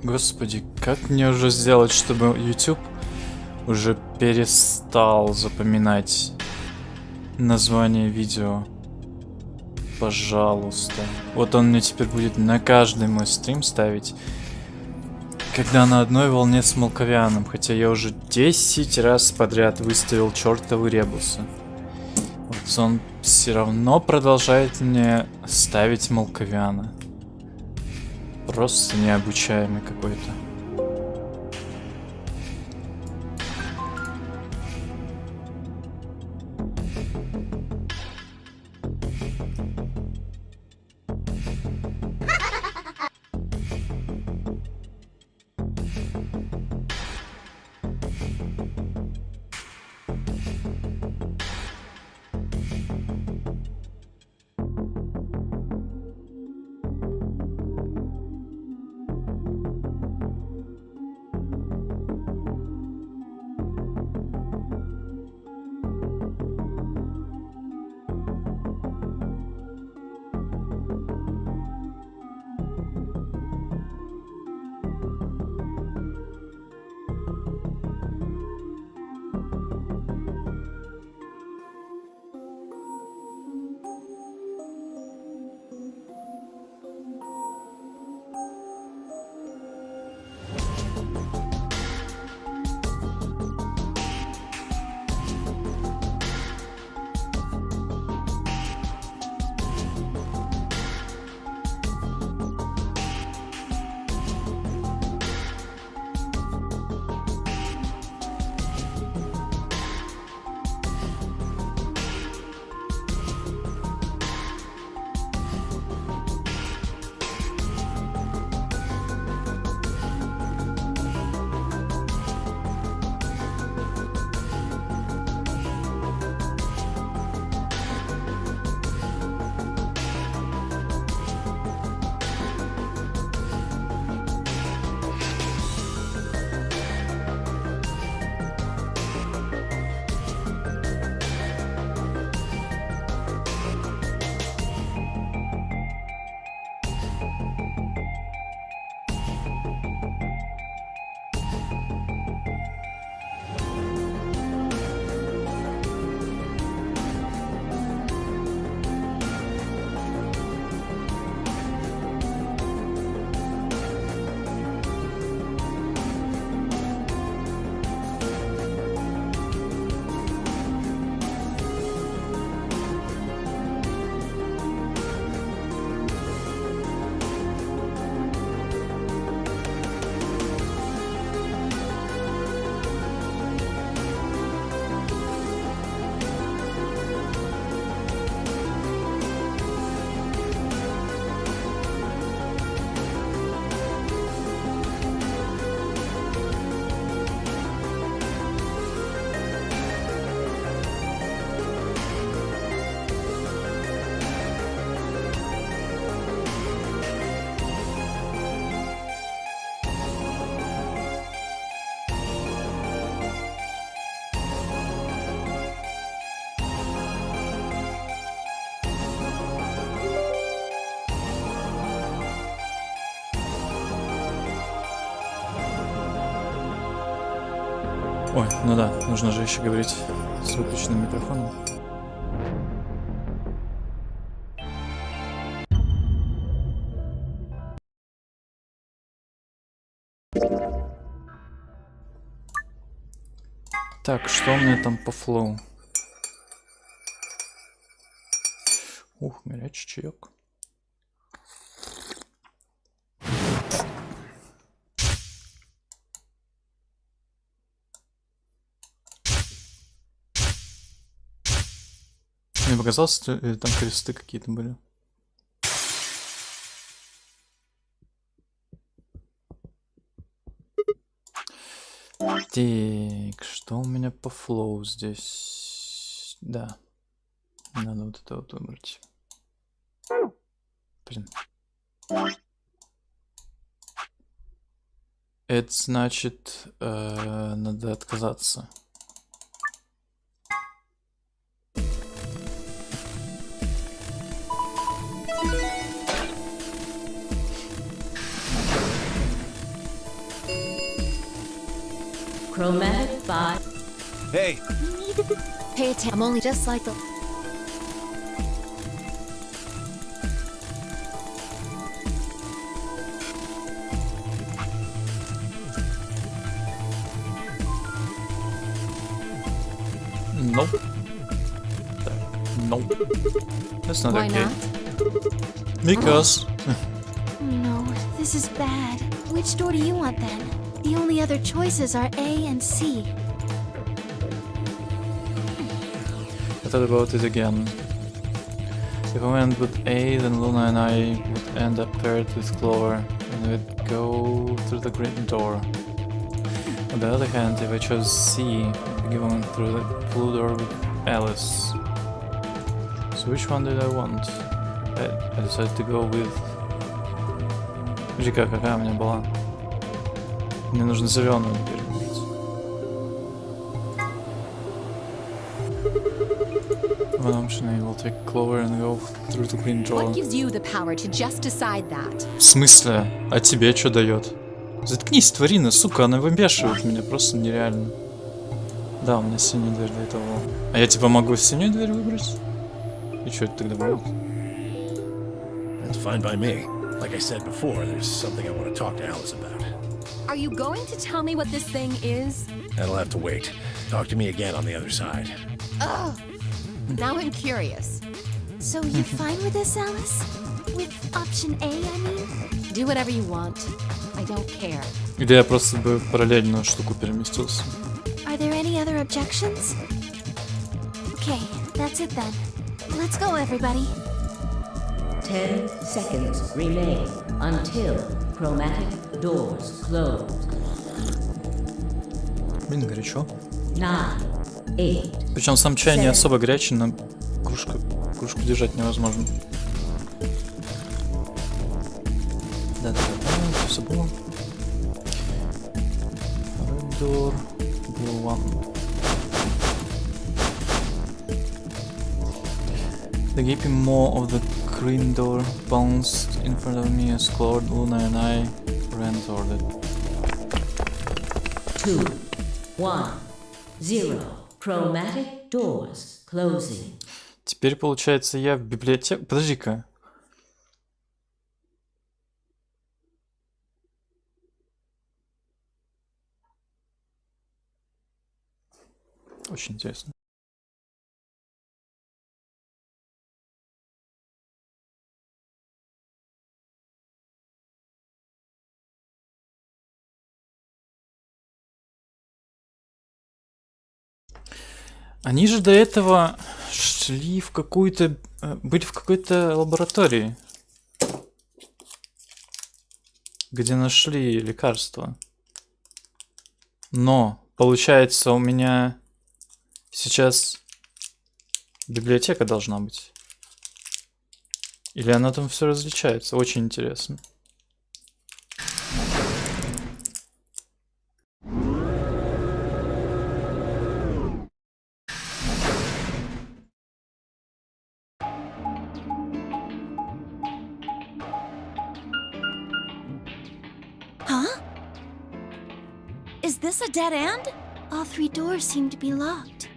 Господи, как мне уже сделать, чтобы YouTube уже перестал запоминать название видео? Пожалуйста. Вот он мне теперь будет на каждый мой стрим ставить, когда на одной волне с Молковяном. Хотя я уже 10 раз подряд выставил чертовы ребусы. Вот он все равно продолжает мне ставить Молковяна. Просто необучаемый какой-то. Ой, ну да, нужно же еще говорить с выключенным микрофоном. Так, что у меня там по флоу? Ух, горячий чаек. Мне показалось, что там кресты какие-то были. Так, что у меня по флоу здесь? Да, надо вот это вот выбрать. Блин. Это значит, надо отказаться. Chromatic 5. Hey! Pay attention. I'm only just like the. Nope. Nope. That's not Why okay. not? Because. No, this is bad. Which door do you want then? The only other choices are A and C. I thought about it again. If I went with A, then Luna and I would end up paired with Clover, and we'd go through the green door. On the other hand, if I chose C, I'd be going through the blue door with Alice. So which one did I want? I decided to go with... Подожди-ка, какая у меня была? Мне нужно зеленую дверь выбрать. One option, I will take Clover and go through the green door. What gives you the power to just decide that? В смысле? А тебе что дает? Заткнись, тварина, сука, она выбешивает меня, просто нереально. Да, у меня синяя дверь до этого. А я типа могу синюю дверь выбрать? И что это тогда будет? That's fine by me. Like I said before, there's something I want to talk to Alice about. Are you going to tell me what this thing is? That'll have to wait. Talk to me again on the other side. Ugh. Now I'm curious. So you fine with this, Alice? With option A, I mean? Do whatever you want. I don't care. Или я просто бы в параллельную штуку переместился. Are there any other objections? Okay, that's it then. Let's go, everybody. 10 seconds remain until chromatic doors close. Блин, горячо. 9, 8, Причем сам чай не особо горячий, но кружку держать невозможно. Да, все было. Red door, blue one. The gaping maw of the green door bounced in front of me as Claude, Luna and I ran toward it. 2, 1, 0. Chromatic doors closing. Теперь, получается, я в библиотеке... Подожди-ка. Очень интересно. Они же до этого шли в какую-то... Были в какой-то лаборатории, где нашли лекарство. Но, получается, у меня сейчас библиотека должна быть. Или она там все различается? Очень интересно. Huh? Is this a dead end? All three doors seem to be locked.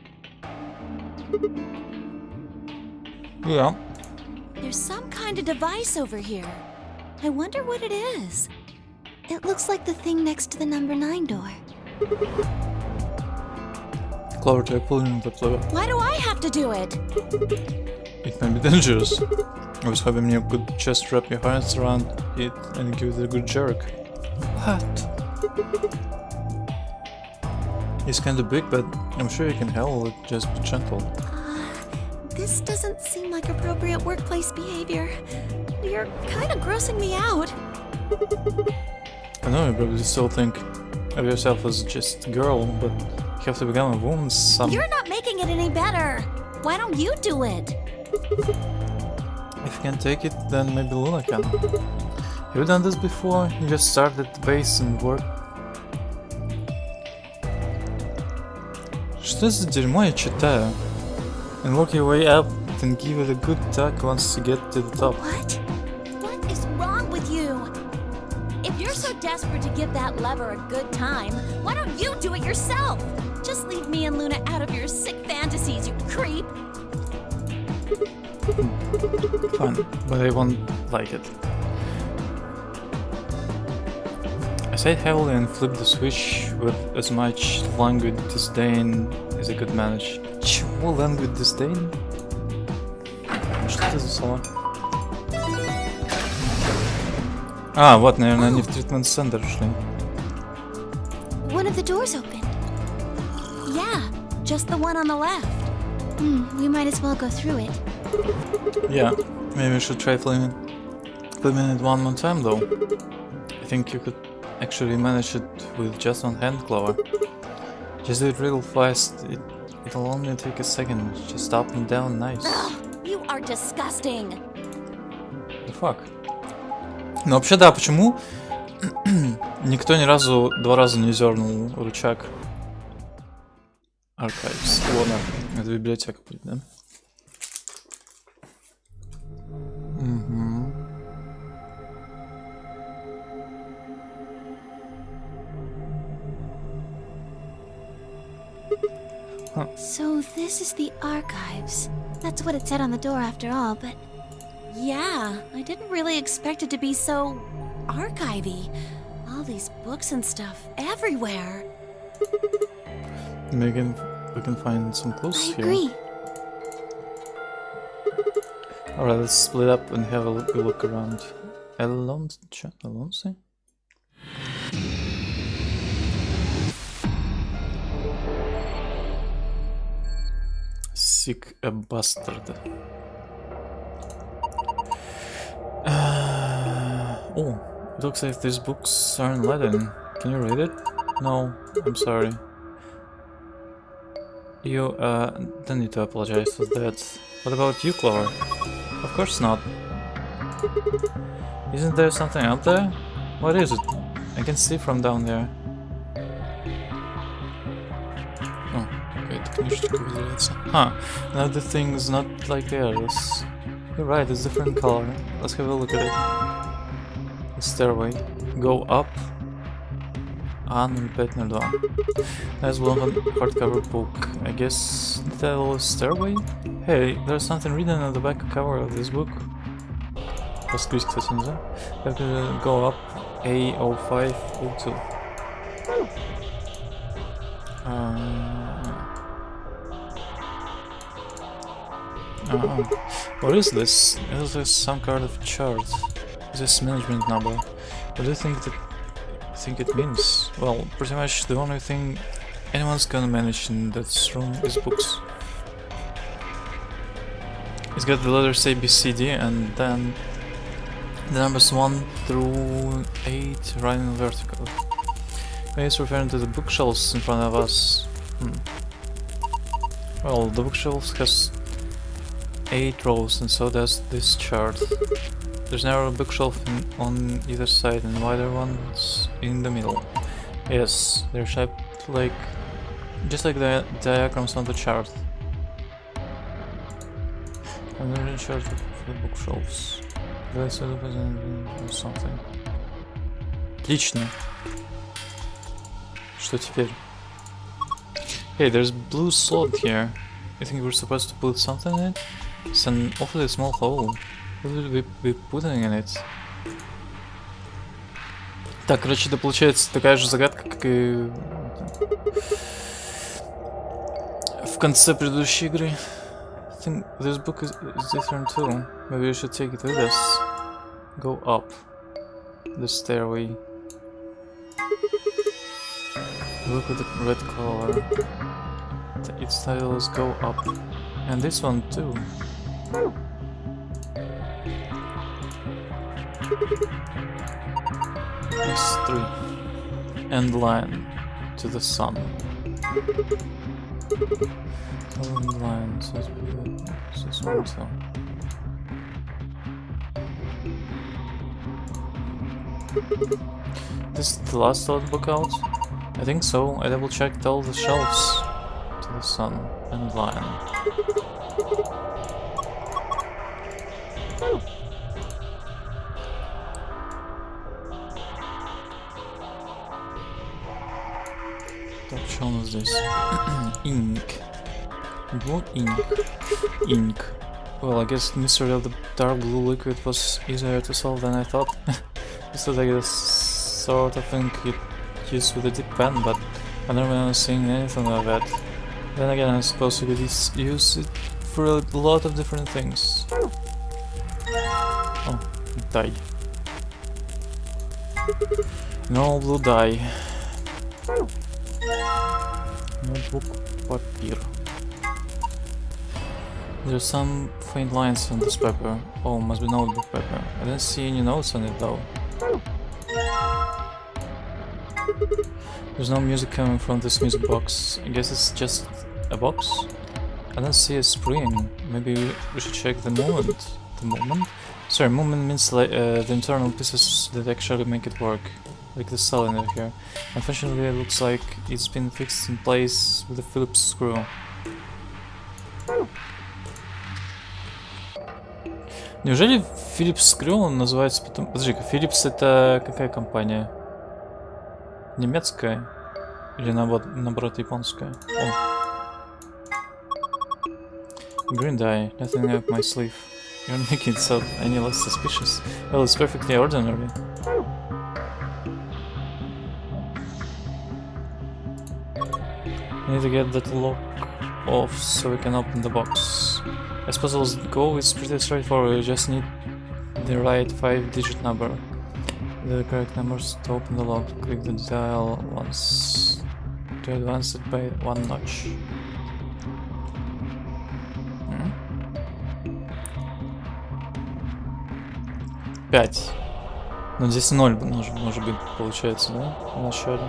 Yeah. There's some kind of device over here. I wonder what it is. It looks like the thing next to the number 9 door. Clover, try pulling the lever. Why do I have to do it? It might be dangerous. I was hoping you could just wrap your hands around it and give it a good jerk. What? It's kinda big, but I'm sure you can handle it. Just be gentle. This doesn't seem like appropriate workplace behavior. You're kind of grossing me out. I know you probably still think of yourself as just a girl, but you have to become a woman some... You're not making it any better. Why don't you do it? If you can take it, then maybe Luna can. Have you done this before? You just start at the base and work Что за дерьмо я читаю? And work your way up, then give it a good tug once you get to the top. What? What is wrong with you? If you're so desperate to give that lever a good time, why don't you do it yourself? Just leave me and Luna out of your sick fantasies, you creep. Fine, but I won't like it. I sat heavily and flipped the switch with as much languid disdain as I could manage. Чего languid disdain? Что это за слова? А, вот, наверное, они в тритмент-центр ушли. One of the doors opened. Yeah, just the one on the left. We might as well go through it. Yeah, maybe we should try flipping it one more time though. I think you could actually manage it with just one hand, Clover. Just do it real fast. It'll only take a second. Just up and down, nice. Ugh, you are disgusting. The fuck? Ну вообще да, почему никто ни разу, два раза не зернул рычаг? Archives. Вон она. Это библиотека будет, да? So this is the archives. That's what it said on the door after all, but... Yeah, I didn't really expect it to be so... archivy. All these books and stuff everywhere. Maybe we can find some clues I here. agree. Alright, let's split up and have a look around. Alonso? Seek a bastard. Oh, it looks like these books are in Latin. Can you read it? No, I'm sorry. You, don't need to apologize for that. What about you, Clover? Of course not. Isn't there something up there? What is it? I can see from down there. Oh, okay, the книжечка выделяется. Huh, now the thing is not like the others. You're right, it's different color. Let's have a look at it. The stairway. Go up. Unrepeat number 2. Nice blue hardcover book. I guess the title is Stairway? Hey, there's something written on the back cover of this book. Раскрыть, кстати, нельзя. Go up A0502. What is this? It looks like some kind of chart. Is this management number? What do you think it means? Well, pretty much the only thing anyone's gonna manage in that room is books. It's got the letters A, B, C, D, and then the numbers 1 through 8 running vertical. Maybe it's referring to the bookshelves in front of us. Well, the bookshelves has 8 rows, and so does this chart. There's narrow bookshelf on either side and wider ones in the middle. Yes, they're shaped like just like the diagrams on the chart. And they're in charge of the bookshelves. That's something. Отлично. Что теперь? Hey, there's blue slot here. You think we're supposed to put something in it? It's an awfully small hole. What will we be putting in it? Так, короче, это получается такая же загадка, как и в конце предыдущей игры. I think this book is different too. Maybe we should take it with us. Go up the stairway. Look at the red color. Its title is Go Up. And this one too. Next 3. End line to the sun. End line, so this one too. This is the last book out? I think so. I double checked all the shelves to the sun and lion. Так, что у нас здесь? Ink. Blue ink. Ink. Well, I guess the mystery of the dark blue liquid was easier to solve than I thought. This was like a sort of ink you use with a dip pen, but I've never been seeing anything like that. Then again, I suppose you could use it for a lot of different things. Oh, dye. No blue dye. Notebook paper. There's some faint lines on this paper. Oh, must be notebook paper. I didn't see any notes on it though. There's no music coming from this music box. I guess it's just a box? I don't see a spring. Maybe we should check the movement. The movement? Sorry, movement means like the internal pieces that actually make it work. Like the cylinder here. Unfortunately, it looks like it's been fixed in place with a Phillips screw. Неужели Phillips Screw он называется потом... Подожди-ка, Philips это какая компания? Немецкая? Или наоборот японская? О. Green dye, nothing up my sleeve. You're making it so any less suspicious. Well, it's perfectly ordinary. I need to get that lock off so we can open the box. I suppose I'll go, it's pretty straightforward, you just need the right 5-digit number. The correct numbers to open the lock. Click the dial once to advance it by 1 notch. 5. Но здесь 0 может быть, получается, да? В начале.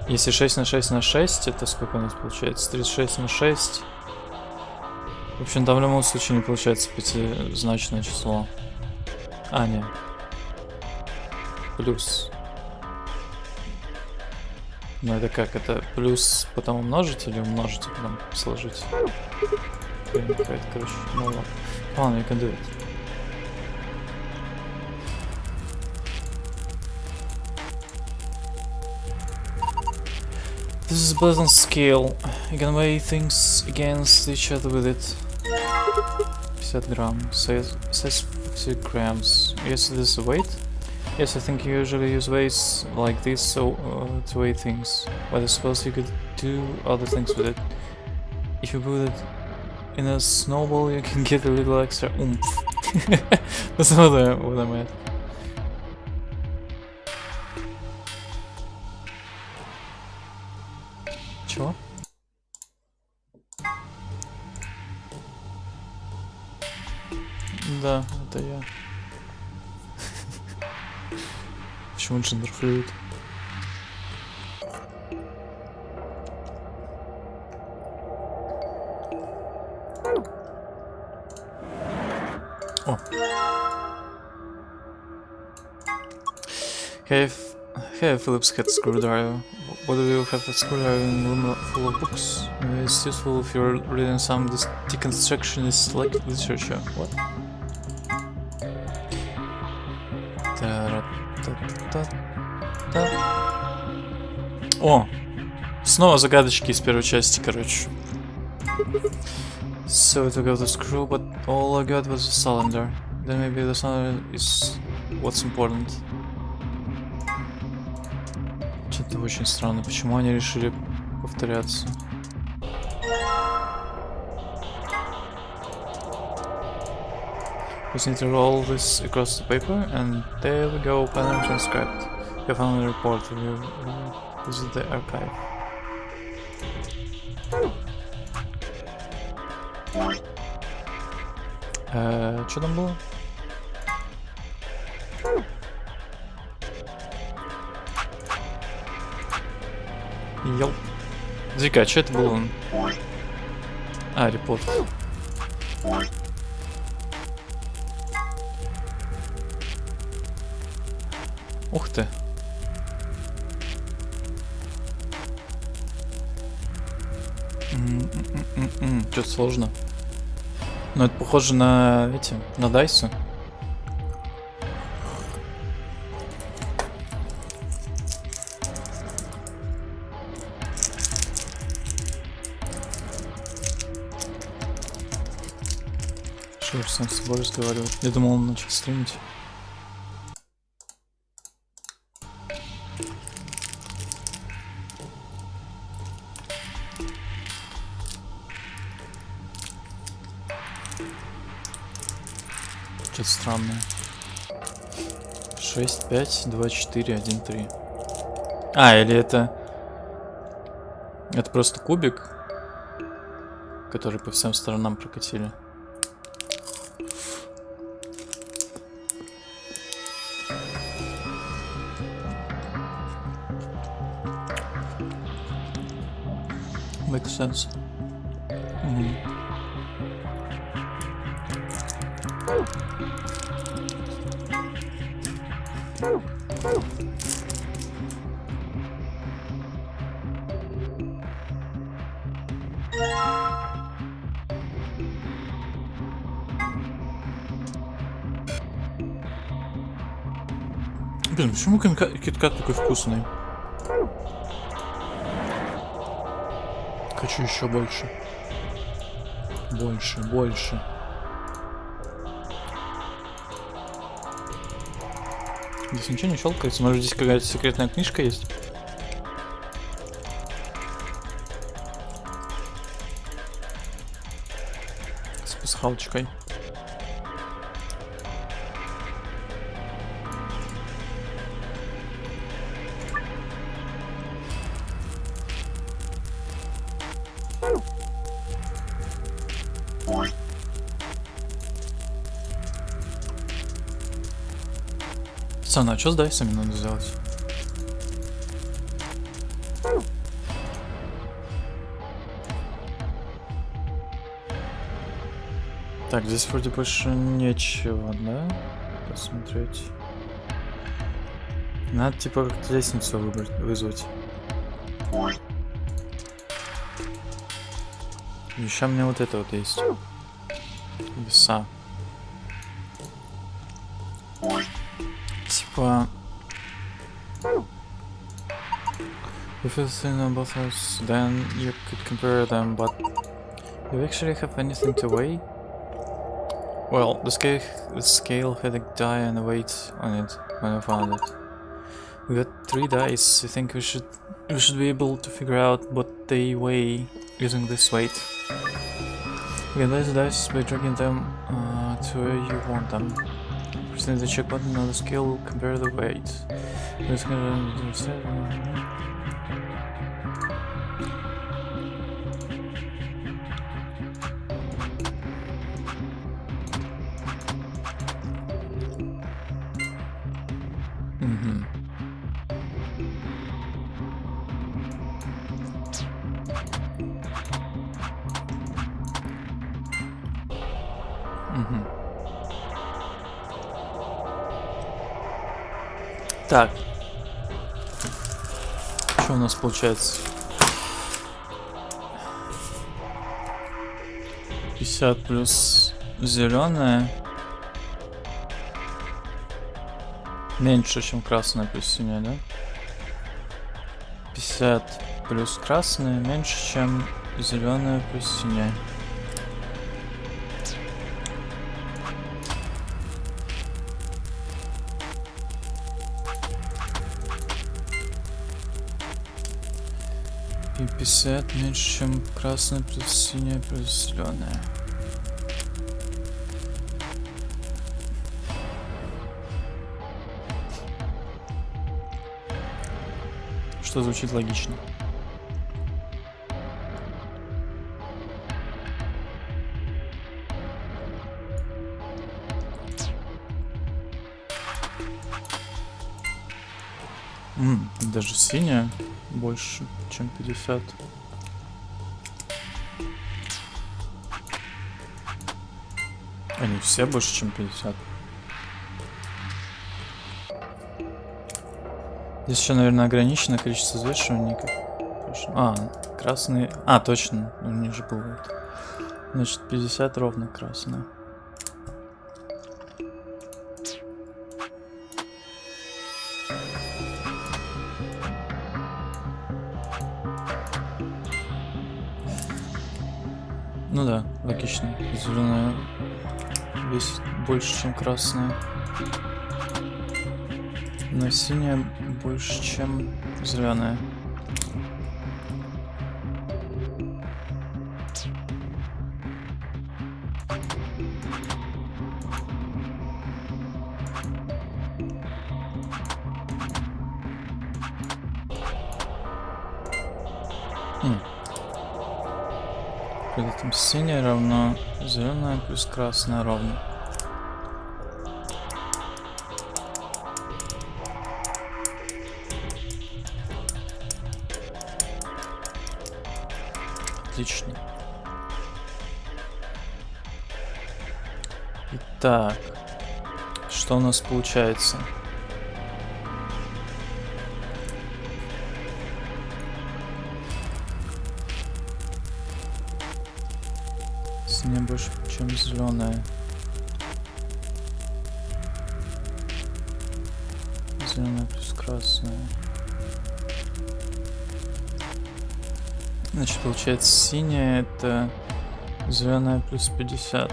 Если 6 на 6 на 6, это сколько у нас получается? 36 на 6. В общем, там в любом случае не получается пятизначное число. А, не. Плюс. Ну это как? Это плюс потом умножить или умножить и потом сложить? Короче, ну ладно. Ладно, you can do it. This is a balanced scale. You can weigh things against each other with it. 50 грамм. Says 50 grams. Yes, this is a weight. Yes, I think you usually use weights like this so to weigh things. But I suppose you could do other things with it. If you put it in a snowball, you can get a little extra oomph. That's what I meant. Чего? Да, это я. Почему джендерфлюид? О. Hey, Phillips head screwdriver. What do you have a screwdriver in a room full of books? Maybe it's useful if you're reading some deconstructionist literature. What? О! Снова загадочки из первой части, короче. So I took out the screw, but all I got was a cylinder. Then maybe the cylinder is what's important. Что-то очень странно. Почему они решили повторяться? Just need to roll this across the paper, and there we go, pattern transcribed. You found a report. You visit the archive. Что там было? Йоу. Зика, а что это было? А, репорт. Ух ты. Что-то сложно. Но это похоже на эти, на дайсы. Что же сам с собой разговаривает? Я думал, он начал стримить. Что-то странное. 6, 5, 2, 4, 1, 3. А, или это... Это просто кубик, который по всем сторонам прокатили. Makes sense. Блин, почему киткат такой вкусный? Хочу еще больше. Больше, больше. Здесь ничего не щелкается. Может, здесь какая-то секретная книжка есть? С пасхалочкой. Пацаны, а что с дайсами надо сделать? Так, здесь вроде больше нечего, да? Посмотреть. Надо типа как-то лестницу вызвать. Еще у меня вот это вот есть. Веса. Типа... If you think on both sides, then you could compare them, but do you actually have anything to weigh? Well, the scale had a die and a weight on it when I found it. We got 3 dice. I think we should be able to figure out what they weigh using this weight. You can place the dice by dragging them to where you want them. Pressing the check button on the scale will compare the weight. Так. Что у нас получается? 50 плюс зеленая. Меньше, чем красная плюс синяя, да? 50 плюс красная меньше, чем зеленая плюс синяя. И 50 меньше, чем красная плюс синяя плюс зеленая. Что звучит логично. Даже синяя больше, чем 50. Они все больше, чем 50. Здесь еще, наверное, ограниченное количество взвешиваний. А, красные... А, точно. У них же бывает. Значит, 50 ровно красная. Ну да, логично. Зеленая весит больше, чем красная. Но синяя больше, чем зеленая. При этом синяя равно зеленая плюс красная равно. Отлично. Итак, что у нас получается? Синяя больше, чем зеленая. Зеленая плюс красная. Значит, получается, синяя это зеленая плюс 50.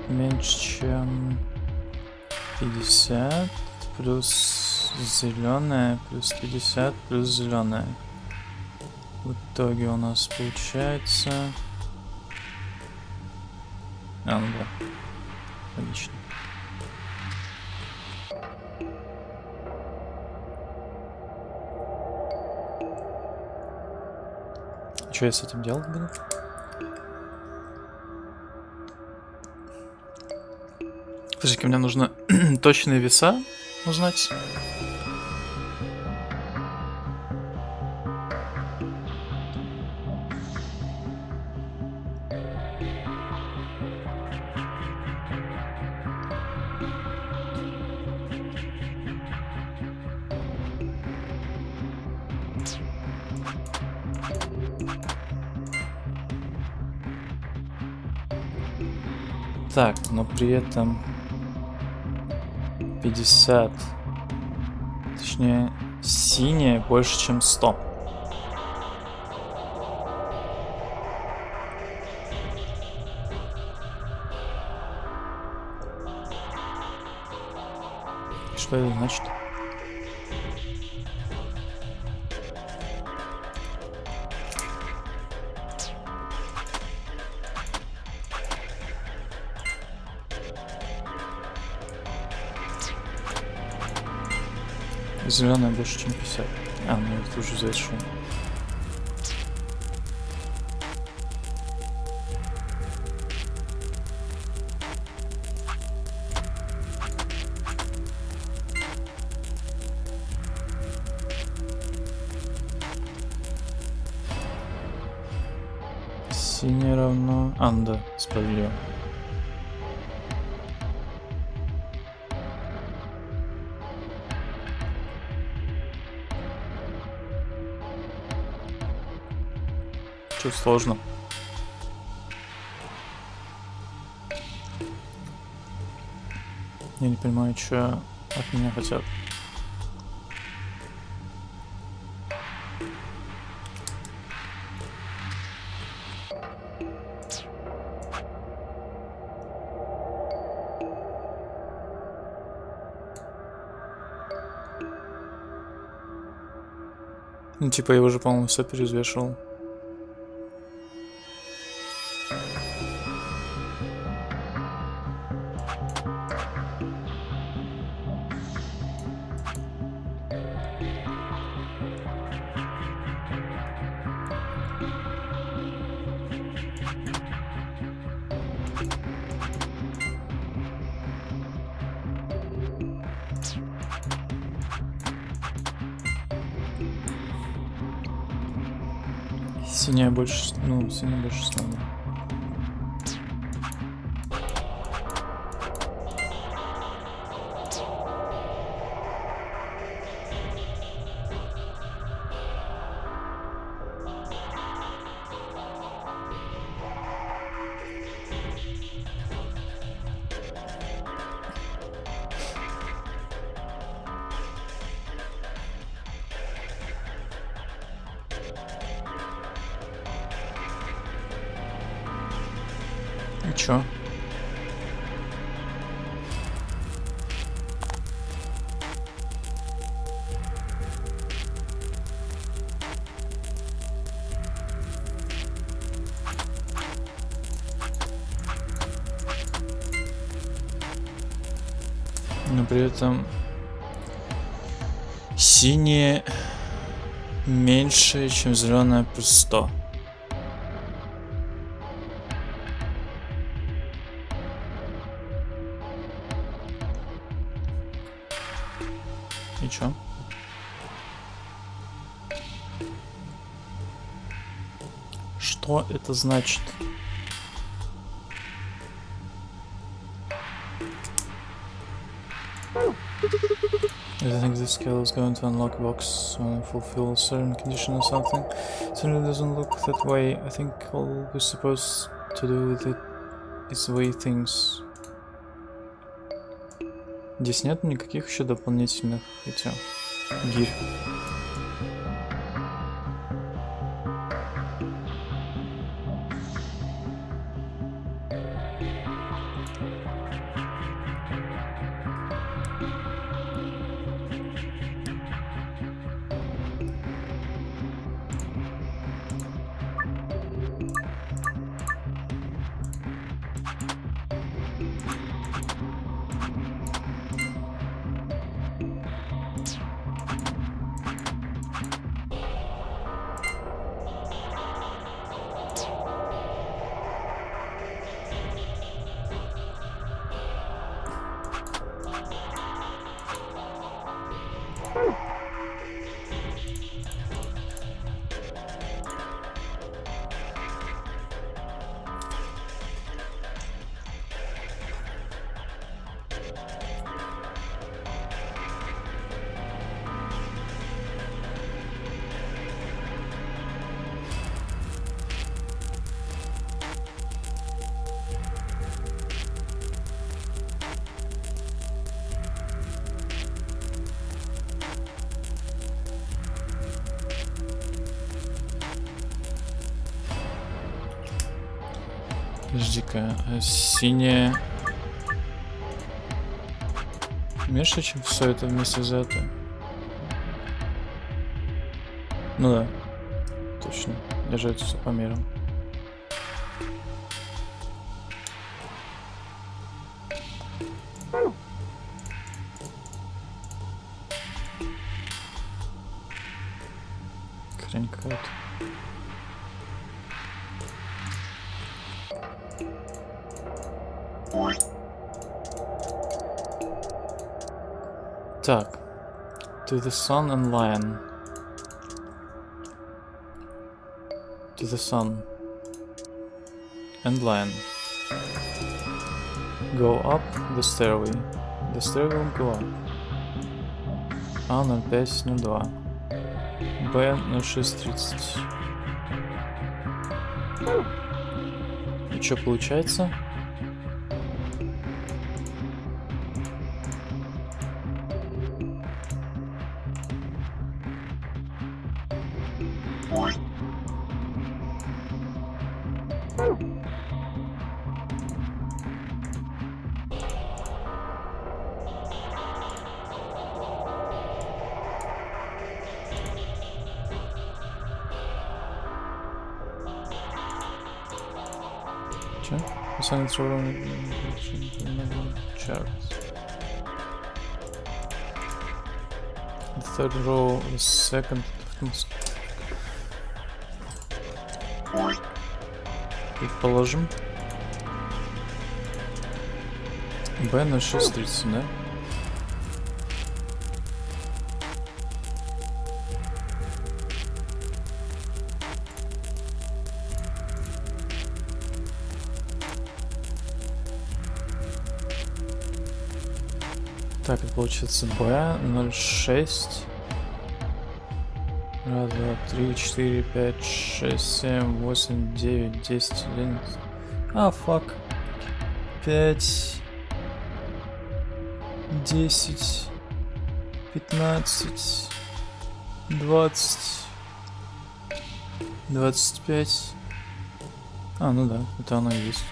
Меньше, чем 50 плюс зеленая плюс 50 плюс зеленая. В итоге у нас получается... ну да. Отлично. Что я с этим делать буду? Подожди-ка, мне нужно точные веса узнать. Так, но при этом 50, точнее, синяя больше, чем 100. Что это значит? Зеленая больше, чем 50. А, ну это уже зашел. Синяя равно... А, ну да, справедливо. Что сложно? Я не понимаю, что от меня хотят. Ну, типа, я уже, по-моему, все перезвешивал. Синяя больше, ну, синяя больше снова. Чё? Но при этом синее меньше, чем зеленое плюс 100. И чё? Что это значит? I think this skill is going to unlock a box when fulfill a certain condition or something. Certainly doesn't look that way. I think all we're supposed to do with it is weigh things. Здесь нет никаких еще дополнительных этих гирь. Подожди-ка, синее меньше, чем все это вместе взято? Ну да, точно, держать все по мерам. Хрень какая-то. Так, to the sun and lion. To the sun and lion. Go up the stairway. The stairway will go up. А 0502. Б 0630. И что получается? Че? Charts. The third row, the second. Предположим. Б на 630, да? Так, это получается B 06. 1, 2, 3, 4, 5, 6, 7, 8, 9, 10, 11. А, фак. 5, 10, 15, 20, 25. А, ну да, это оно и есть.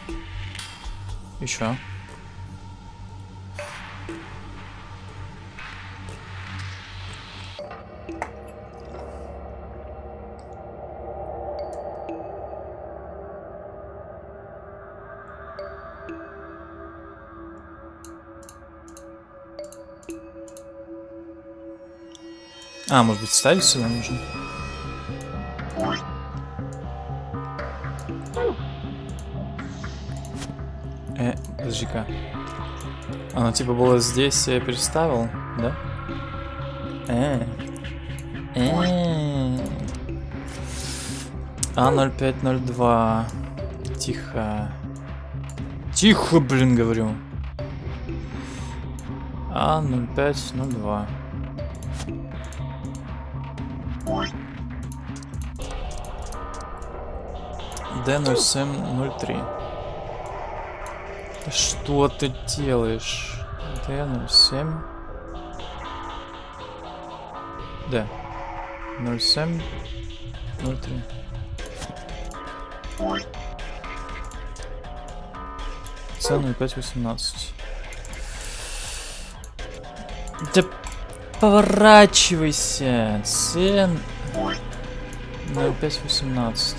Еще. А, может быть, ставить сюда нужно? Подожди-ка. Оно типа было здесь, я переставил, да? А0502. Тихо. Тихо, блин, говорю. А0502. Д0703. Что ты делаешь? Д07. Д. 0703. С0518. Да поворачивайся. С0518. С0518.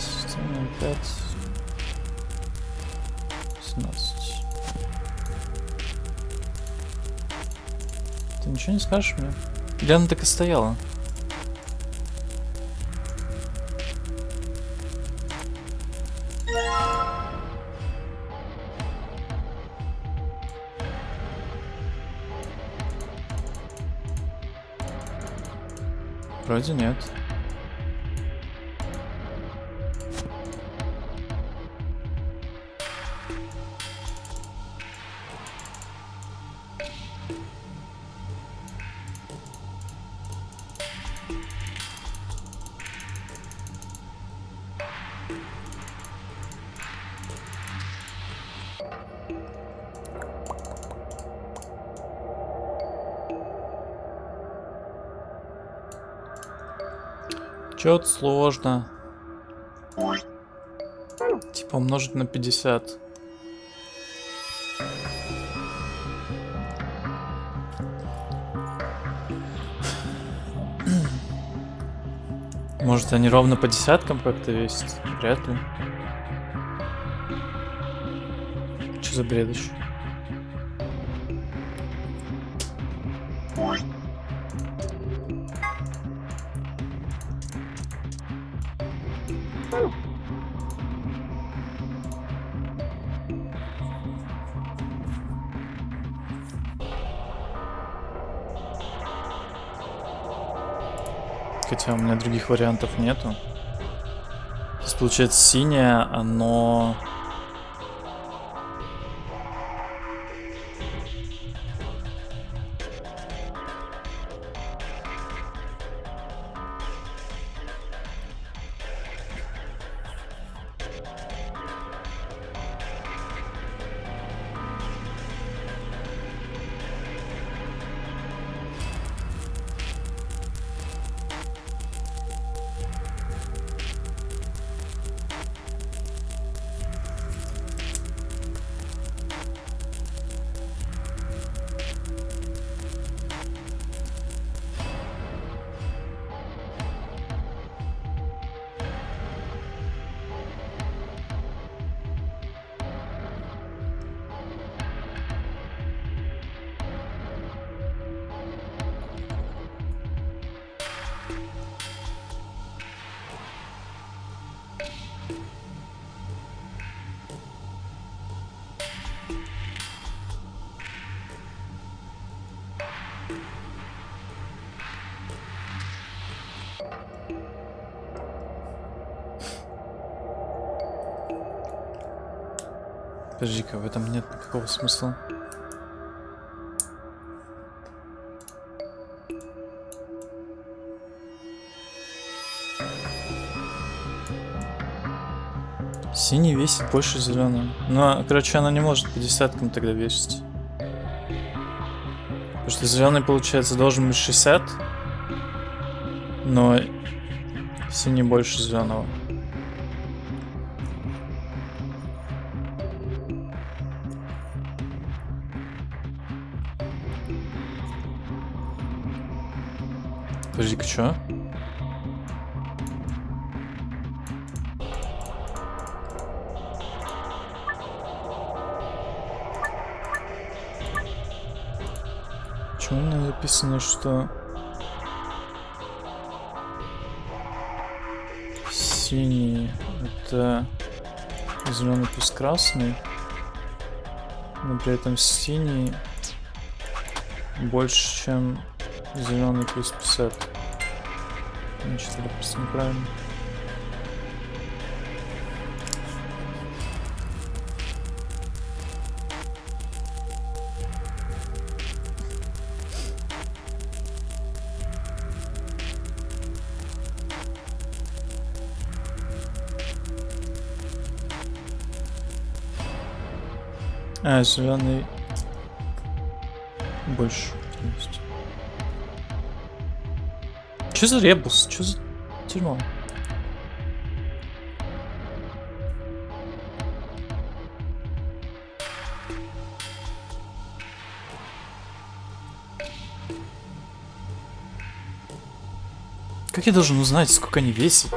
Ты ничего не скажешь мне? Или она так и стояла? Вроде нет. Чё-то сложно. Типа умножить на 50. Может, они ровно по десяткам как-то весят? Вряд ли. Что за бред еще? Хотя у меня других вариантов нету. То есть получается синее, оно... Подожди-ка, в этом нет никакого смысла. Синий весит больше зеленого. Но, короче, она не может по десяткам тогда весить. Потому что зеленый, получается, должен быть 60. Но синий больше зеленого. Подожди-ка, чё? Почему у меня написано, что синий это зеленый плюс красный, но при этом синий больше, чем зеленый плюс 50. Значит, это просто неправильно. А, зеленый больше. Есть. Чё за ребус? Чё за дерьмо? Как я должен узнать, сколько они весят?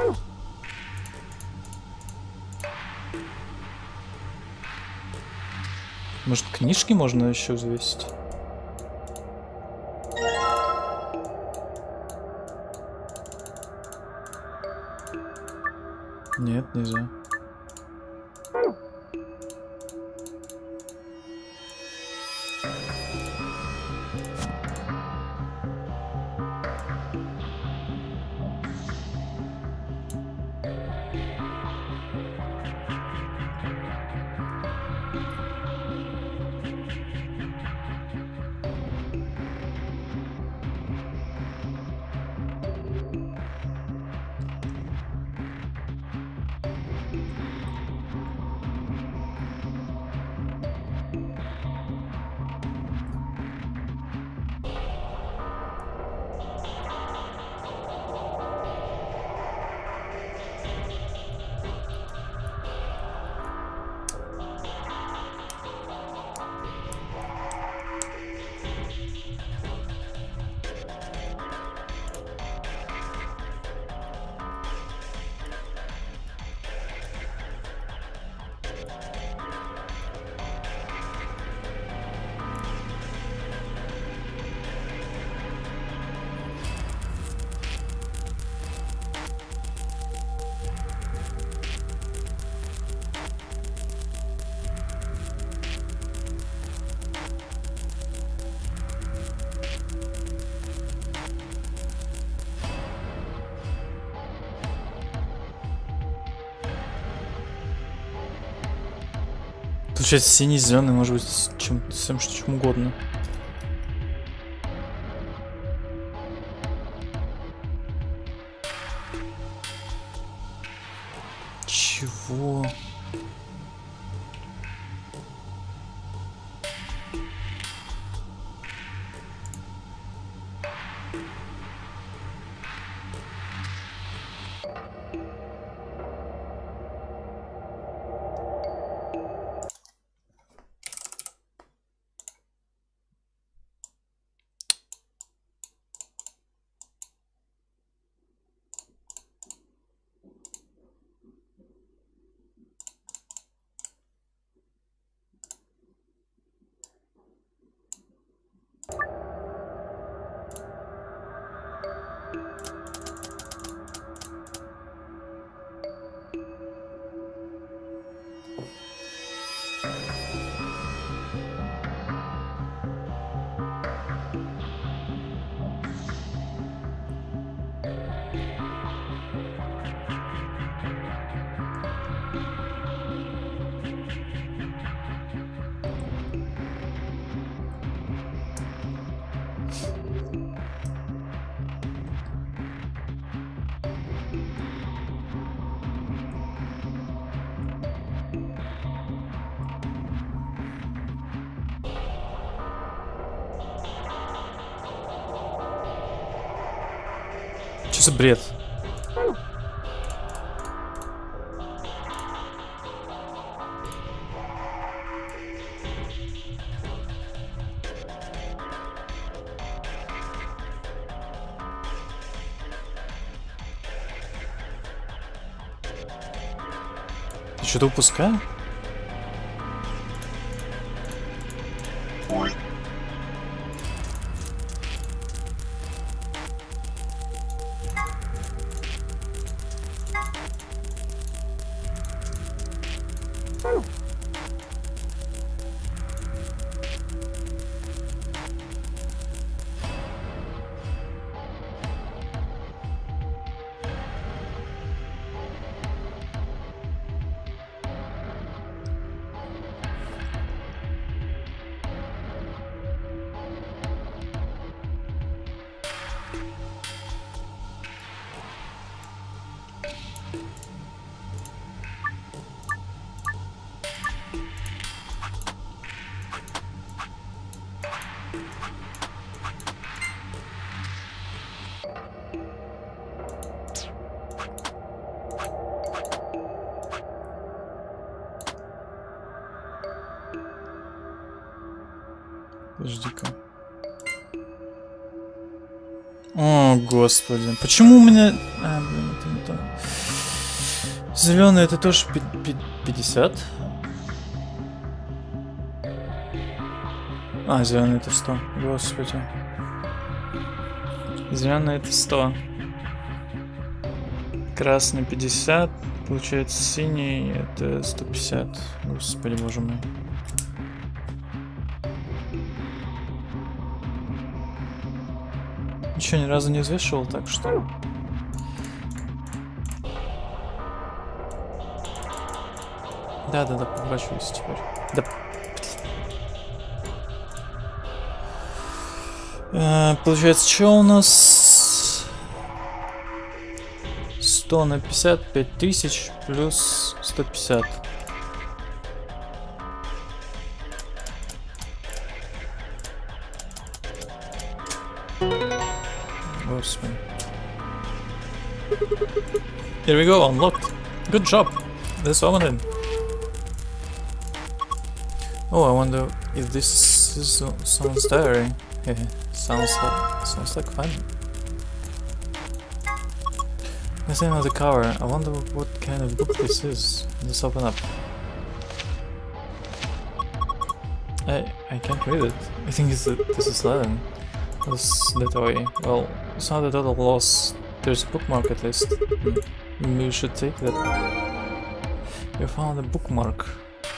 Может, книжки можно еще взвесить? Нет, нельзя. Получается, синий, зеленый, может быть, чем угодно. Чего? Что за бред? Что-то упускаю? Подожди-ка. О, господи. Почему у меня... А, блин, это не то. Зеленый это тоже 50. А, зеленый это 100. Господи. Зеленый это 100. Красный 50. Получается синий это 150. Господи, боже мой. Ничего ни разу не взвешивал, так что... Да-да-да, поворачивайся теперь. Да. Получается, что у нас? 100 на 50, 5000 плюс 150. Господи. Here we go, unlocked. Good job. Let's open it. Oh, I wonder if this is someone's diary. Sounds like fun. Nothing on the cover. I wonder what kind of book this is. Let's open up. I can't read it. I think this is Latin. That's that way. Well, it's not a total loss. There's a bookmark at least. Maybe you should take that. You found a bookmark.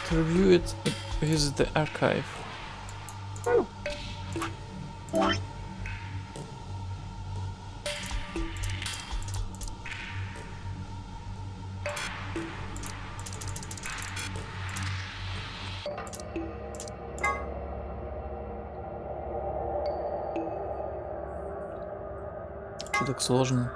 To review it, visit the archive. Что так сложно?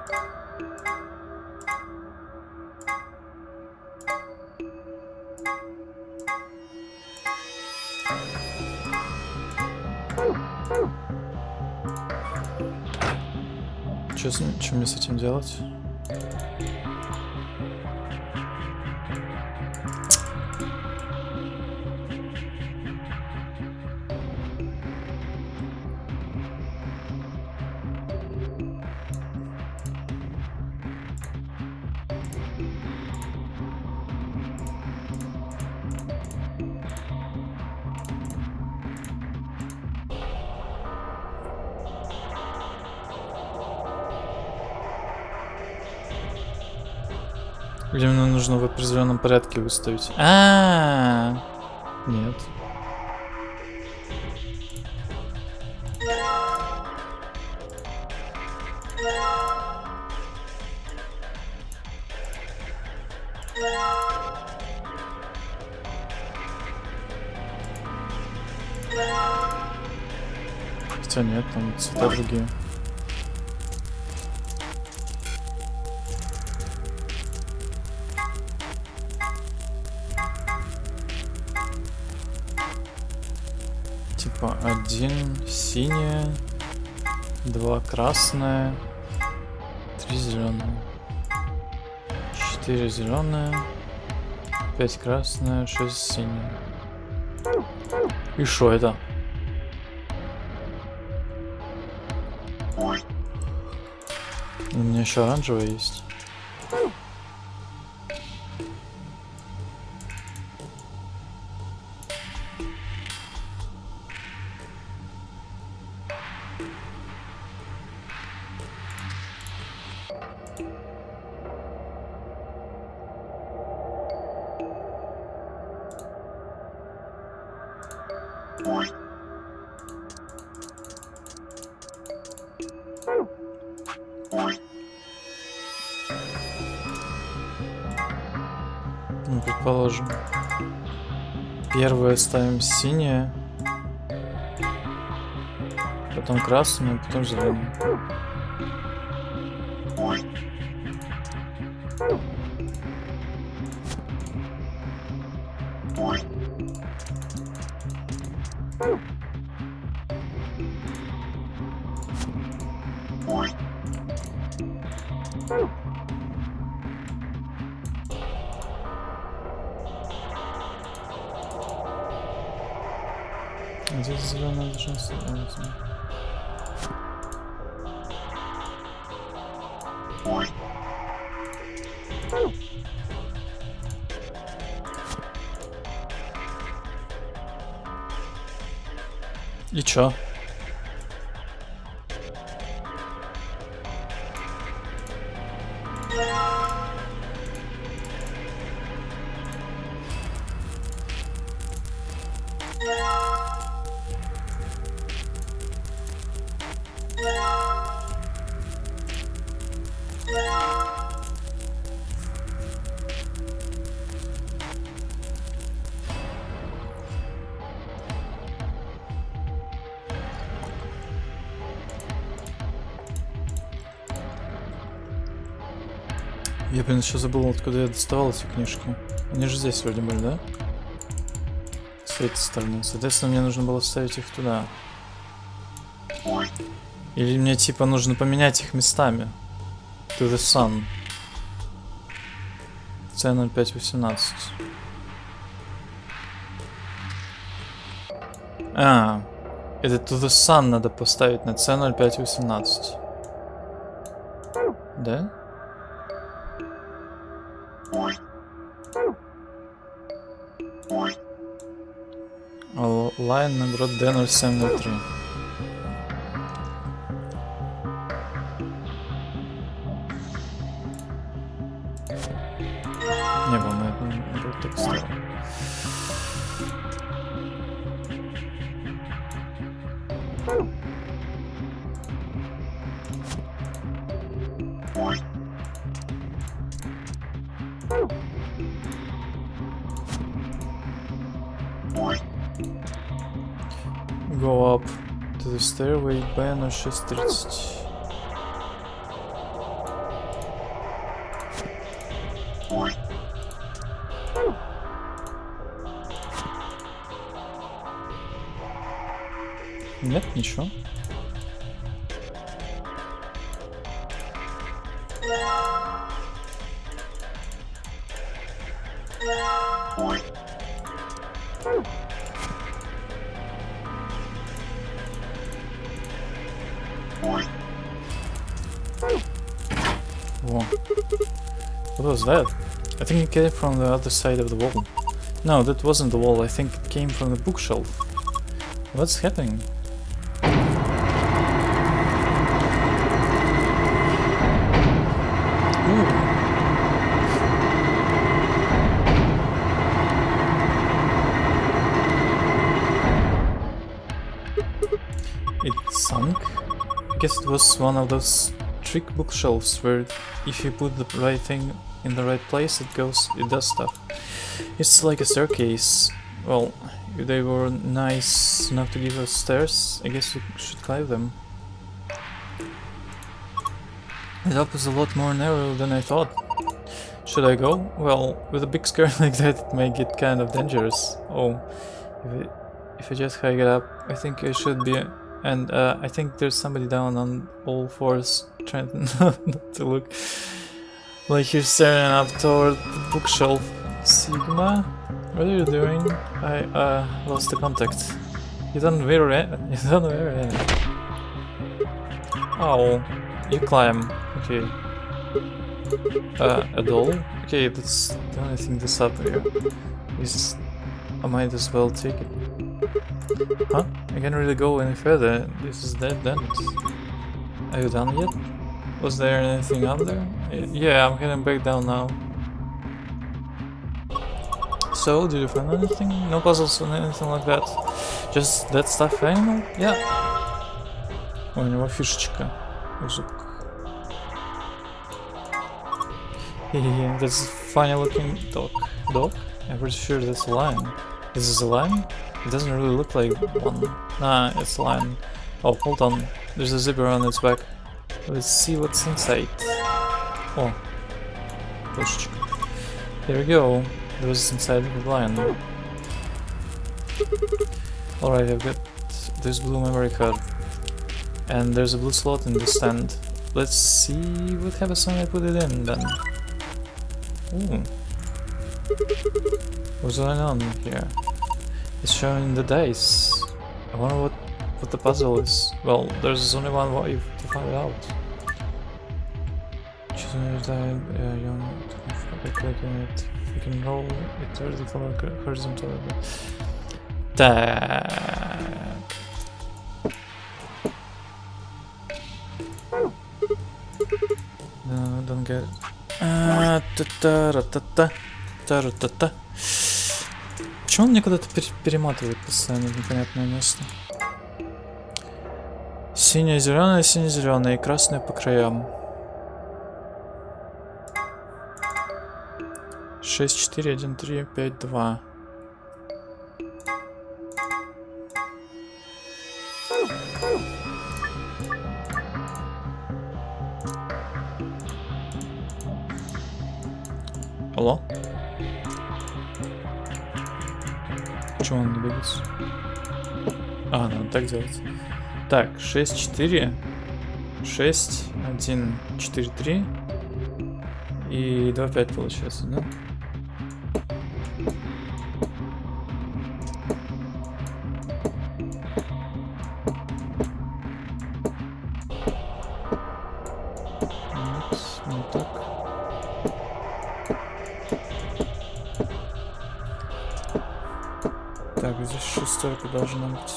Что мне с этим делать? Или мне нужно в определенном порядке выставить? Нет. Хотя нет, там цвета другие. Типа 1 синяя, 2 красная, 3 зеленая, 4 зеленая, 5 красная, 6 синяя. И шо это? У меня еще оранжевая есть. Ну, предположим. Первое ставим синее. Потом красную, потом зеленую. Здесь зеленая должна становиться. И чё? Я, блин, еще забыл, откуда я доставал эти книжки. Они же здесь вроде были, да? С этой стороны. Соответственно, мне нужно было вставить их туда. Или мне, типа, нужно поменять их местами. To the sun. C0518. А, это to the sun надо поставить на C0518. Да? Лайн наоборот D0703. Не было, наоборот так стало. Go up to the stairway, Б 0630. Нет, ничего. Whoa. What was that? I think it came from the other side of the wall. No, that wasn't the wall. I think it came from the bookshelf. What's happening? Ooh. It sunk? I guess it was one of those trick bookshelves where if you put the right thing in the right place it does stuff. It's like a staircase. Well, if they were nice enough to give us stairs, I guess we should climb them. The top is a lot more narrow than I thought. Should I go? Well, with a big skirt like that it may get kind of dangerous. Oh, if I just hike it up, I think I should be. And I think there's somebody down on all fours trying not to look like you're staring up toward the bookshelf. Sigma, what are you doing? I lost the contact. You don't wear it. You don't wear it. Oh, you climb. Okay. A doll? Okay, that's the only thing that's up here. I might as well take it. Huh? I can't really go any further. This is dead end. Are you done yet? Was there anything up there? Yeah, I'm heading back down now. so, did you find anything? No puzzles or anything like that. Just that stuff animal? Yeah. У него фишечка в зубках. Yeah, that's a funny looking dog. Dog? I'm pretty sure that's a lion. Is this a lion? It doesn't really look like one. Nah, it's a lion. Oh, hold on. There's a zipper on its back. Let's see what's inside. Oh. Pushечка. Here we go. There was inside the lion. Alright, I've got this blue memory card. And there's a blue slot in the stand. Let's see what happens when I put it in then. Ooh. What's going on here? It's showing the dice. I wonder what the puzzle is. Well, there's only one way to find out. Choosing the die, you're calculating it. You can roll it vertically or horizontally. Так. No, don't get it. Та-та-ра-та-та. Почему он мне куда-то перематывает постоянно в непонятное место? Синяя-зеленая и красная по краям. 6, 4, 1, 3, 5, 2. Алло? Почему он не двигается? А, надо так делать. Так, 6, 4, 6, 1, 4, 3 и 2, 5 получается, да? Вот так. Так, здесь шестерка должна быть.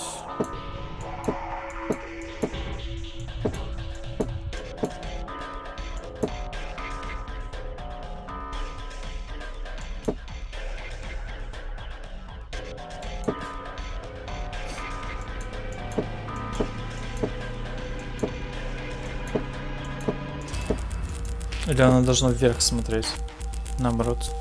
Или она должна вверх смотреть? Наоборот.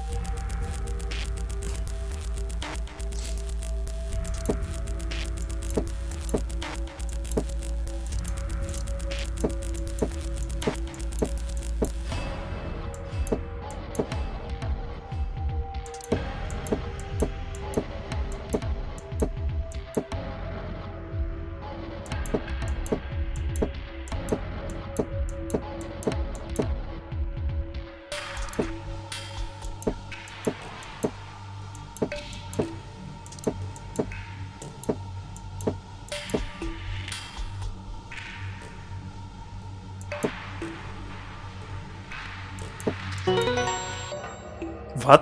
What?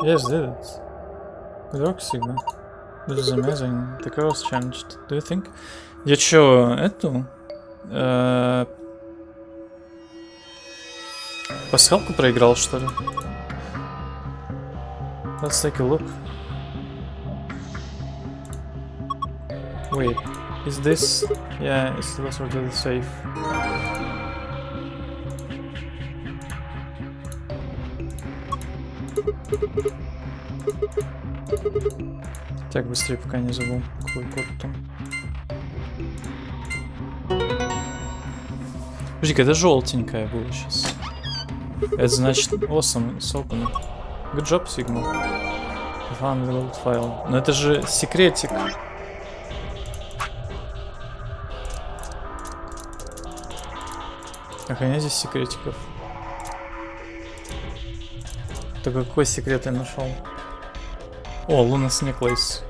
Yes, did it. Good work, Sigma. This is amazing. The girls changed. Do you think? Я чё, эту? Пасхалку проиграл, что ли? Let's take a look. Wait, is this? Yeah, it's the password to the safe. Так, быстрее, пока не забыл, какой код там. Подожди-ка, это желтенькая была сейчас. Это значит awesome, it's open. Good job, Sigma. I found the old file. Но это же секретик. Охраня здесь секретиков. Только какой секрет я нашел? О, Luna's necklace.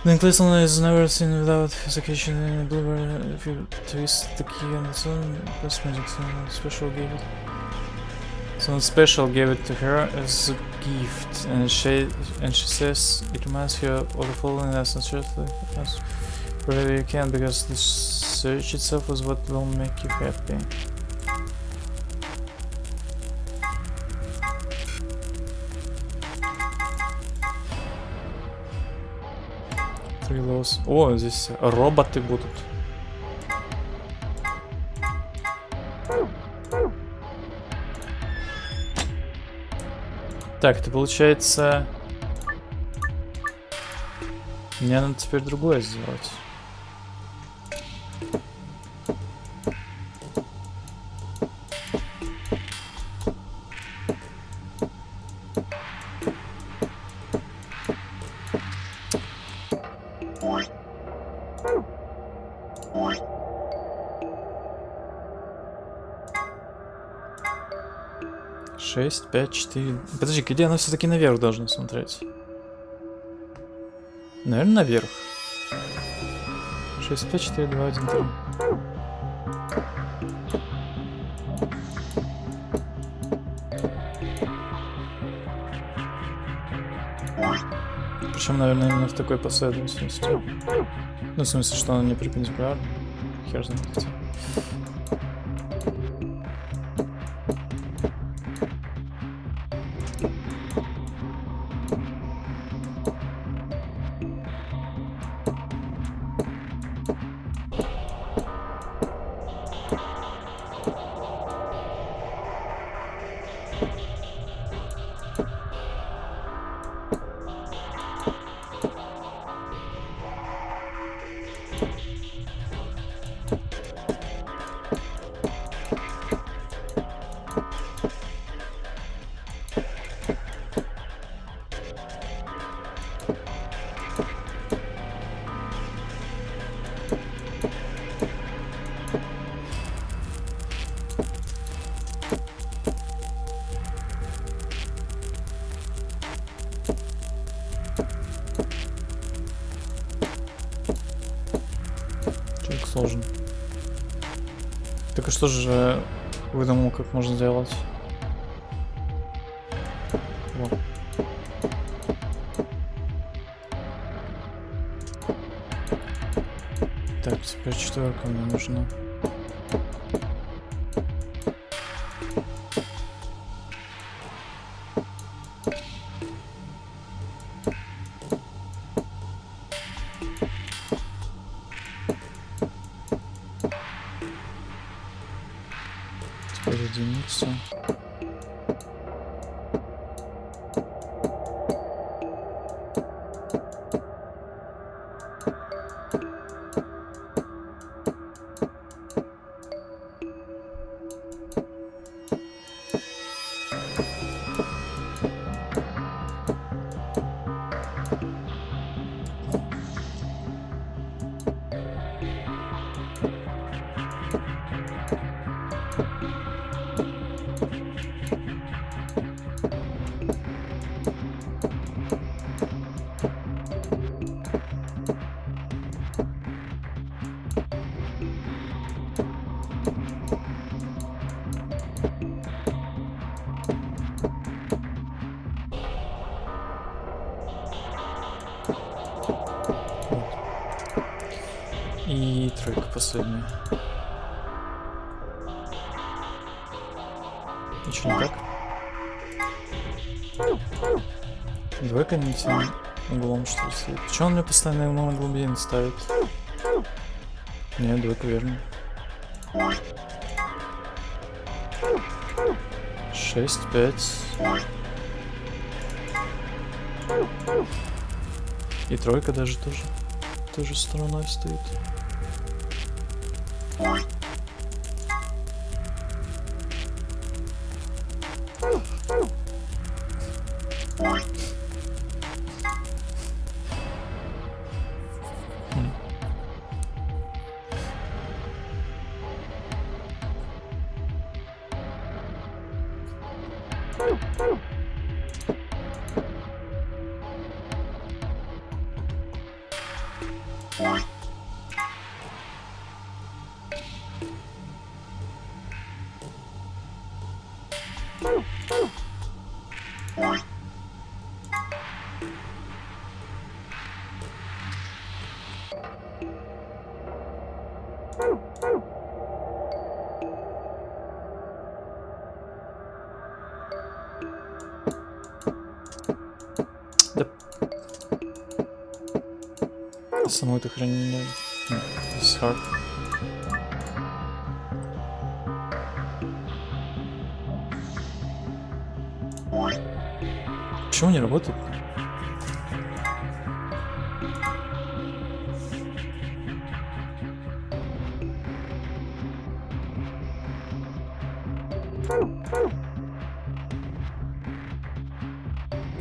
The necklace only is never seen without execution in a blueberry. If you twist the key on its own, plus magic, someone special gave it. Someone special gave it to her as a gift, and she says it reminds her of the following lessons. Wherever you can, because the search itself is what will make you happy. Трилос. О, здесь роботы будут. Так, это получается... Мне надо теперь другое сделать. Шесть, пять, четыре. Подожди, где она все-таки наверх должна смотреть? Наверное, наверх. 6, 5, 4, 2, 1, 3. Причем, наверное, именно в такой последовательности. Ну, в смысле, что она не перпендикулярна. Хер знает где. Человек сложен. Так и что же выдумал, как можно сделать? Вот. Так, теперь четверка мне нужна. Теперь единица. И тройка последняя. Ничего не так. Двойка не тем углом, что ли, стоит. Почему он мне постоянно на глубине ставит? Нет, двойка верно. 6, 5. И тройка даже тоже. Тоже стороной стоит. Да. Саму это хранение. Hard. Почему не работает?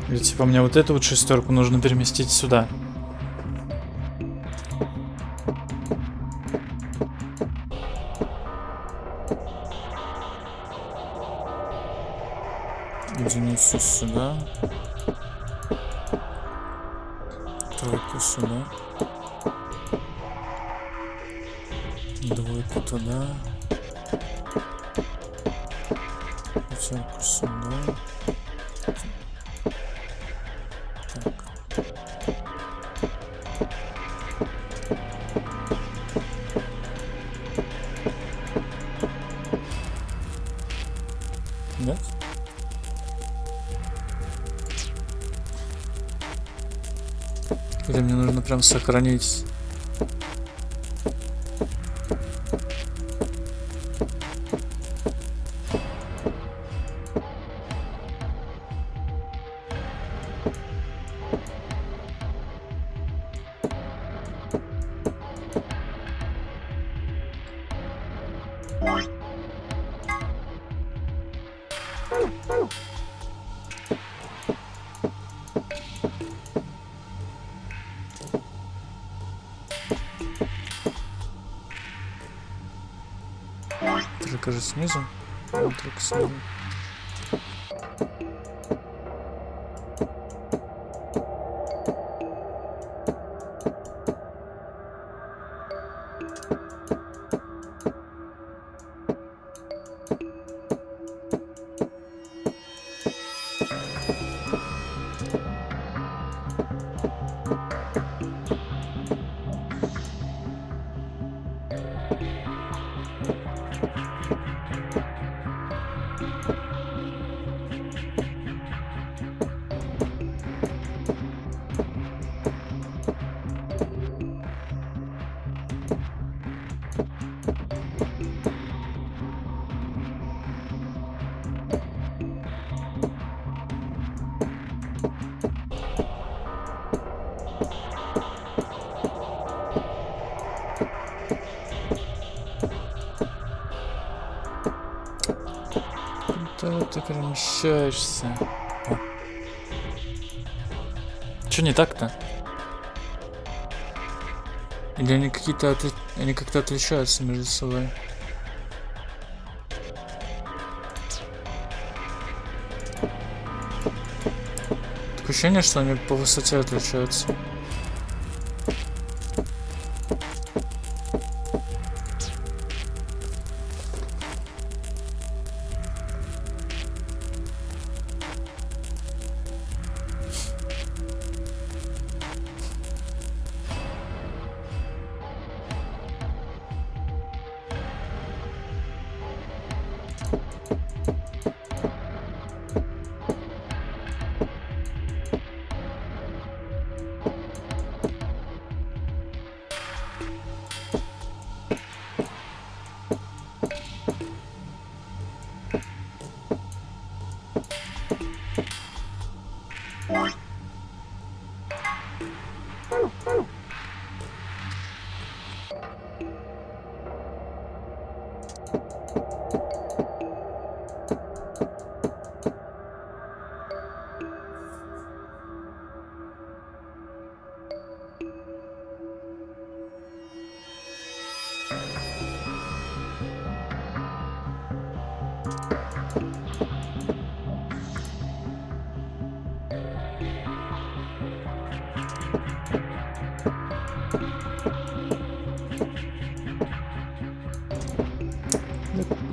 Или типа мне вот эту вот шестерку нужно переместить сюда. Единицу сюда. Тройку сюда. Двойку туда. Пятерку сюда. Так. Нет? Или мне нужно прям сохранить? Трека же снизу. Трека снизу. Куда ты перемещаешься? Че не так-то? Или они какие-то они как-то отличаются между собой? Такое ощущение, что они по высоте отличаются.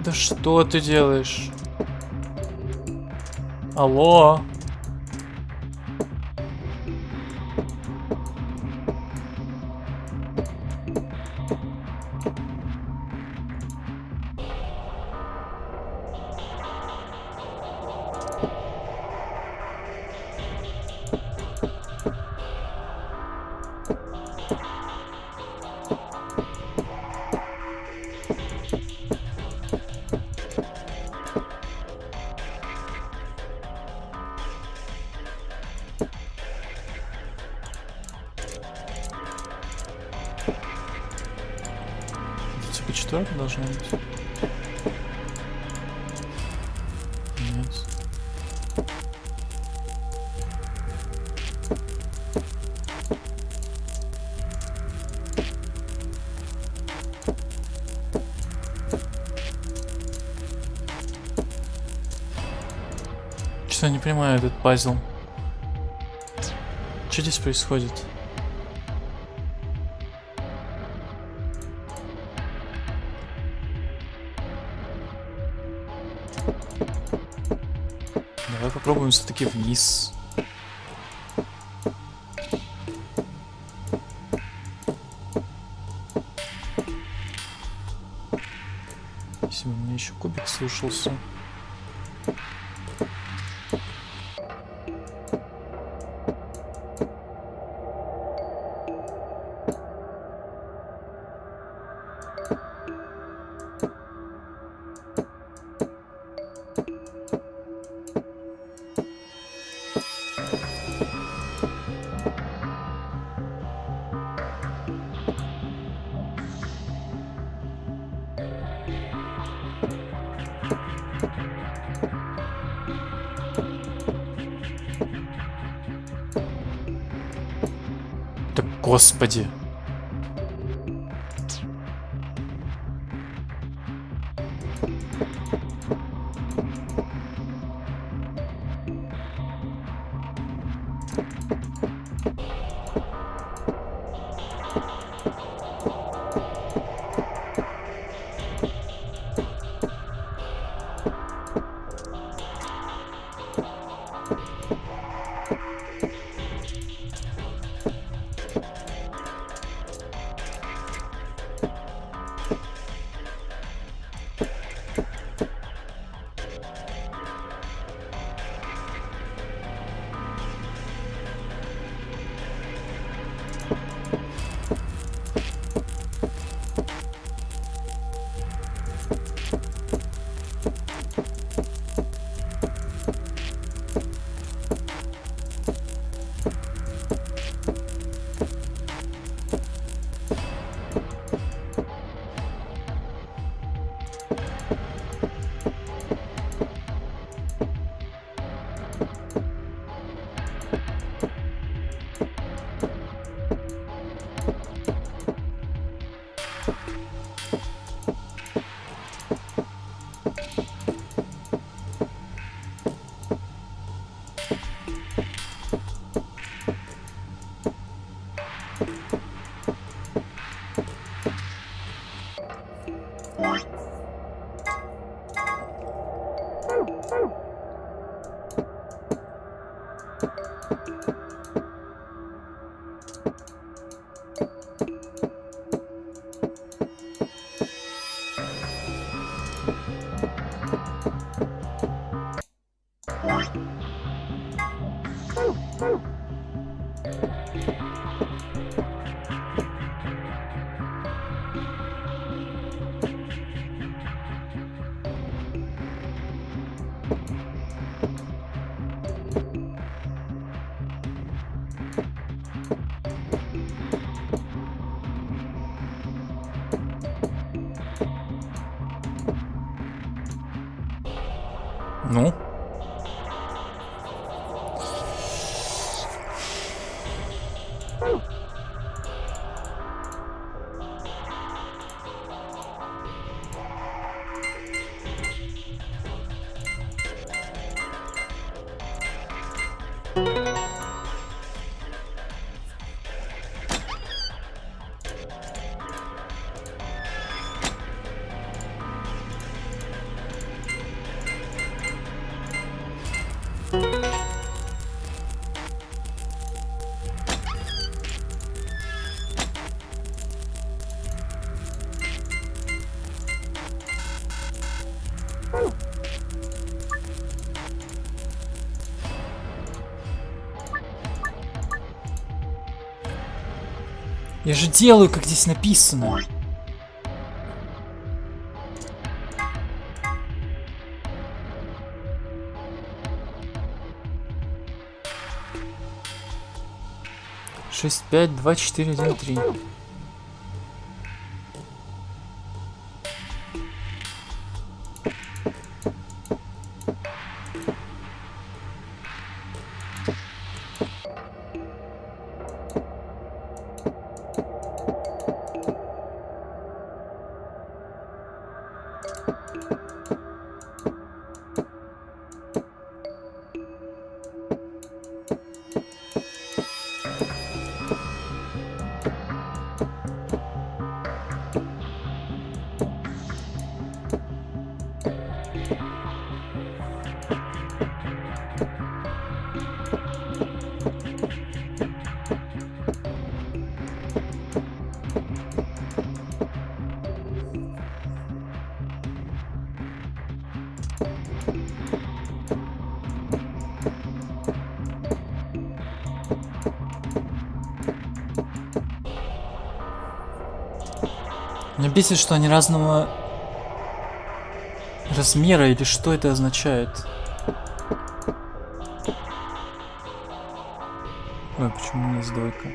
Да что ты делаешь? Алло? четвертая должна быть. Нет. Что-то не понимаю этот пазл. Что здесь происходит? Давай попробуем все-таки вниз. Если бы мне еще кубик слушался. Да господи. Ну? Я же делаю, как здесь написано. Шесть, 5, 2, 4, 1, 3. Меня бесит, что они разного размера, или что это означает? Ой, почему у нас двойка?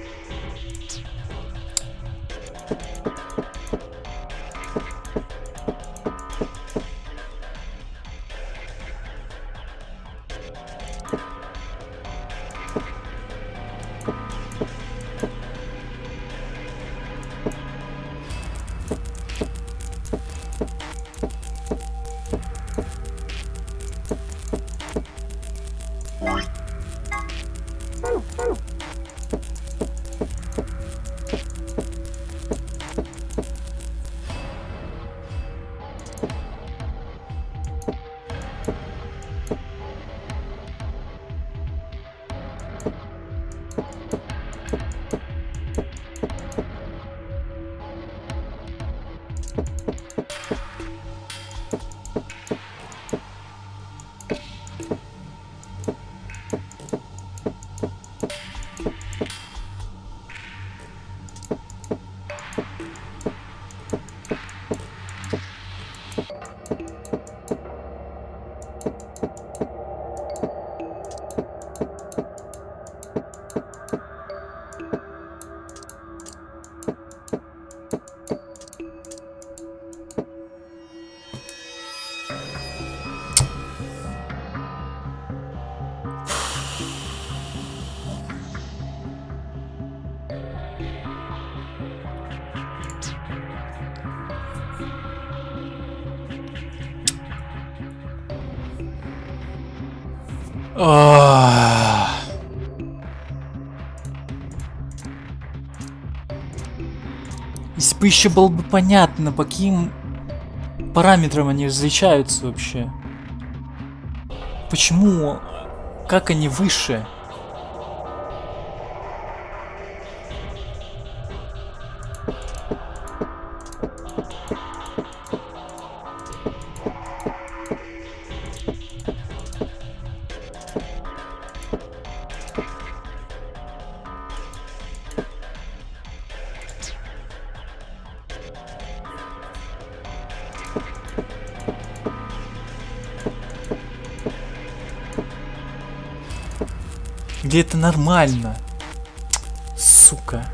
Если бы еще было бы понятно, по каким параметрам они различаются вообще. Почему? Как они выше? Где это нормально? Сука.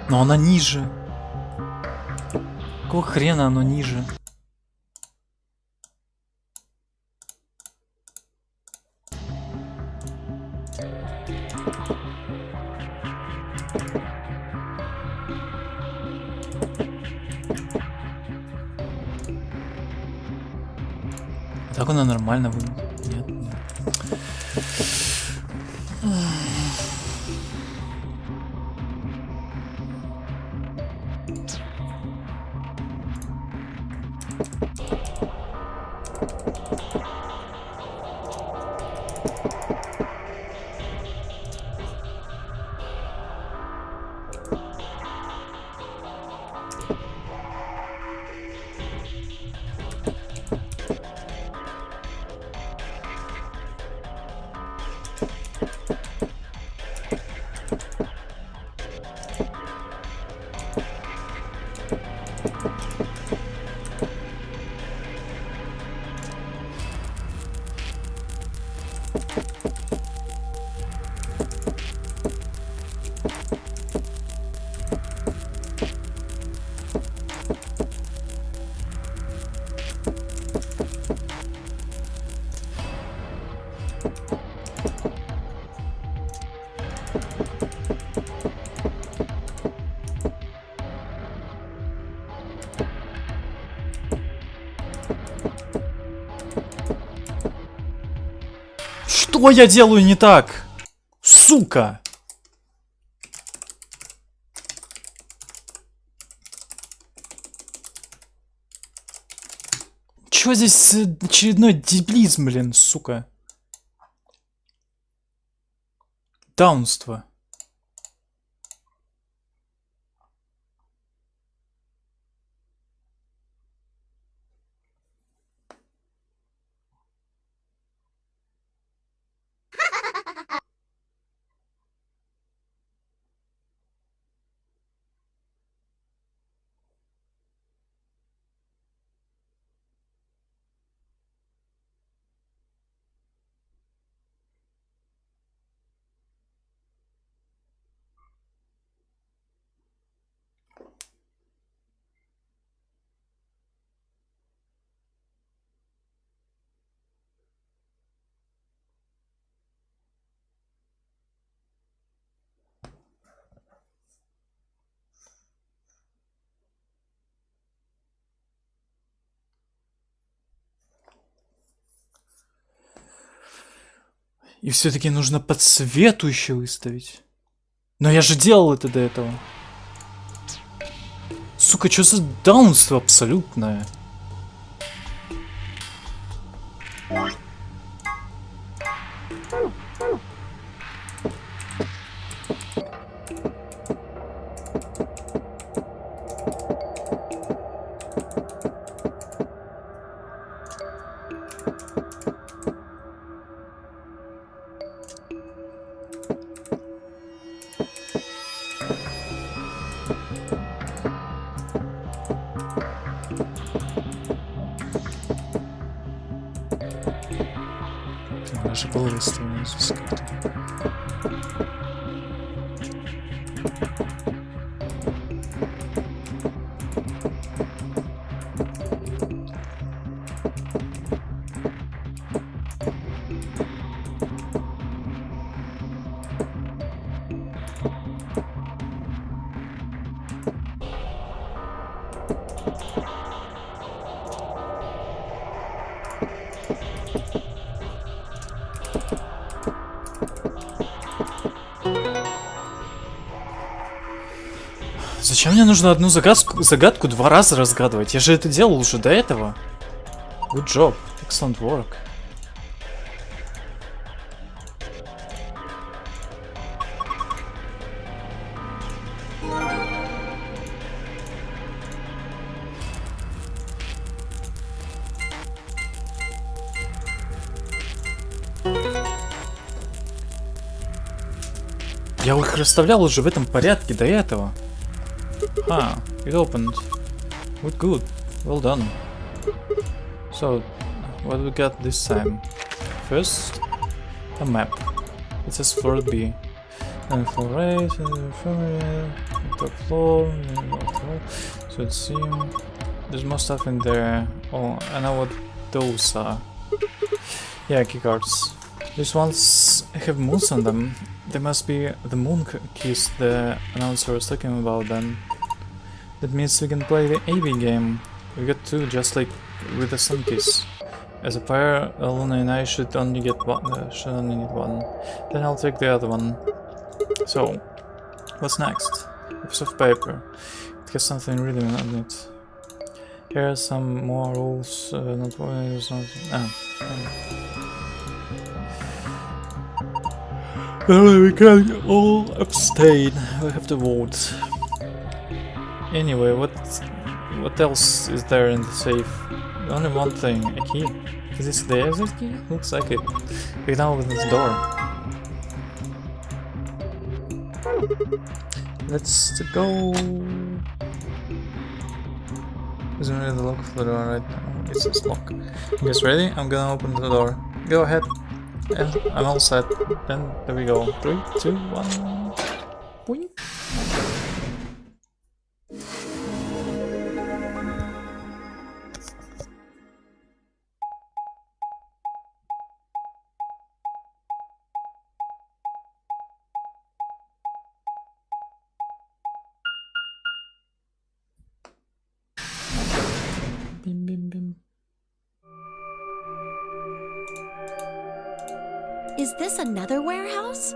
Но она ниже. Какого хрена оно ниже? Так она нормально выглядит. Нет, нет. Что я делаю не так? Сука! Чё здесь очередной дебилизм, блин, сука? Даунство. И все-таки нужно по цвету еще выставить. Но я же делал это до этого. Сука, что за даунство абсолютное? Даже было выставлено здесь как-то. Зачем мне нужно одну загадку 2 раза разгадывать? Я же это делал уже до этого. Good job. Excellent work. Я их расставлял уже в этом порядке до этого. Ah, it opened. Good. Well done. So, what we got this time? First, a map. It says floor B. And floor A, top floor, so it seems there's more stuff in there. Oh, I know what those are. Yeah, keycards. These ones have moons on them. They must be the moon keys the announcer was talking about then. That means we can play the AV game. We got 2 just like with the sun keys. As a pair, Luna and I should only get one. Should only need one. Then I'll take the other one. So, what's next? A piece of paper. It has something written on it. Here are some more rules. Not one. We can all abstain. We have to vote. Anyway, what else is there in the safe? Only one thing, a key. Is this the exit key? Looks like it. We can now open this door. Let's go. Isn't really the lock of the door right now. It says lock. You guys ready? I'm gonna open the door. Go ahead. Yeah, I'm all set. Then there we go. 3, 2, 1. Boing. Bim bim bim. Is this another warehouse?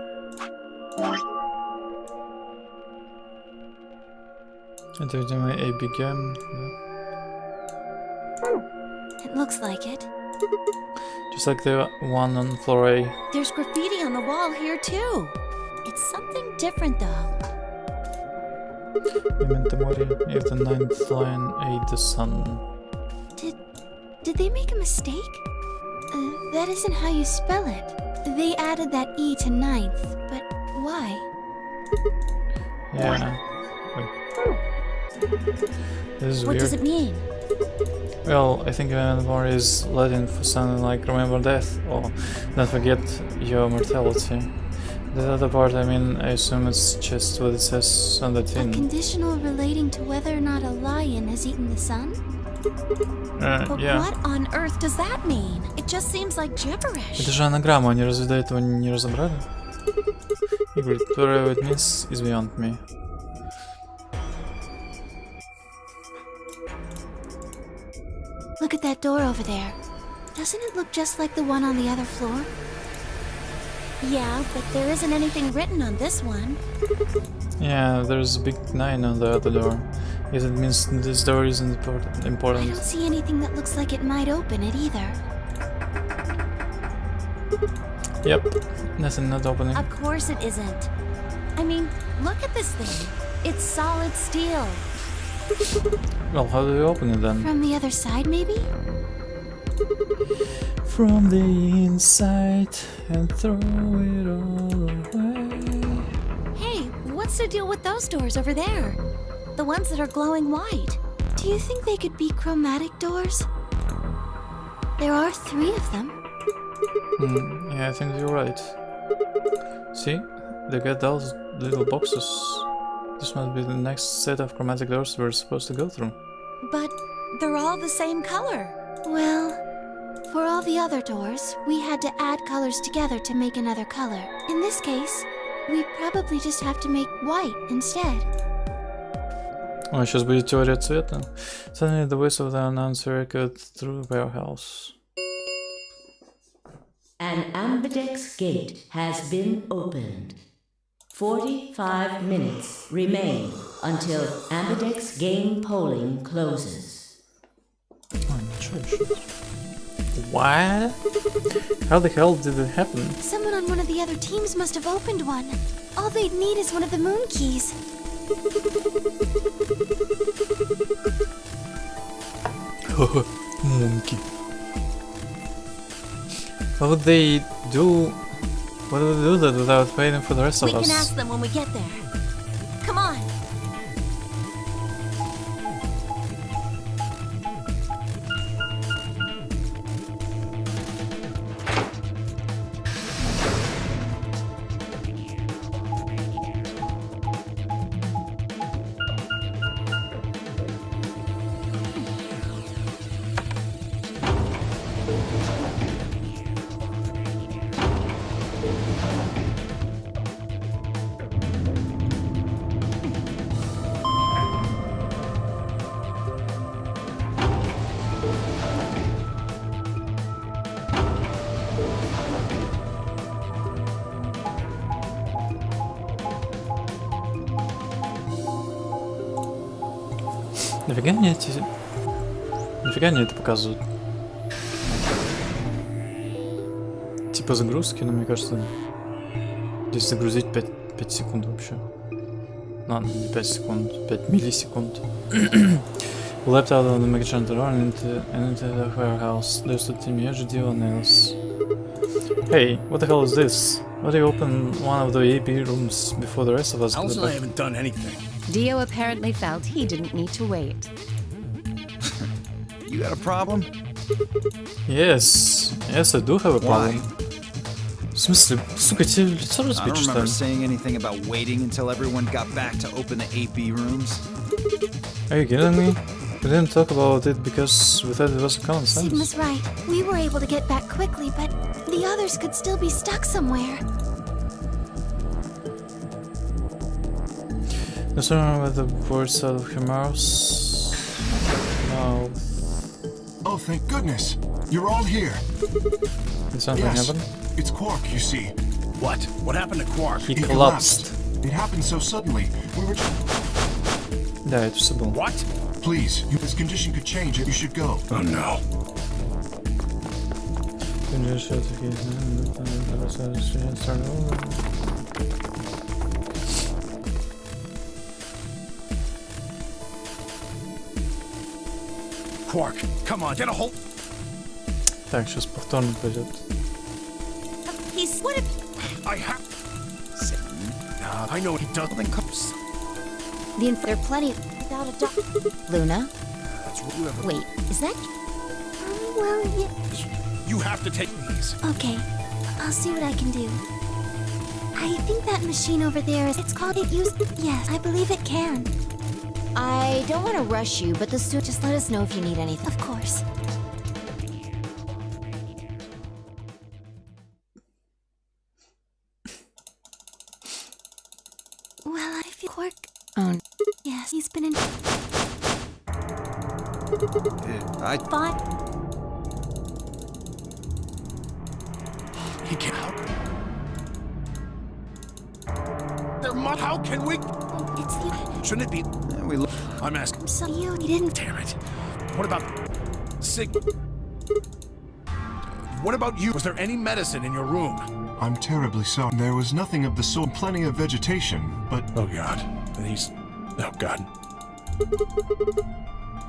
Enter my AB game. It looks like it. Just like the one on floor A. There's graffiti on the wall here too. It's something different though. Memento mori, if the 9th line aid the sun. Did they make a mistake? That isn't how you spell it. They added that E to 9th, but why? Yeah. This is What weird. does it mean? Well, I think memento mori is Latin for something like remember death or don't forget your mortality. The other part, I mean, I assume it's just what it says on the A tin. conditional relating to whether or not a lion has eaten the sun? But Yeah. what on earth does that mean? It just seems like gibberish. Это же анаграмма, они разве до этого не разобрали? И говорит, whatever it means is beyond me. Look at that door over there. Doesn't it look just like the one on the other floor? Yeah, but there isn't anything written on this one. Yeah, there's a big 9 on the other door. Yes, it means this door isn't I important. don't see anything that looks like it might open it either. Yep, nothing not opening. Of course it isn't. I mean, look at this thing. It's solid steel. Well, how do you open it then? From the other side, maybe? From the inside and throw it all away. Hey, what's the deal with those doors over there? The ones that are glowing white. Do you think they could be chromatic doors? There are 3 of them. Yeah, I think you're right. See? They got those little boxes. This must be the next set of chromatic doors we're supposed to go through. But they're all the same color. Well, for all the other doors, we had to add colors together to make another color. In this case, we probably just have to make white instead. Ой, сейчас будет теория цвета. Suddenly the voice of the announcer echoed through the warehouse. An ambidex gate has been opened. 45 minutes remain until ambidex game polling closes. Oh, ничего себе. What? How the hell did it happen? Someone on one of the other teams must have opened one. All they'd need is one of the moon keys. Monkey. What would they do? What would they do that without waiting for the rest We of can us? ask them when we get there. Come on. Нафига мне эти... Нафига мне это показывают? Типа загрузки, но мне кажется... Здесь загрузить 5 секунд вообще. Ладно, не 5 секунд, 5 миллисекунд. We leapt out of the megatron door and into the warehouse. There's a team huge deal nails. Hey, what the hell is this? Why do you open one of the AP rooms before the rest of us? Alice and I haven't done anything. Dio apparently felt he didn't need to wait. You got a problem? Yes, I do have a problem. В смысле, сука, тебе лицо I разбить, don't что remember ли? saying anything about waiting until everyone got back to open the AP rooms. Are you kidding me? We didn't talk about it because we thought it was common sense. Sigma's right. We were able to get back quickly, but the others could still be stuck somewhere. Concerned with the words out of her mouth. No, Oh, thank goodness. You're all here. did something Yes. happen? It's Quark, you see. What? What happened to Quark? He He collapsed. It happened so suddenly. We were Да, это все было. What? Please, his condition could change. You should go. Oh no. Quark, come on, get a hold. Так, сейчас повторно пойдет. He's what if I have. I know what he does. Then comes. there are plenty without a doc. Luna? That's what you have. Wait, is that well, yeah. You have to take these. Okay, I'll see what I can do. I think that machine over there is. It's called it used. Yes, I believe it can. I don't want to rush you, but the suit. Just let us know if you need anything. Of course. Well, I feel Quark. Oh. Yes, he's been in. I Fine. He can't help. There must. How can we? It's the. Shouldn't it be? we look. I'm asking. So you didn't. Damn it. What about Sig? What about you? Was there any medicine in your room? I'm terribly sorry. There was nothing of the sort. Plenty of vegetation, but Oh God. These. Oh God.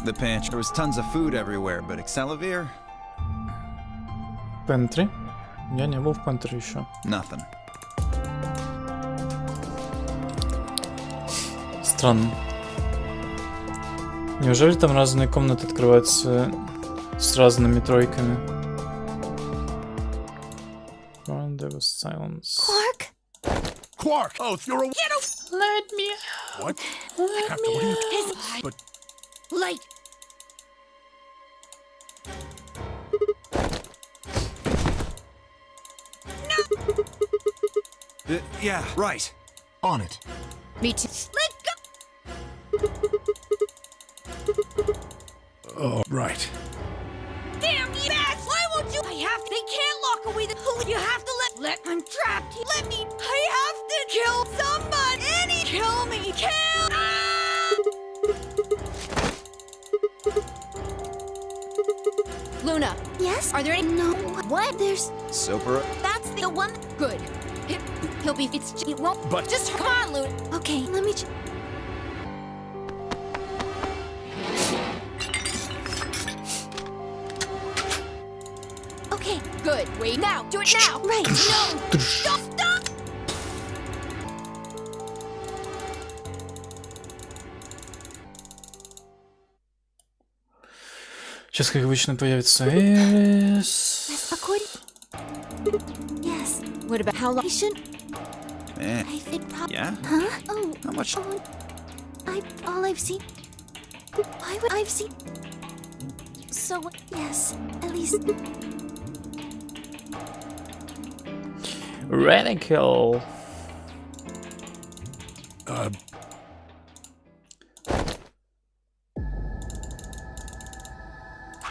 The pantry. There was tons of food everywhere, but Excelivir? Пентри? Я не был в Пентри еще. Nothing. Странно. Неужели там разные комнаты открываются с разными тройками? There was silence. Quark? Quark! Oh, you're a. Let me What? Captain, what are you? But Light. Yeah, right. on it. Me too. oh, right. Damn you ass! Why won't you? I have to. They can't lock away the who. You have to let. I'm trapped. Let me. I have to kill somebody. Kill me. Kill. Ah! Luna, Yes? are there any? No. What? There's. Super. That's the one. Good. He'll be. It won't. But- just come on, Luna. Okay, let me. Okay, Good. Wait now. Do it now. right. No. Stop. Stop. Сейчас, как обычно, появится Эрис. According. Yes. What about how long? I should. Eh. I think. Yeah? Huh? Oh. How much? Oh, all I've seen. Why would I've seen? So yes, at least. Radical.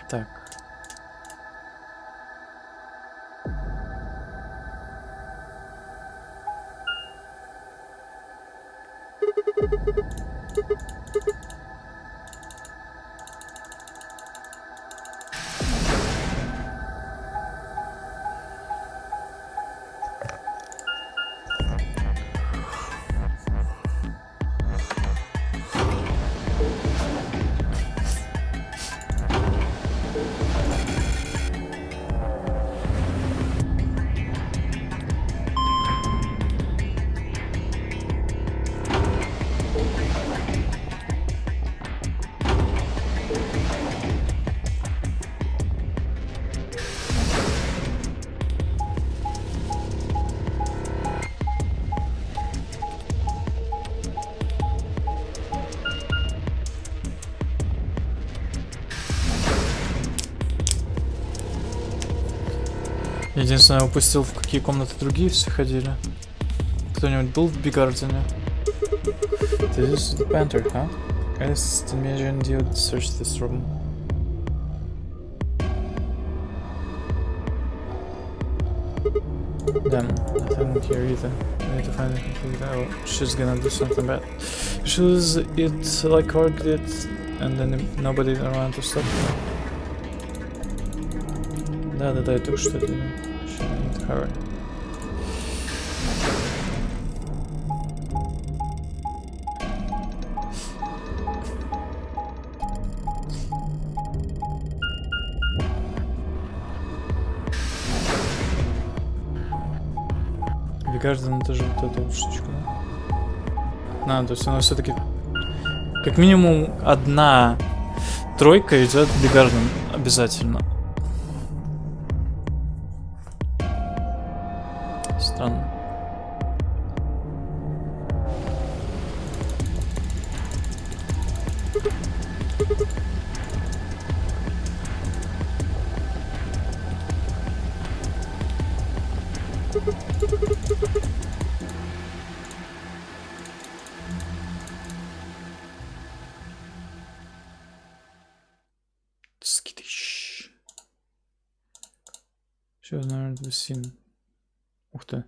Так. Единственное, я упустил, в какие комнаты другие все ходили. Кто-нибудь был в Бигардене? This is the panther, huh? I just imagined you'd search this room. Damn, nothing here either. I need to find a complete. Oh, she's gonna do something bad. Shoes it like Orc did, and then nobody around to stop her. Да, я только что делаю. She need to hurry. Каждый тоже вот эту вот штучку, да? То есть она все-таки как минимум одна тройка идет в Бигарден обязательно. Странно. Скидыш. She was never to be seen. Ух ты.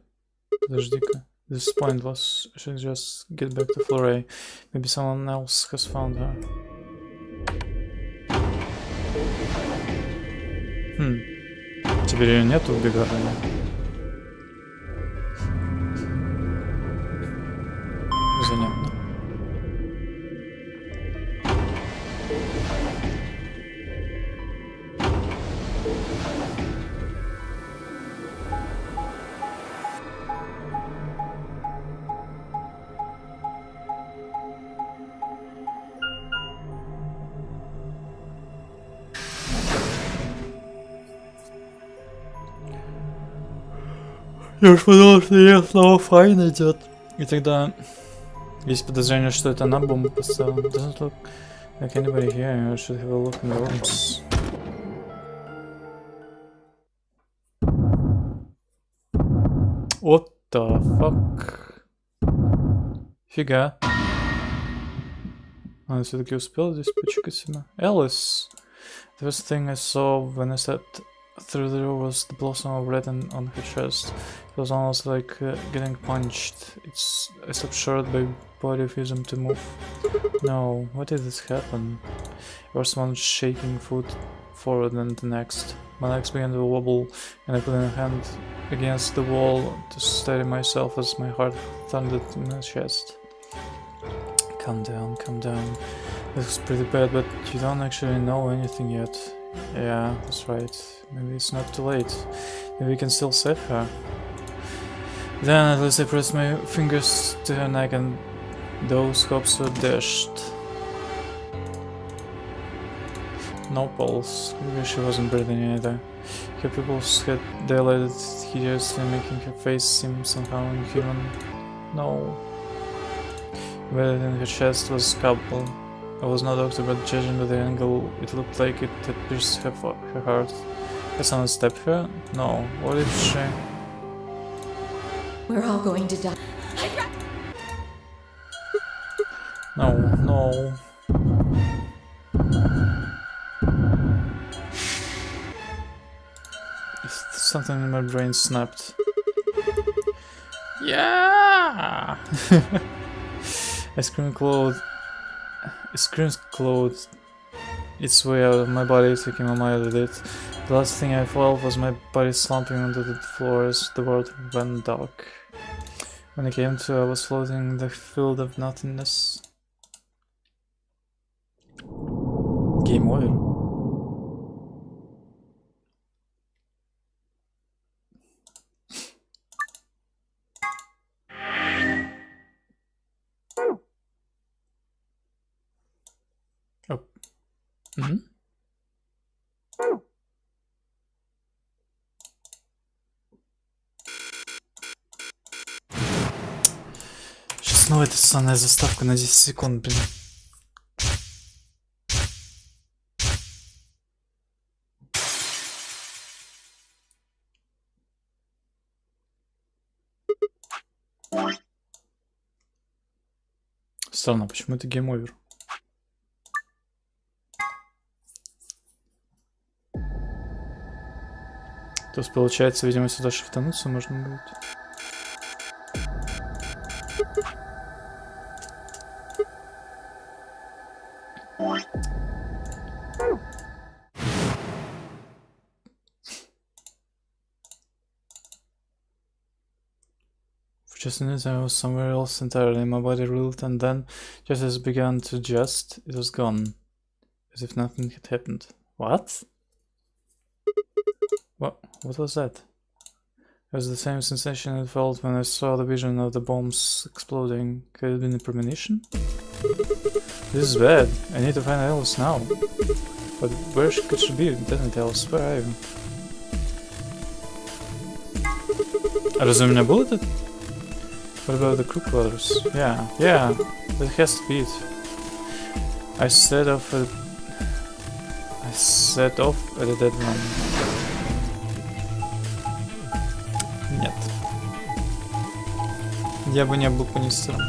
Подожди-ка. This is pointless. I should just get back to Florey. Maybe someone else has found her. Теперь ее нету в Бигардене. Занятно. Я уж подумал, что ее снова Файн идет. И тогда есть подозрение, что это она бомбу поставила. Doesn't look like anybody here. I should have a look in the rooms. What the fuck? Фига. Она все-таки успела здесь почекать себя. Alice. The first thing I saw when I stepped through the door was the blossom of red on her chest. It was almost like getting punched. I stopped short, my body refusing to move. No, why did this happen? There was one shaking foot forward and the next. My legs began to wobble, and I put a hand against the wall to steady myself as my heart thundered in my chest. Calm down, calm down. This was pretty bad, but you don't actually know anything yet. Yeah, that's right. Maybe it's not too late. Maybe we can still save her. Then at least I pressed my fingers to her neck and those hopes were dashed. No pulse. Maybe she wasn't breathing either. Her pupils had dilated hideously, making her face seem somehow inhuman. No. Embedded in her chest was a scalpel. I was no doctor, but judging by the angle, it looked like it had pierced her heart. Had someone stabbed her? No. What if she... We're all going to die. No, no. Something in my brain snapped. Yeah! I screamed clawed its way out of my body, taking my mind with it. The last thing I felt was my body slumping onto the floor as the world went dark. When I came to, I was floating in the field of nothingness. Game over. Mm-hmm. Сейчас снова эта ссаная заставка на 10 секунд, блин. Странно, почему это гейм-овер? То есть, получается, видимо, сюда шифтануться можно будет. For just a minute I was somewhere else entirely. My body reeled, and then, just as it began to adjust, it was gone. As if nothing had happened. What? What was that? It was the same sensation I felt when I saw the vision of the bombs exploding. Could it have been a premonition? This is bad. I need to find Alice now. But where could she be? Damn it, Alice, where are you? А разве у меня был этот? What about the crew quarters? Yeah, that has to be it. I set off at a dead one. Нет. Я бы не был канистром.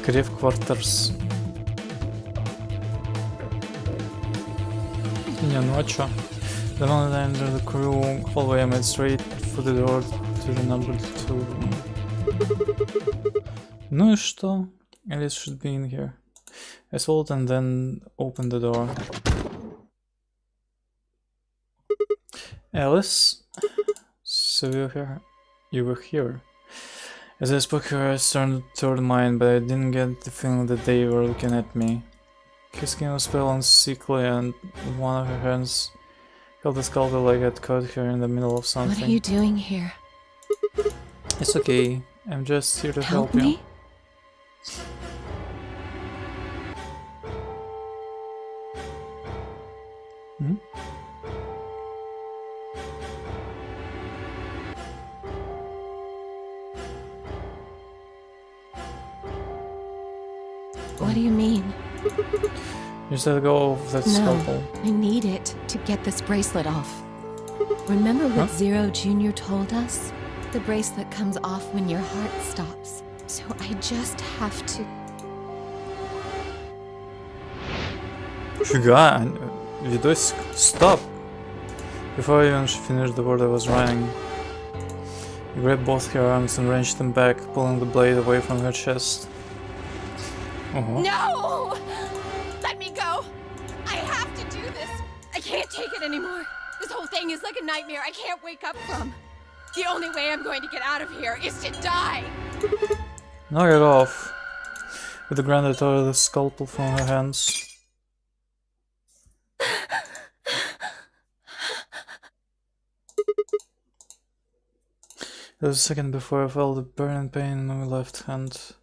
Крев Quarters. Не, ну а чё? The moment I entered the crew hallway, I made straight for the door to the number 2 room. Ну и что? Alice should be in here. I swallowed and then opened the door. Alice? So you were here. As I spoke, her eyes turned toward mine, but I didn't get the feeling that they were looking at me. Her skin was pale and sickly, and one of her hands held the scalpel like I'd caught her in the middle of something. What are you doing here? It's okay. I'm just here to help you. Me? Hmm? What do you mean? Just let go of that scalpel. I need it to get this bracelet off. Remember what Zero Jr. told us? The bracelet comes off when your heart stops. So I just have to... Фига, видосик. Stop! Before even she finished the word I was writing, I grabbed both her arms and wrenched them back, pulling the blade away from her chest. No! Let me go! I have to do this! I can't take it anymore! This whole thing is like a nightmare I can't wake up from! The only way I'm going to get out of here is to die! Knock it off. With a grunt, I tore the scalpel from her hands. There was a second before I felt a burning pain in my left hand.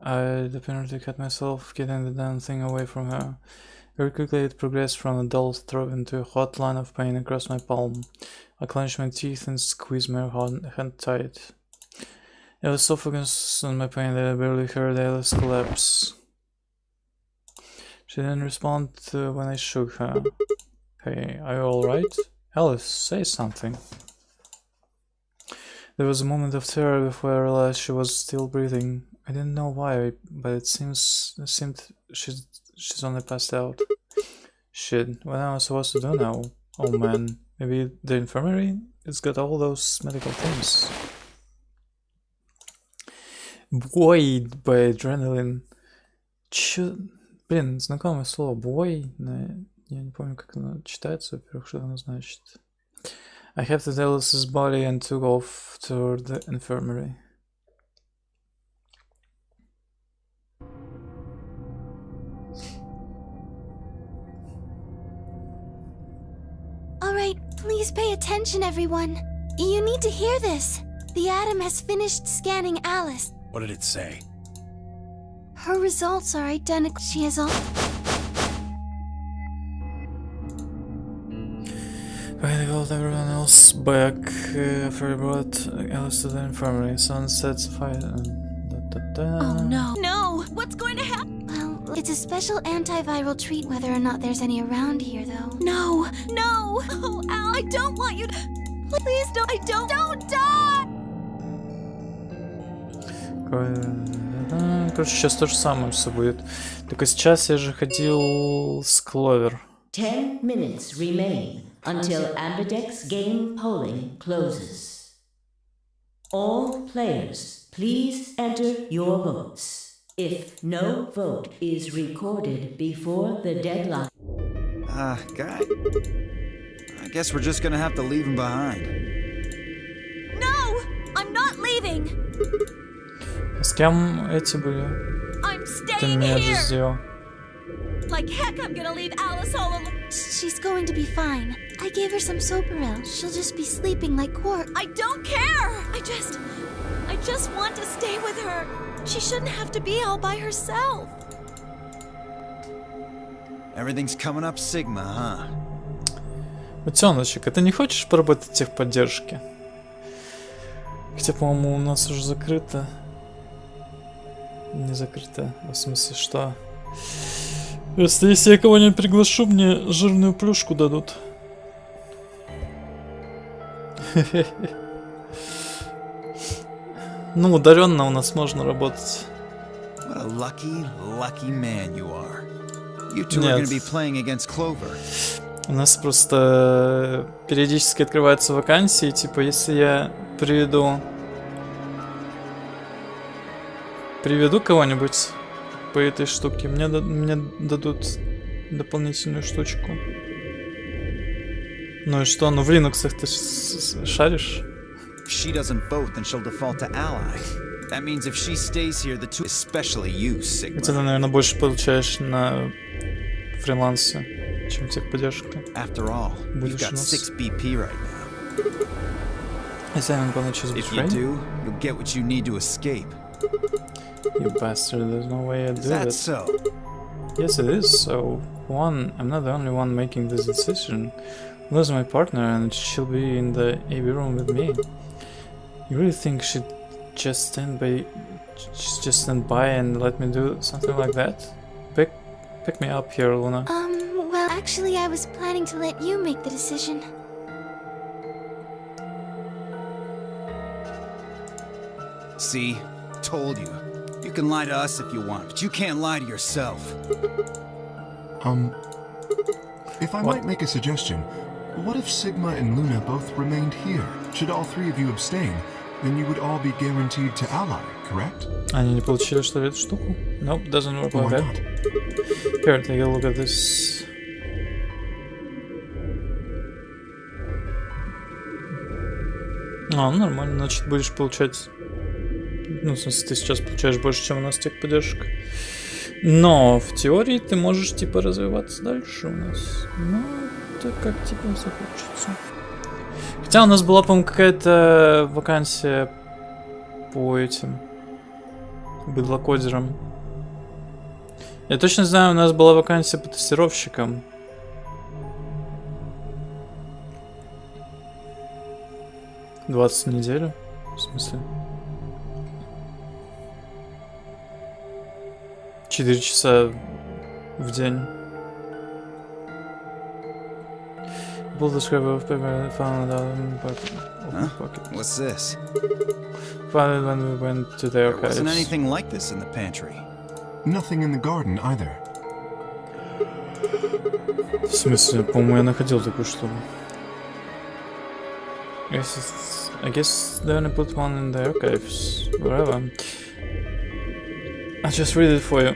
I apparently cut myself getting the damn thing away from her. Very quickly it progressed from a dull throb into a hot line of pain across my palm. I clenched my teeth and squeezed my hand tight. I was so focused on my pain that I barely heard Alice collapse. She didn't respond when I shook her. Hey, are you alright? Alice, say something. There was a moment of terror before I realized she was still breathing. I didn't know why, but it seemed she's only passed out. Shit, what am I supposed to do now? Oh man, maybe the infirmary? It's got all those medical things. Buoyed by adrenaline. Чё? Блин, знакомое слово. Buoy. Я не помню, как оно читается, во-первых, что оно значит. I hefted Alice's body and took off toward the infirmary. Alright, please pay attention, everyone. You need to hear this. The Atom has finished scanning Alice. What did it say? Her results are identical. She has all... I called everyone else back after I brought Alice to the infirmary. Someone said fire. Oh no. No! What's going to happen? Well, it's It's a special antiviral treat whether or not there's any around here, though. No! No! Oh, Al, I don't want you to... Please don't... Don't die! Короче, сейчас то же самое все будет. Только сейчас я же ходил с Кловер. 10 minutes remain until Ambidex game polling closes. All players, please enter your votes. If no vote is recorded before the deadline... Guy. I guess we're just gonna have to leave him behind. No! I'm not leaving! С кем эти были? I'm Ты staying меня же here! сделал. Like heck, I'm gonna leave Alice all alone. She's going to be fine. I gave her some Soparil. She'll just be sleeping like cork. I don't care! I just want to stay with her. She shouldn't have to be all by herself. Everything's coming up Sigma, huh? Утеночек, а ты не хочешь поработать в техподдержке? Хотя, по-моему, у нас уже закрыто. Не закрыто. В смысле, что? Если я кого-нибудь приглашу, мне жирную плюшку дадут. Ну, ударенно у нас можно работать. What a lucky man you are. You two are gonna be playing against Clover. У нас просто периодически открываются вакансии, типа, если я приведу кого-нибудь по этой штуке, мне дадут дополнительную штучку. Ну и что? Ну в Linux ты шаришь? If she doesn't vote, then she'll default to ally. That means if she stays here, the two, especially you, Sigma. Ты, наверное, больше получаешь на фрилансе, чем техподдержка. After all, you've got 6 BP right now. Is anyone gonna choose If betray? you do, you'll get what you need to escape. You bastard, there's no way I do Is that that. so? Yes, it is. So, one, I'm not the only one making this decision. Lose my partner and she'll be in the AB room with me. You really think she'd just stand by and let me do something like that? Pick me up here, Luna. Well, actually, I was planning to let you make the decision. See? Told you. You can lie to us if you want, but you can't lie to yourself. If I might make a suggestion, what if Sigma and Luna both remained here? Should all three of you abstain, then you would all be guaranteed to ally, correct? Они не получили, что ли, эту штуку? Nope, doesn't work Why like that. not? Here, take a look at this. Ну нормально, значит будешь получать... Ну, в смысле, ты сейчас получаешь больше, чем у нас техподдержка. Но в теории ты можешь, типа, развиваться дальше у нас. Ну, это как, типа, захочется. Хотя у нас была, по-моему, какая-то вакансия по этим быдлокодерам. Я точно знаю, у нас была вакансия по тестировщикам. «20 неделю? В смысле? 4 часа в день. Pull the script of paper found out in my pocket. What's this? Found it when we went to the There archives. wasn't anything like this in the pantry. Nothing in the garden either. В смысле, по-моему, я находил такую штуку. I guess they're gonna put one in the archives. Whatever. I'll just read it for you.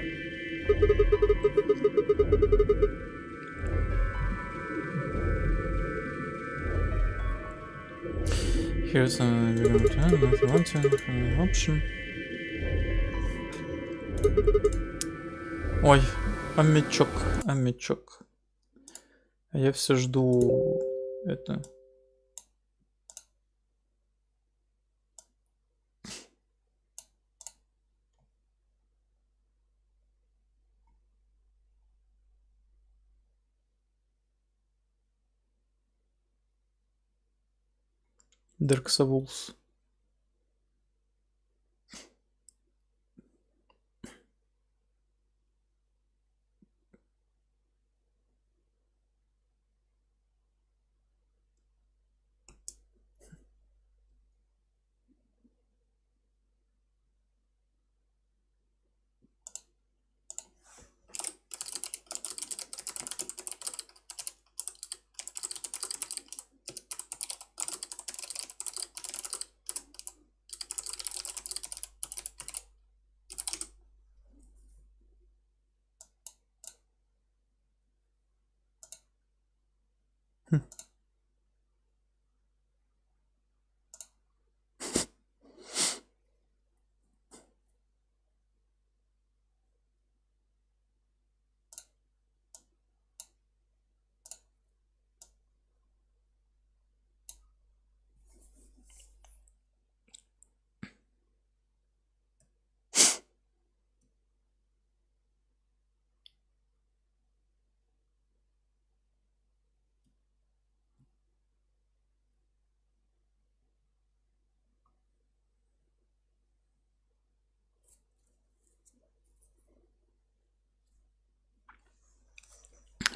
Here's an option. Ой, аммячок. А я все жду это. Dark Souls.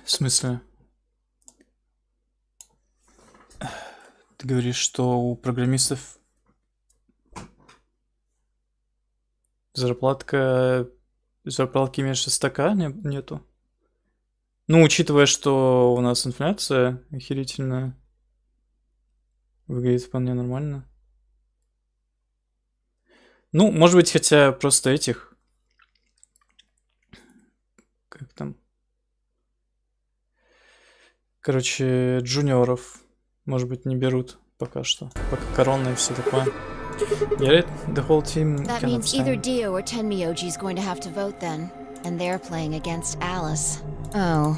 В смысле? Ты говоришь, что у программистов зарплатки меньше 100 нету? Ну, учитывая, что у нас инфляция охерительная, выглядит вполне нормально. Ну, может быть, хотя просто этих... Как там? Короче, джуниоров, может быть, не берут пока что. Пока корона и все такое. Get it? The whole team That cannot means either stand. Dio or Tenmyoji's going to have to vote then. And they're playing against Alice. Oh.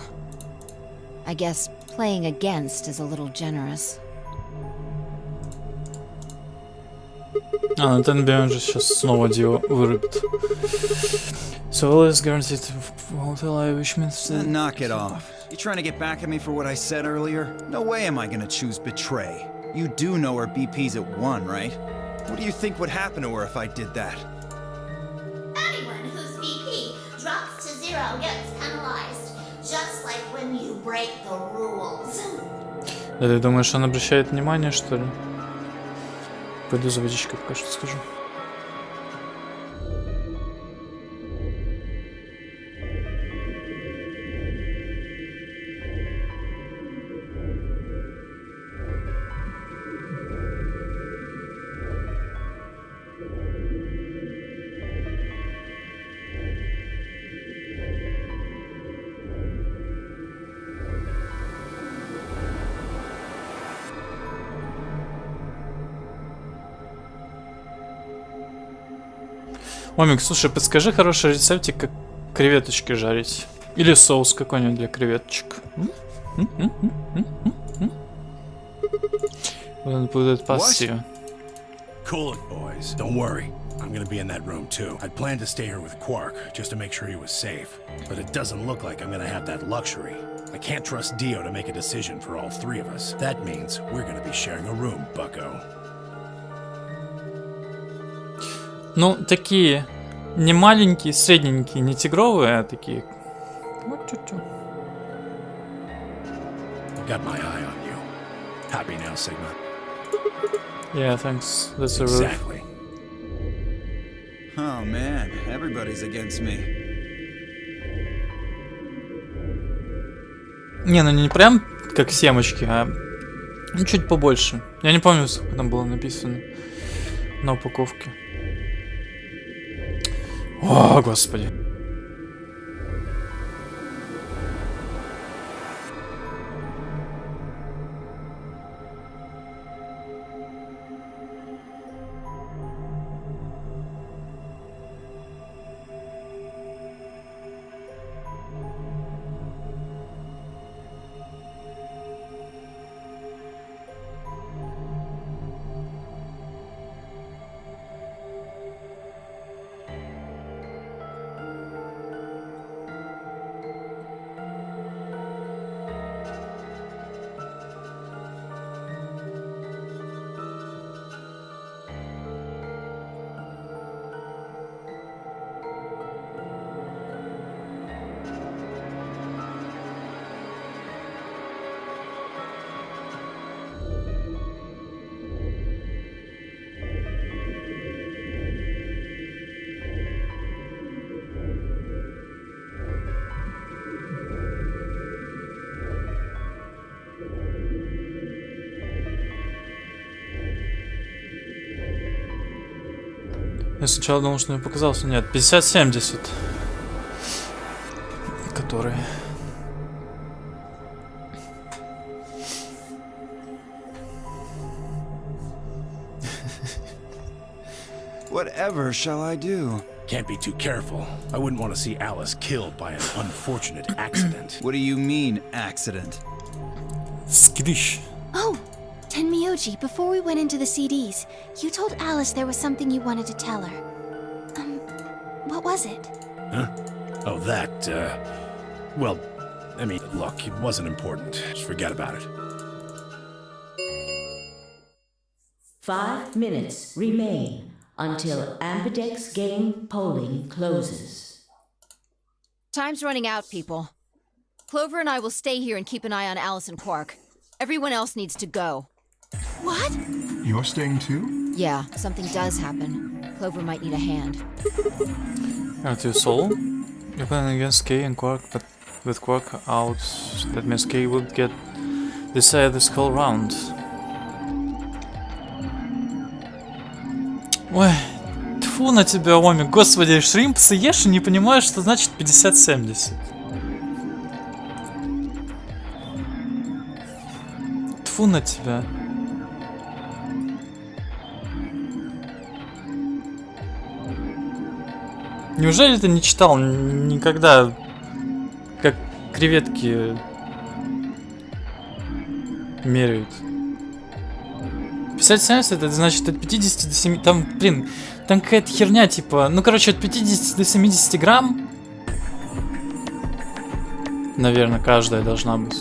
I guess playing against is a little generous. А, ну Tenmyoji же сейчас снова Dio вырубит. So all is guaranteed to vote alive, which means... Knock it off. You trying to get back at me for what I said earlier? No way am I gonna choose betray. You do know her BP's at 1, right? What do you think would happen to her if I did that? Anyone whose BP drops to 0 gets penalized, just like when you break the rules. Да ты думаешь, он обращает внимание, что ли? Пойду за водичкой пока что скажу. Омик, слушай, подскажи хороший рецептик, как креветочки жарить. Или соус какой-нибудь для креветочек. Он будет пассию. Cool it, boys. Don't worry. I'm gonna be in that room too. I'd planned to stay here with Quark, just to make sure he was safe. But it doesn't look like I'm gonna have that luxury. I can't trust Dio to make a decision for all three of us. That means we're gonna be sharing a room, bucko. Ну, такие не маленькие, средненькие, не тигровые, а такие. Вот чуть-чуть. Got my eye on you. Happy now, Sigma? Yeah, thanks. That's a roof. Exactly. Oh man, everybody's against me. Не, ну не прям как семечки, а ну, чуть побольше. Я не помню, сколько там было написано на упаковке. О, господи. Я сначала думал, что мне показалось, нет, 50-70. Которые. Whatever shall I do? Can't be too careful. I wouldn't want to see Alice killed by an unfortunate accident. What do you mean, accident? Скидыш. Oh, Tenmyoji, before we went into the CDs, you told Alice there was something you wanted to tell her. What was it? Huh? Oh, that, well, I mean, look, it wasn't important. Just forget about it. 5 minutes remain until Ambidex game polling closes. Time's running out, people. Clover and I will stay here and keep an eye on Alice and Quark. Everyone else needs to go. What? You're staying too? Yeah, something does happen. Clover might need a hand. Out your soul? You're playing against Kay and Quark, but with Quark out, that means Kay would get decide this whole round. Ой, тьфу на тебя, Омик. Господи, шримпсы ешь и не понимаешь, что значит 50-70. Тьфу на тебя. Неужели ты не читал никогда, как креветки меряют? 50-70 это значит от 50 до 7... Там, блин, там какая-то херня типа... Ну, короче, от 50 до 70 грамм. Наверное, каждая должна быть.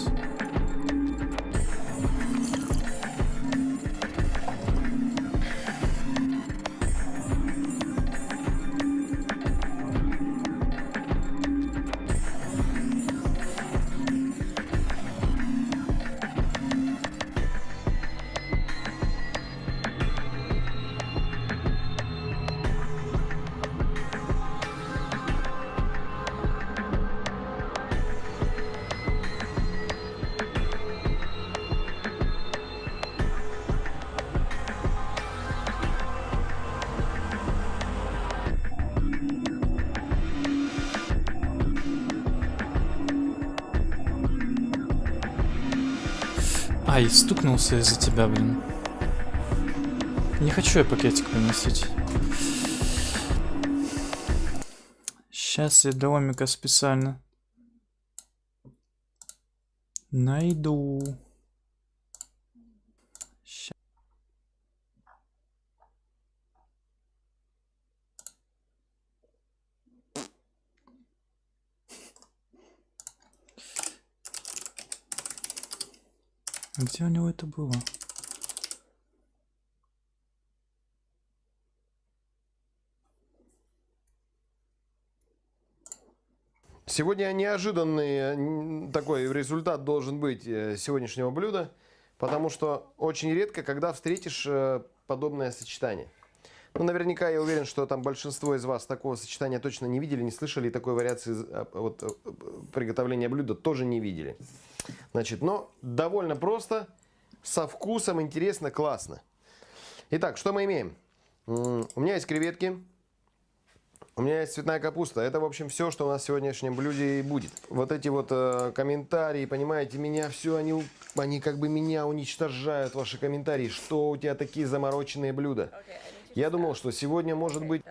Ай, стукнулся из-за тебя, блин. Не хочу я пакетик приносить. Сейчас я до Омика специально найду. Где у него это было? Сегодня неожиданный такой результат должен быть сегодняшнего блюда, потому что очень редко, когда встретишь подобное сочетание. Ну, наверняка я уверен, что там большинство из вас такого сочетания точно не видели, не слышали, и такой вариации приготовления блюда тоже не видели. Значит, но довольно просто, со вкусом, интересно, классно. Итак, что мы имеем? У меня есть креветки, у меня есть цветная капуста. Это, в общем, все, что у нас в сегодняшнем блюде и будет. Вот эти вот комментарии, понимаете, меня все, они как бы меня уничтожают, ваши комментарии. Что у тебя такие замороченные блюда? Я думал, что сегодня может быть...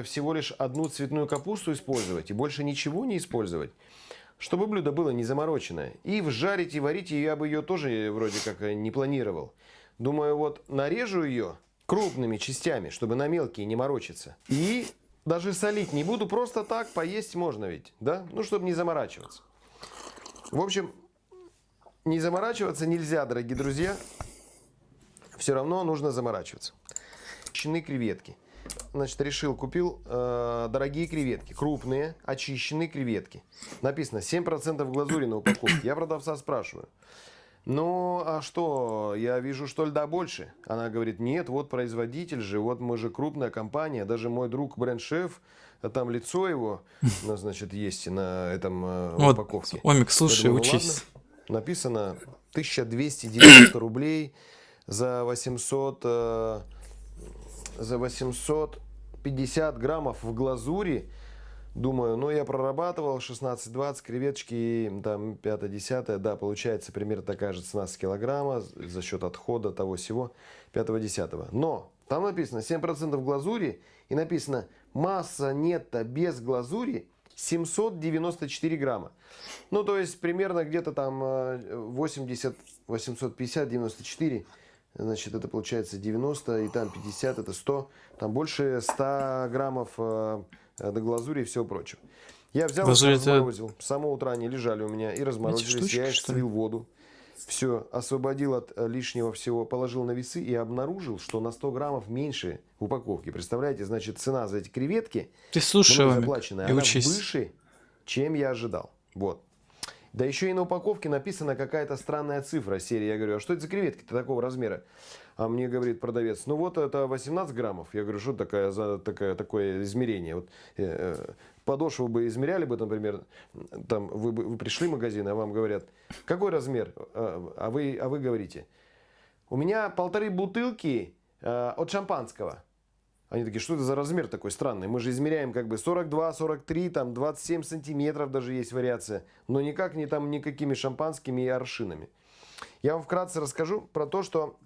всего лишь одну цветную капусту использовать и больше ничего не использовать, чтобы блюдо было не замороченное. И вжарить и варить я бы ее тоже вроде как не планировал. Думаю, вот нарежу ее крупными частями, чтобы на мелкие не морочиться. И даже солить не буду, просто так поесть можно ведь, да? Ну, чтобы не заморачиваться. В общем, не заморачиваться нельзя, дорогие друзья. Все равно нужно заморачиваться. Очищенные креветки. Значит, купил дорогие креветки. Крупные, очищенные креветки. Написано 7% глазури на упаковке. Я продавца спрашиваю. Ну, а что, я вижу, что льда больше. Она говорит, нет, вот производитель же, вот мы же крупная компания. Даже мой друг бренд-шеф, там лицо его, ну, значит, есть на этом упаковке. Омик, слушай, думаю, учись. Ладно. Написано 1290 рублей за 850 граммов в глазури. Думаю, ну я прорабатывал 16-20 креветочки, там 5-10, да, получается примерно такая же цена с килограмма за счет отхода того-сего 5-10. Но там написано 7% глазури и написано масса нетто без глазури 794 грамма. Ну, то есть примерно где-то там 80, 850, 94. Значит, это получается 90 и там 50, это 100. Там больше 100 граммов до глазури и всего прочего. Я взял, разморозил. С самого утра они лежали у меня и разморозились. Я их слил в воду. Все, освободил от лишнего всего, положил на весы и обнаружил, что на 100 граммов меньше в упаковке. Представляете, значит, цена за эти креветки, ты слушай, заплаченная, она выше, чем я ожидал. Вот. Да еще и на упаковке написана какая-то странная цифра серии. Я говорю, а что это за креветки-то такого размера? А мне говорит продавец, ну вот это 18 граммов. Я говорю, что такое измерение? Вот, подошву бы измеряли бы, например, там вы пришли в магазин, а вам говорят, какой размер? А вы говорите, у меня 1,5 бутылки от шампанского. Они такие, что это за размер такой странный? Мы же измеряем как бы 42, 43, там 27 сантиметров даже есть вариация. Но никак не там никакими шампанскими и аршинами. Я вам вкратце расскажу про то, что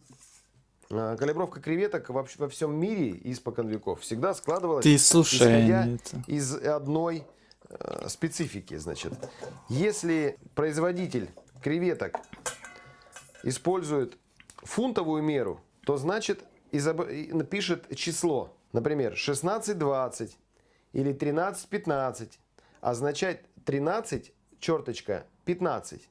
калибровка креветок во всем мире испокон веков всегда складывалась исходя из одной специфики. Значит, если производитель креветок использует фунтовую меру, то значит напишет число, например, 16-20 или 13-15, означает 13, черточка, 15.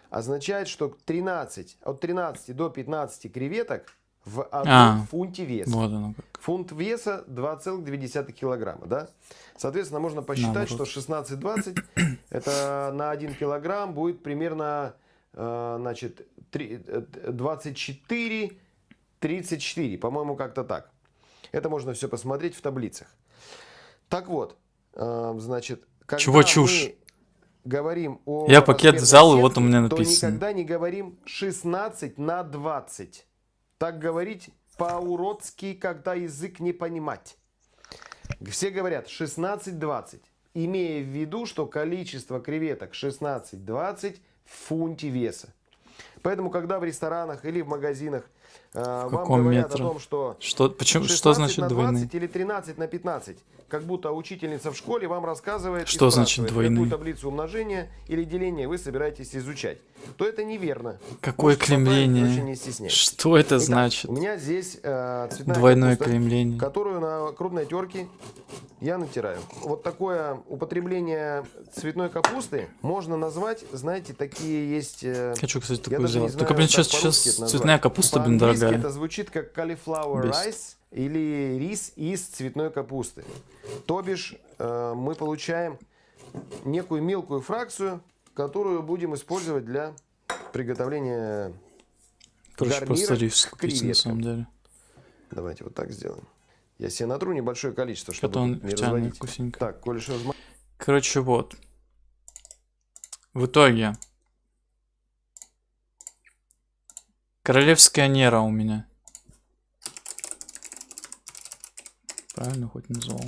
Означает, что 13, от 13 до 15 креветок в одном фунте веса. Вот оно как. Фунт веса 2,2 килограмма, да? Соответственно, можно посчитать, что 16-20 это на 1 килограмм будет примерно, значит, 24-34, по-моему, как-то так. Это можно все посмотреть в таблицах. Так вот, значит, когда чего чушь? Мы говорим о... Я пакет взял, и вот у меня написано. То никогда не говорим 16/20. Так говорить по-уродски, когда язык не понимать. Все говорят 16-20, имея в виду, что количество креветок 16-20 в фунте веса. Поэтому, когда в ресторанах или в магазинах вам говорят о том, что, что значит двойные? Или 13/15, как будто учительница в школе вам рассказывает, что значит двойные? Какую таблицу умножения или деления вы собираетесь изучать, то это неверно. Какое клеймление? Что это значит? У меня здесь цветная двойное капуста, клеймление, которую на крупной терке я натираю. Вот такое употребление цветной капусты можно назвать, знаете, такие есть... Хочу, кстати, такую сделать. Только, блин, сейчас цветная капуста, блин, дорогая. Это звучит как cauliflower rice или рис из цветной капусты. То бишь мы получаем некую мелкую фракцию, которую будем использовать для приготовления гарнира к креветкам. На самом деле. Давайте вот так сделаем. Я себе натру небольшое количество, чтобы не разводить. Так, коль что короче, вот. В итоге. Королевская нера у меня. Правильно хоть назвал.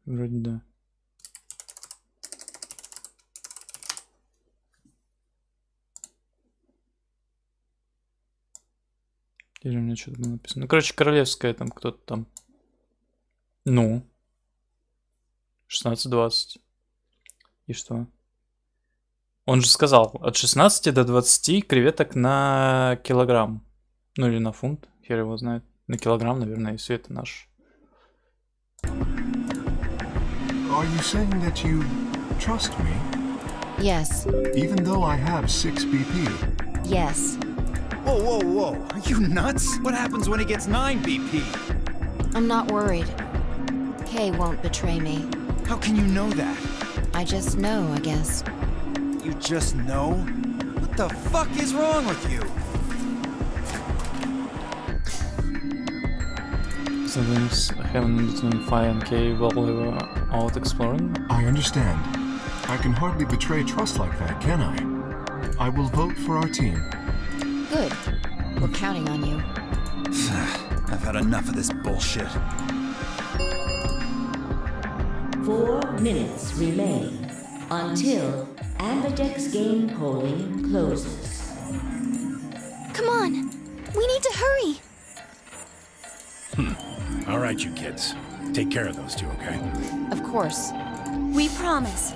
Вроде да. Или у меня что-то было написано. Ну, короче, королевская там кто-то там. Ну. 16-20. И что? Он же сказал, от 16 до 20 креветок на килограмм. Ну или на фунт, хер его знает. На килограмм, наверное, если это наш. Are you saying that you trust me? Yes. Even though I have 6 BP? Yes. Whoa, whoa, whoa. Are you nuts? What happens when he gets 9 BP? I'm not worried. Kay won't betray me. How can you know that? I just know, I guess. You just know? What the fuck is wrong with you? Sometimes having between Phi and K while we were out exploring. I understand. I can hardly betray trust like that, can I? I will vote for our team. Good. We're counting on you. I've had enough of this bullshit. 4 minutes remain until Ambidex game polling closes. Come on! We need to hurry! All right, you kids. Take care of those two, okay? Of course. We promise.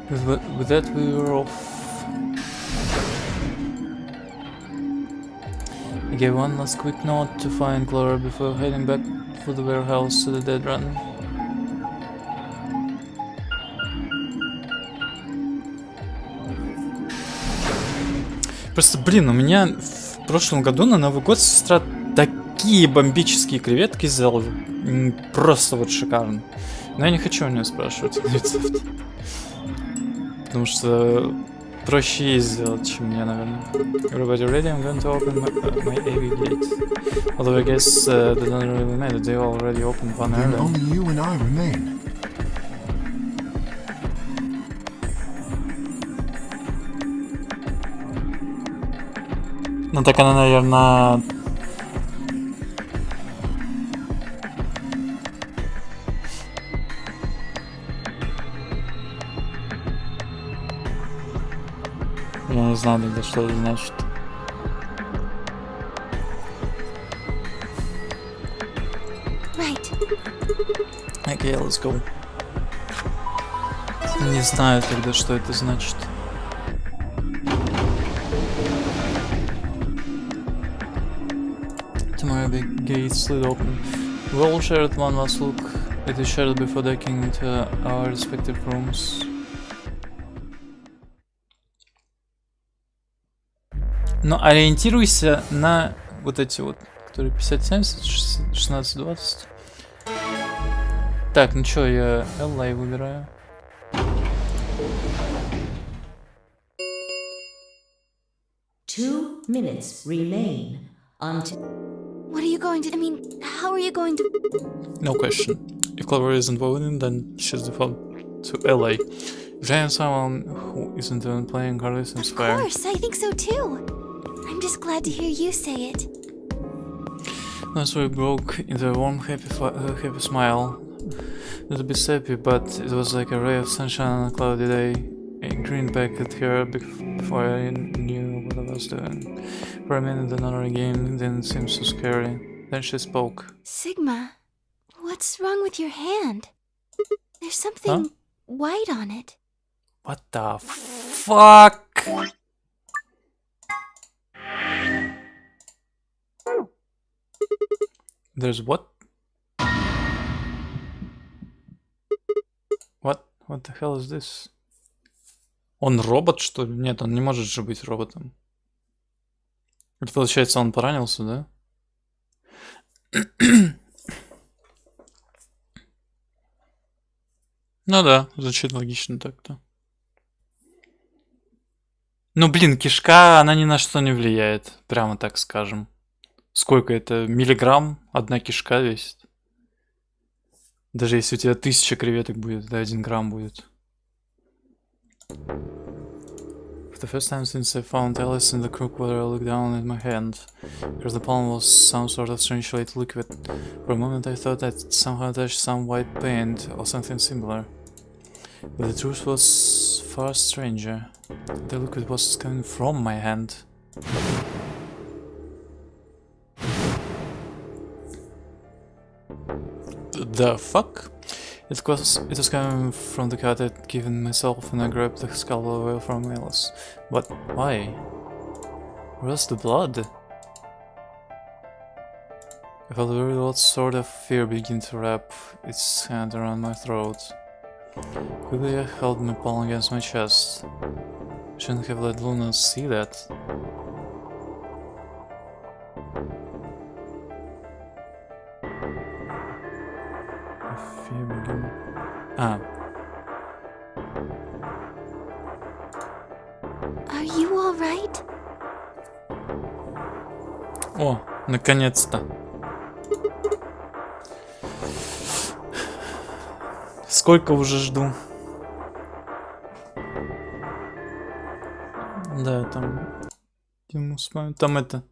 With that, we were off. I gave one last quick note to find Clara before heading back for the warehouse to the dead run. Просто, блин, у меня в прошлом году на Новый год сестра такие бомбические креветки сделала. Просто вот шикарно. Но я не хочу у нее спрашивать рецепт. Потому что проще ей сделать, чем мне, наверное. Everybody ready? I'm going to open my AV gate. Although I guess they don't really matter. They already opened one Then earlier. only you and I remain. Ну так она, наверное... Я не знаю тогда, что это значит. Right. Окей, let's go. Не знаю тогда, что это значит. Tomorrow big gates slid open. We all shared one last look at each other before ducking into our respective rooms. Но ориентируйся на вот эти вот, которые 50-70, 16-20. Так, ну чё, я LA выбираю. Two minutes remain until... What are you going to... I mean, how are you going to... No question. If Clover isn't voting, then she's default to LA. If I am someone who isn't even playing Carlos Of Inspire. course, I think so too. I'm just glad to hear you say it. That's where it broke into a warm, happy smile. Not a bit happy, but it was like a ray of sunshine on a cloudy day. I grinned back at her before I knew what I was doing. For a minute, another game didn't seem so scary. Then she spoke. Sigma, what's wrong with your hand? There's something white on it. What the fuck? There's what? What the hell is this? Он робот, что ли? Нет, он не может же быть роботом. Это получается, он поранился, да? Ну да, звучит логично так-то. Ну блин, кишка, она ни на что не влияет, прямо так скажем. Сколько это? Миллиграмм? Одна кишка весит? Даже если у тебя 1000 креветок будет, да, 1 грамм будет. For the first time since I found Alice in the crook water, I looked down at my hand, because the palm was some sort of strangely liquid. For a moment I thought I'd somehow touched some white paint or something similar. But the truth was far stranger. The liquid was coming from my hand. The fuck? It was coming from the cut I'd given myself when I grabbed the skull oil from Alice. But why? Where's the blood? I felt a very odd sort of fear begin to wrap its hand around my throat. Quickly I held my palm against my chest. Shouldn't have let Luna see that. Fear begin. Are you all right? О, наконец-то. Сколько уже жду? Да, там... Там это...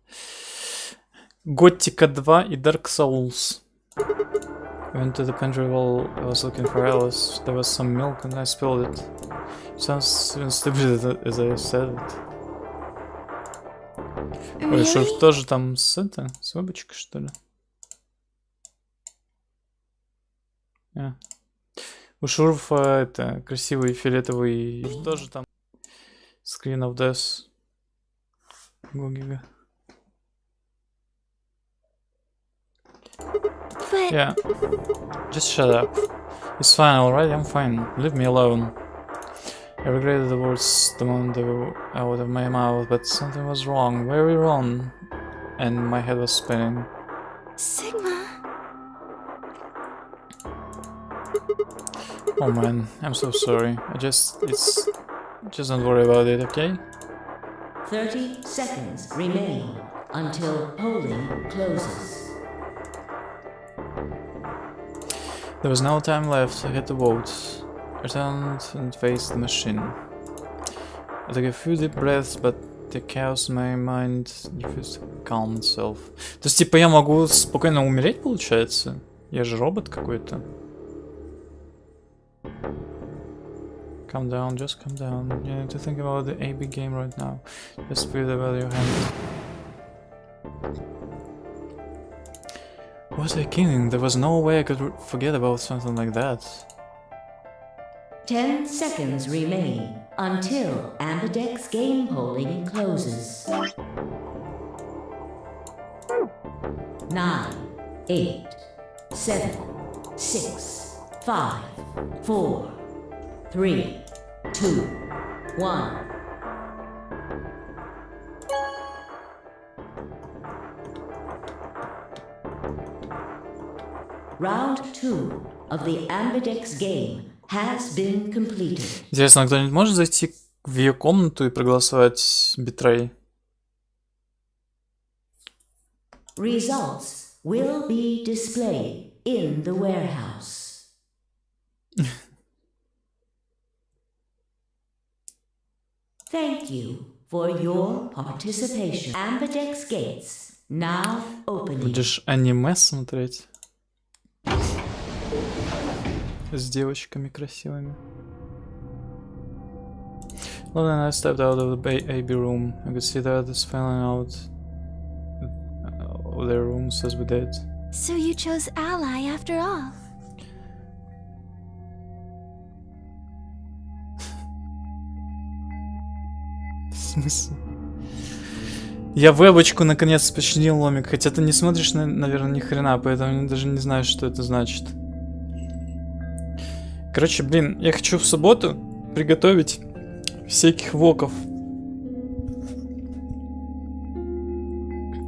Готика 2 и Dark Souls. Went to the pantry while I was looking for Alice. There was some milk and I spilled it. Sounds even stupid as I said it. Ой, что тоже там с бабочкой, что ли? У Шурфа это красивый фиолетовый тоже там. Screen of Death. Гогига. Yeah. Just shut up. It's fine, alright? I'm fine. Leave me alone. I regretted the words the moment they were out of my mouth, but something was wrong, very wrong, and my head was spinning. Sigma. Oh man, I'm so sorry. Just don't worry about it, okay? 30 seconds remain until polling closes. There was no time left, I had to vote. I turned and faced the machine. I took a few deep breaths, but the chaos in my mind refused to calm itself. То есть, типа, я могу спокойно умереть, получается? Я же робот какой-то. Calm down, just calm down. You need to think about the AB game right now. Just feel the value you have. What was I kidding? There was no way I could forget about something like that. 10 seconds remain until Ambidex game polling closes. 9, 8, 7, 6, 5, 4, 3, 2, 1. Round 2 of the Ambidex game has been completed. Интересно, кто-нибудь может зайти в ее комнату и проголосовать битрей? Results will be displayed in the warehouse. Thank you for your participation. Ambidex gates now opening. Будешь аниме смотреть? С девочками красивыми. Well, then I stepped out of the AB room. I could see the others filing out of their rooms as we did. So you chose Ally after all. В смысле? Я вебочку наконец починил, Ломик, хотя ты не смотришь, наверное, ни хрена, поэтому даже не знаю, что это значит. Короче, блин, я хочу в субботу приготовить всяких воков.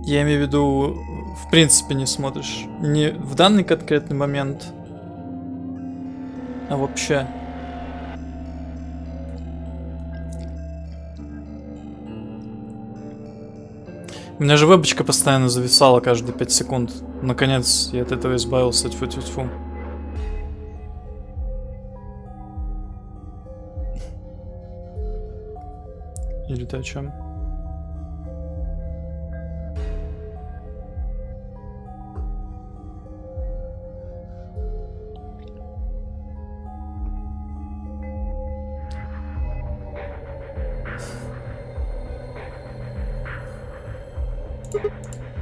Я имею в виду, в принципе не смотришь. Не в данный конкретный момент, а вообще. У меня же вебочка постоянно зависала каждые 5 секунд. Наконец я от этого избавился. Тьфу-тьфу-тьфу. Или ты о чем?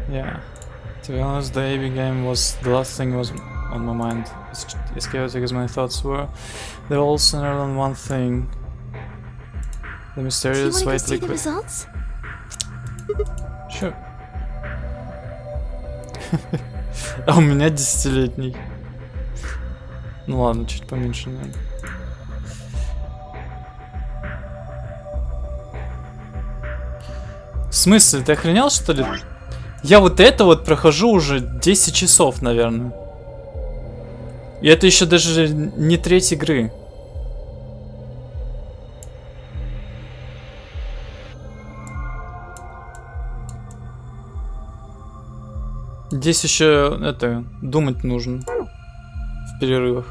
Yeah. To be honest, the AB game was the last thing was on my mind. As chaotic as my thoughts were, they're all centered on one thing. The mysterious white liquid. Results? Sure. А у меня 10-летний. Ну ладно, чуть поменьше, наверное. В смысле, ты охренел, что ли? Я вот это вот прохожу уже 10 часов, наверное. И это еще даже не треть игры. Здесь еще это думать нужно в перерывах.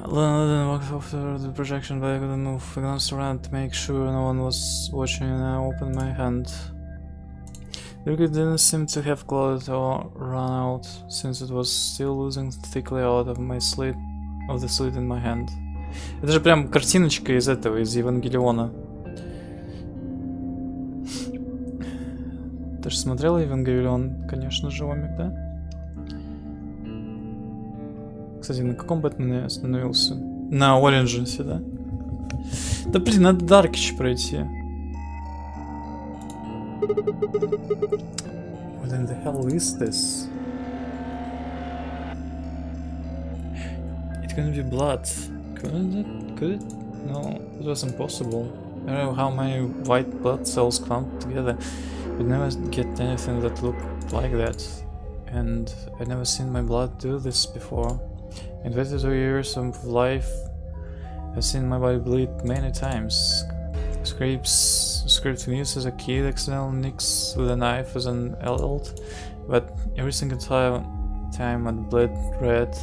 Walked after the projection, but I couldn't move. I glanced around to make sure no one was watching, and I opened my hand. The liquid didn't seem to have clouded or run out, since it was still losing thickly out of my slit, of the slit in my hand. Это же прям картиночка из этого, из Евангелиона. Ты же смотрела Евангелион, конечно же, Омик, да? Кстати, на каком Бэтмене остановился? На Ориджинсе, да? Да блин, надо Даркич пройти. What in the hell is this? It couldn't be blood. Couldn't it? Could it? No, it was impossible. I don't know how many white blood cells clumped together. You'd never get anything that looked like that. And I'd never seen my blood do this before. In 22 years of life, I've seen my body bleed many times. Scraped knees as a kid, accidental nicks with a knife as an adult, but every single time I'd bled red,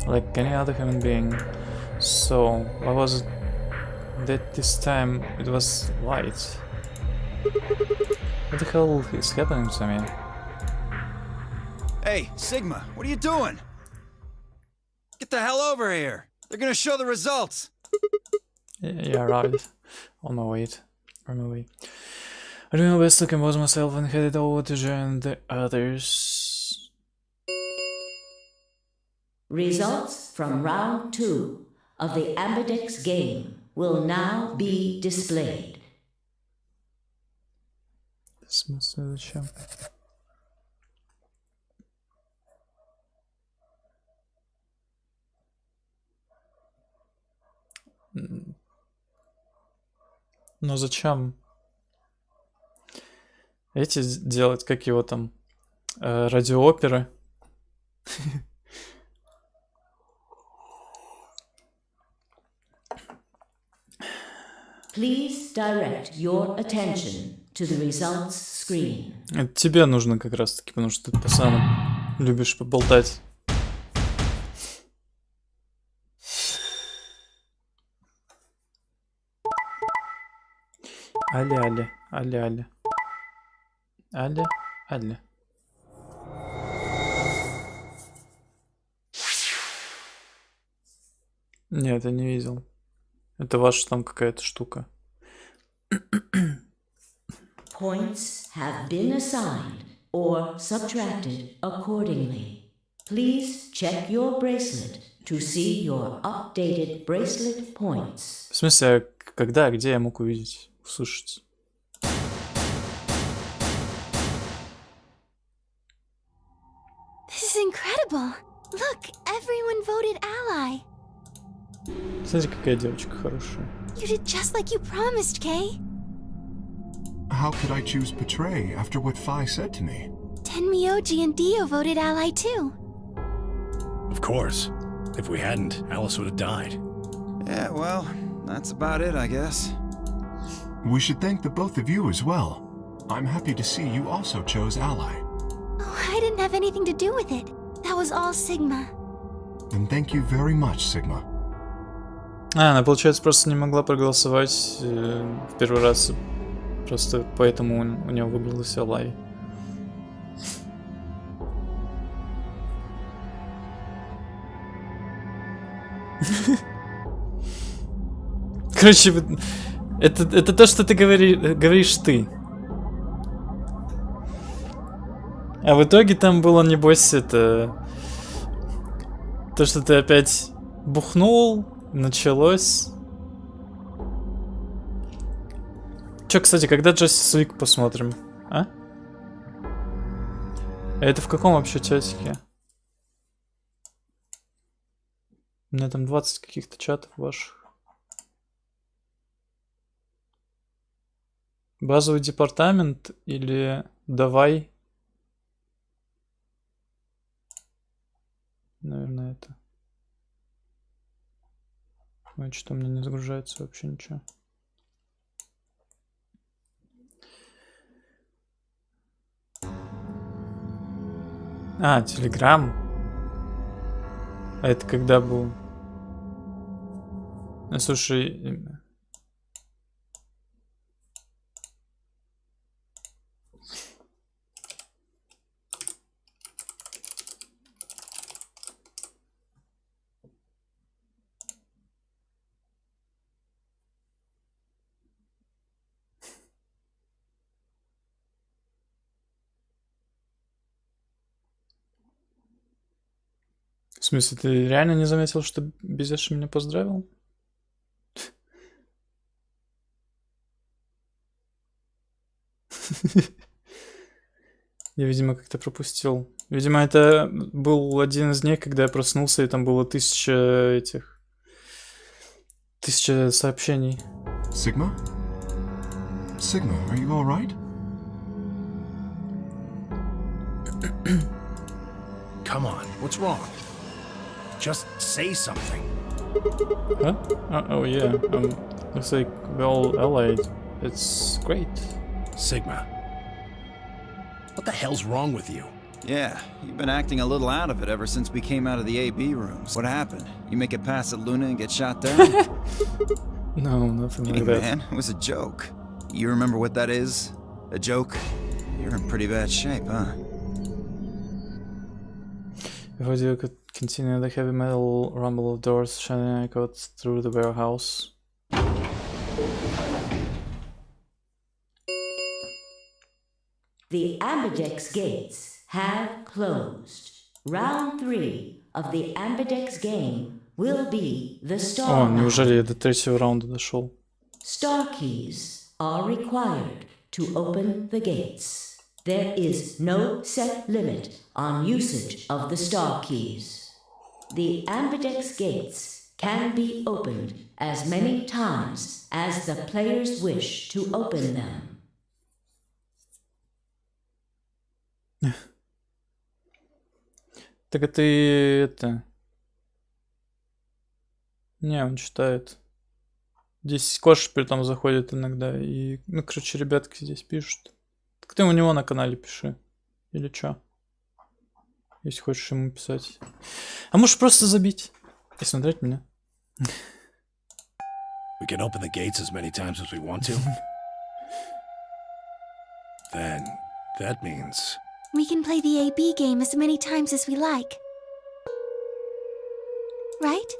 like any other human being. So, why was it that this time it was white? What the hell is happening to me? Hey, Sigma, what are you doing? Get the hell over here! They're gonna show the results! Yeah, right. On my way. I do my best to compose myself and headed over to join the others. Results from round 2 of the Ambidex game will now be displayed. В смысле, зачем? Но зачем? Эти делать, как его там, радиооперы? Please direct your attention to the results screen. Это тебе нужно как раз таки, потому что ты постоянно любишь поболтать. Аля. Нет, я не видел. Это ваша там какая-то штука. Points have been assigned or subtracted accordingly. Please check your bracelet to see your updated bracelet points. В смысле, а когда, где я мог увидеть, услышать? This is incredible. Look, everyone voted ally. Смотри, какая девочка хорошая. You did just like you promised, Kay. How could I choose Betray after what Phi said to me? Tenmyoji and Dio voted ally too. Of course. If we hadn't, Alice would have died. Yeah, well, that's about it, I guess. We should thank the both of you as well. I'm happy to see you also chose Ally. Oh, I didn't have anything to do with it. That was all Sigma. Then thank you very much, Sigma. Она, получается, просто не могла проголосовать в первый раз. Просто поэтому у него выбралась Алай. Короче, это то, что ты говоришь ты. А в итоге там было, небось, это... То, что ты опять бухнул, началось. Чё, кстати, когда Justice League посмотрим? А? Это в каком вообще чатике? У меня там 20 каких-то чатов ваших. Базовый департамент или давай? Наверное, это. Ой, что-то у меня не загружается вообще ничего. А, Телеграм. А это когда был? Слушай... В смысле, ты реально не заметил, что Безеш меня поздравил? Я, видимо, как-то пропустил. Видимо, это был один из дней, когда я проснулся, и там было 1000 сообщений. Sigma? Sigma, are you alright? Come on, what's wrong? Just say something. Huh? Oh yeah. Looks like we're all allied. It's great. Sigma. What the hell's wrong with you? Yeah, you've been acting a little out of it ever since we came out of the AB rooms. What happened? You make it past at Luna and get shot down? No, nothing Hey like that. man, it was a joke. You remember what that is? A joke? You're in pretty bad shape, huh? Before you could continue, the heavy metal rumble of doors shining echoed through the warehouse. The Ambidex gates have closed. Round 3 of the Ambidex game will be the О, star. неужели я до 3-го раунда дошел? Star keys are required to open the gates. There is no set limit on usage of the star keys. The Ambidex gates can be opened as many times as the players wish to open them. Так это и это... Не, он читает. Здесь Кош при том заходит иногда. И, ну, короче, ребятки здесь пишут. Так ты у него на канале пиши. Или чё? Если хочешь ему писать. А можешь просто забить и смотреть меня. We can open the gates as many times as we want to. Then that means... We can play the AB game as many times as we like. Right?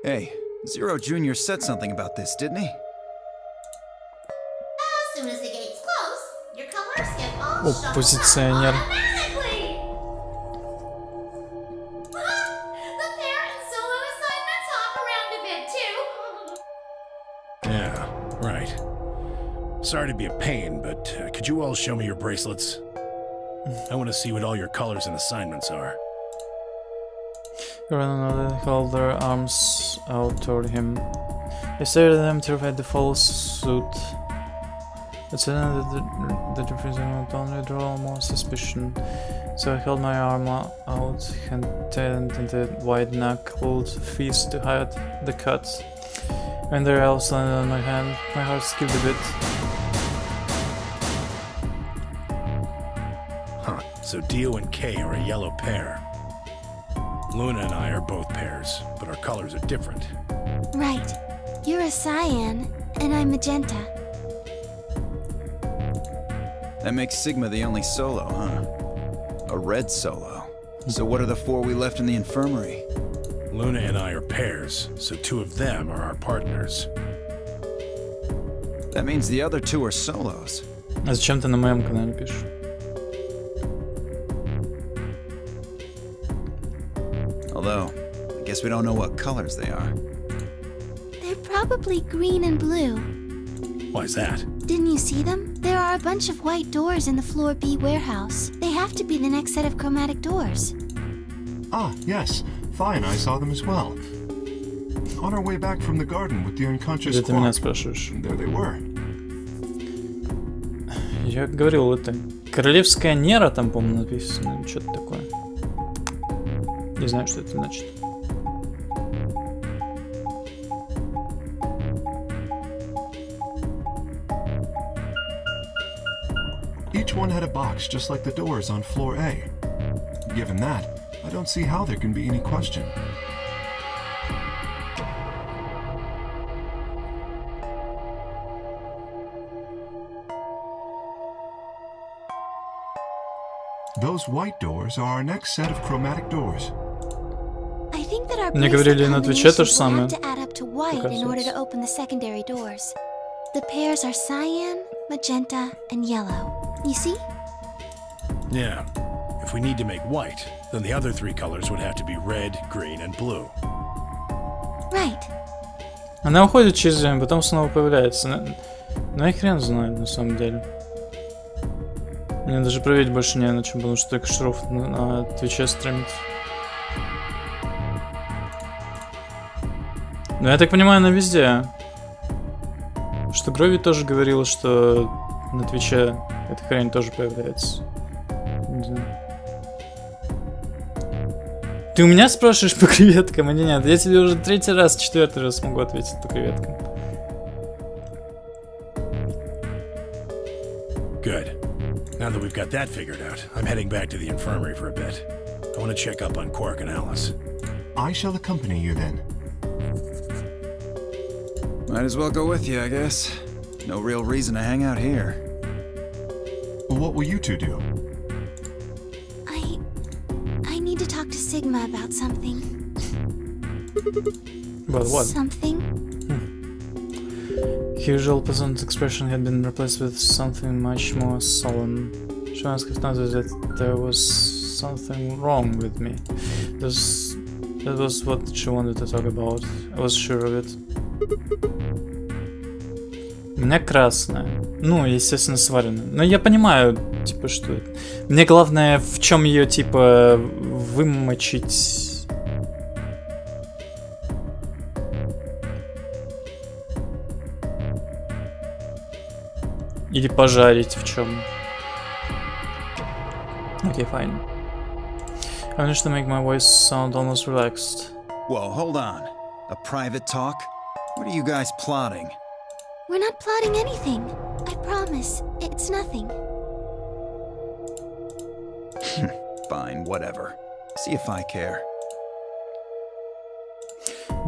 Hey, Zero Jr. said something about this, didn't he? As soon as the gates close, your colors get all shuffled up Оппозиционер. automatically. The parent and solo assignments hop around a bit too. Yeah, right. Sorry to be a pain, but could you all show me your bracelets? I want to see what all your colors and assignments are. Everyone held their arms out toward him. I stared at them, terrified to follow suit. But suddenly the difference would only draw more suspicion. So I held my arm out and tightened the wide-knuckled fist to hide the cut. When their elves landed on my hand, my heart skipped a bit. Huh, so Dio and Kay are a yellow pair. Luna and I are both pairs, but our colors are different. Right. You're a cyan, and I'm magenta. That makes Sigma the only solo, huh? A red solo. So what are the 4 we left in the infirmary? Luna and I are pairs, so 2 of them are our partners. That means the other 2 are solos. А зачем ты на моем канале пишешь? Although, I guess we don't know what colors they are. They're probably green and blue. Why's that? Didn't you see them? There are a bunch of white doors in the Floor B warehouse. They have to be the next set of chromatic doors. Ah, yes. Fine, I saw them as well. On our way back from the garden with the unconscious Или ты меня Quark, спрашиваешь? there they were. Я говорил, это королевская нера там, по-моему, написано, или что-то такое. Не знаю, что это значит. Each one had a box just like the doors on floor A. Given that, I don't see how there can be any question. those white doors are our next set of chromatic doors. I think that our Мне bracelet говорили на Твиче то же combinations will самое. have to add up to white in order to open the secondary doors. The pairs are cyan, magenta, and yellow. You see? Yeah. If we need to make white, then the other three colors would have to be red, green, and blue. Right. Она уходит через время, потом снова появляется. Ну и хрен знает, на самом деле. Мне даже проверить больше не на чем, потому что только Шров на Твиче стримит. Но я так понимаю, она везде. Что Грови тоже говорила, что на Твиче эта хрень тоже появляется. Не знаю. Ты у меня спрашиваешь по креветкам или нет? Я тебе уже 3-й раз, 4-й раз могу ответить по креветкам. Good. Now that we've got that figured out, I'm heading back to the infirmary for a bit. I want to check up on Quark and Alice. I shall accompany you then. Might as well go with you, I guess. No real reason to hang out here. What will you two do? I need to talk to Sigma about something. About what? Something? Her usual pleasant expression had been replaced with something much more solemn. She must have noticed that there was something wrong with me. That was what she wanted to talk about. I was sure of it. У меня красная. Ну, естественно, сваренная. Но я понимаю, типа, что... Мне главное, в чем ее, типа, вымочить... Или пожарить в чем. Okay, fine. I managed to make my voice sound almost relaxed. Whoa, hold on. A private talk? What are you guys plotting? We're not plotting anything. I promise. It's nothing. Fine, whatever. See if I care.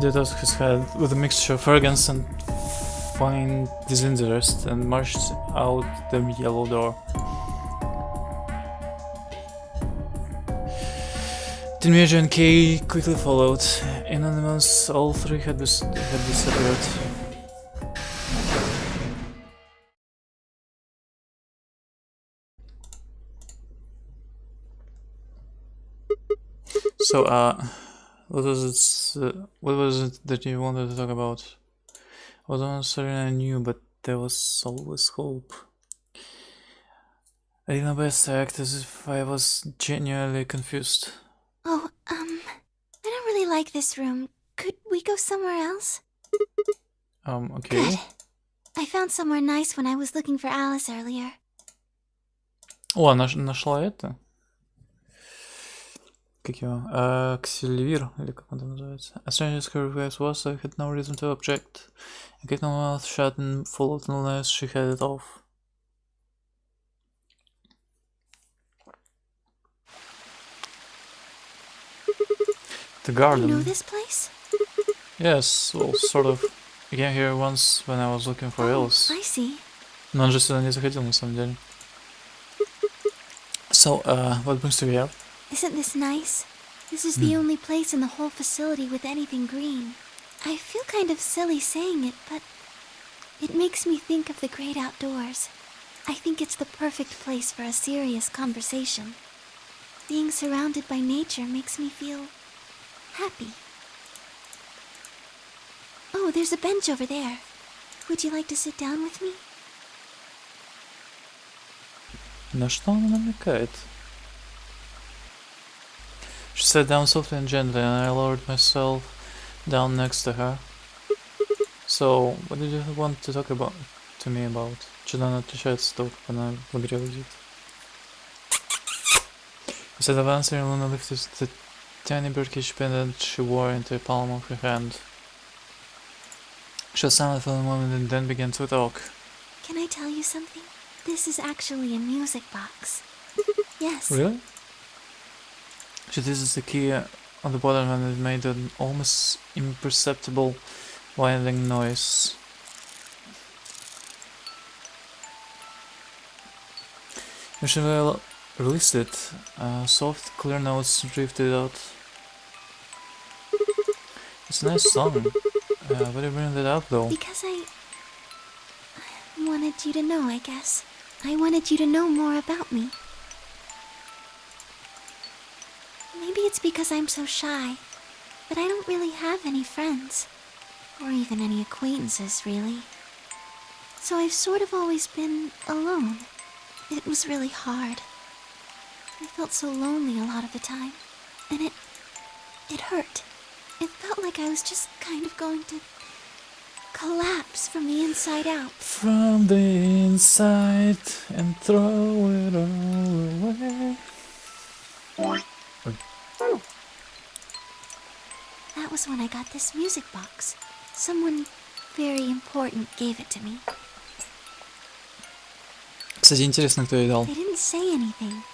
They tossed his head with a mixture of arrogance and fine disinterest and marched out the yellow door. Teenager and Kay quickly followed. In animals, all three had disappeared. So, what was it that you wanted to talk about? I was not certain I knew, but there was always hope. I did my best to act as if I was genuinely confused. Oh, I don't really like this room. Could we go somewhere else? Okay. Good. I found somewhere nice when I was looking for Alice earlier. О, она нашла это? Как его? Ксильвир, или как он там называется? As strange as her request was, I had no reason to object. I kept my mouth shut and followed unless she had it off. The garden. You know this place? Yes, well, sort of. I came here once when I was looking for Alice. I see. Но он же сюда не заходил, на самом деле. So, what brings you here? Isn't this nice? This is the only place in the whole facility with anything green. I feel kind of silly saying it, but it makes me think of the great outdoors. I think it's the perfect place for a serious conversation. Being surrounded by nature makes me feel happy. Oh, there's a bench over there. Would you like to sit down with me? На что она намекает? She sat down softly and gently, and I lowered myself down next to her. So, what did you want to talk to me about? Что-то она отличается от того, как она в игре выглядит. Instead of answering, Luna lifted the tiny birdcage pendant she wore into the palm of her hand. She was silent for a moment and then began to talk. Can I tell you something? This is actually a music box. Yes. Really? She twisted the key on the bottom and it made an almost imperceptible winding noise. released it. Soft, clear notes drifted out. It's a nice song. Why do you bring that up though? Because I wanted you to know, I guess. I wanted you to know more about me. Maybe it's because I'm so shy, but I don't really have any friends. Or even any acquaintances, really. So I've sort of always been alone. It was really hard. I felt so lonely a lot of the time. And it hurt. It felt like I was just kind of going to collapse from the inside out. From the inside and throw it all away. That was when I got this music box. Someone very important gave it to me. Кстати, интересно, кто ей дал. They didn't say anything,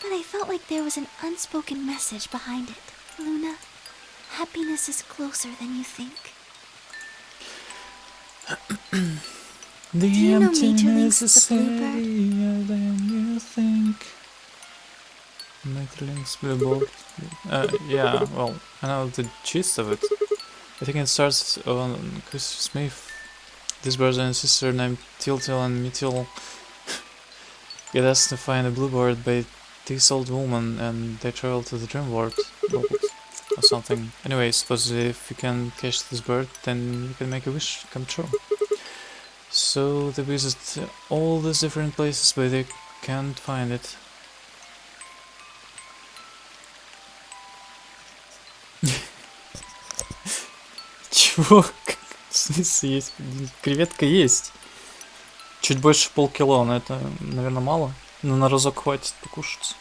but I felt like there was an unspoken message behind it. Luna, happiness is closer than you think. The you know emptiness Majorlink's is the Bluebird? heavier than you think. Majorlink's Bluebird. Yeah, well, I know the gist of it. I think it starts on Christopher Smith. This brother and sister named Tiltil and Metil get asked to find a bluebird by this old woman, and they travel to the dream world or something. Anyway, supposedly if you can catch this bird, then you can make a wish come true. So they visit all these different places, but they can't find it. Чего? В смысле, есть? Креветка есть. Чуть больше полкило, но это, наверное, мало. Но на разок хватит покушать.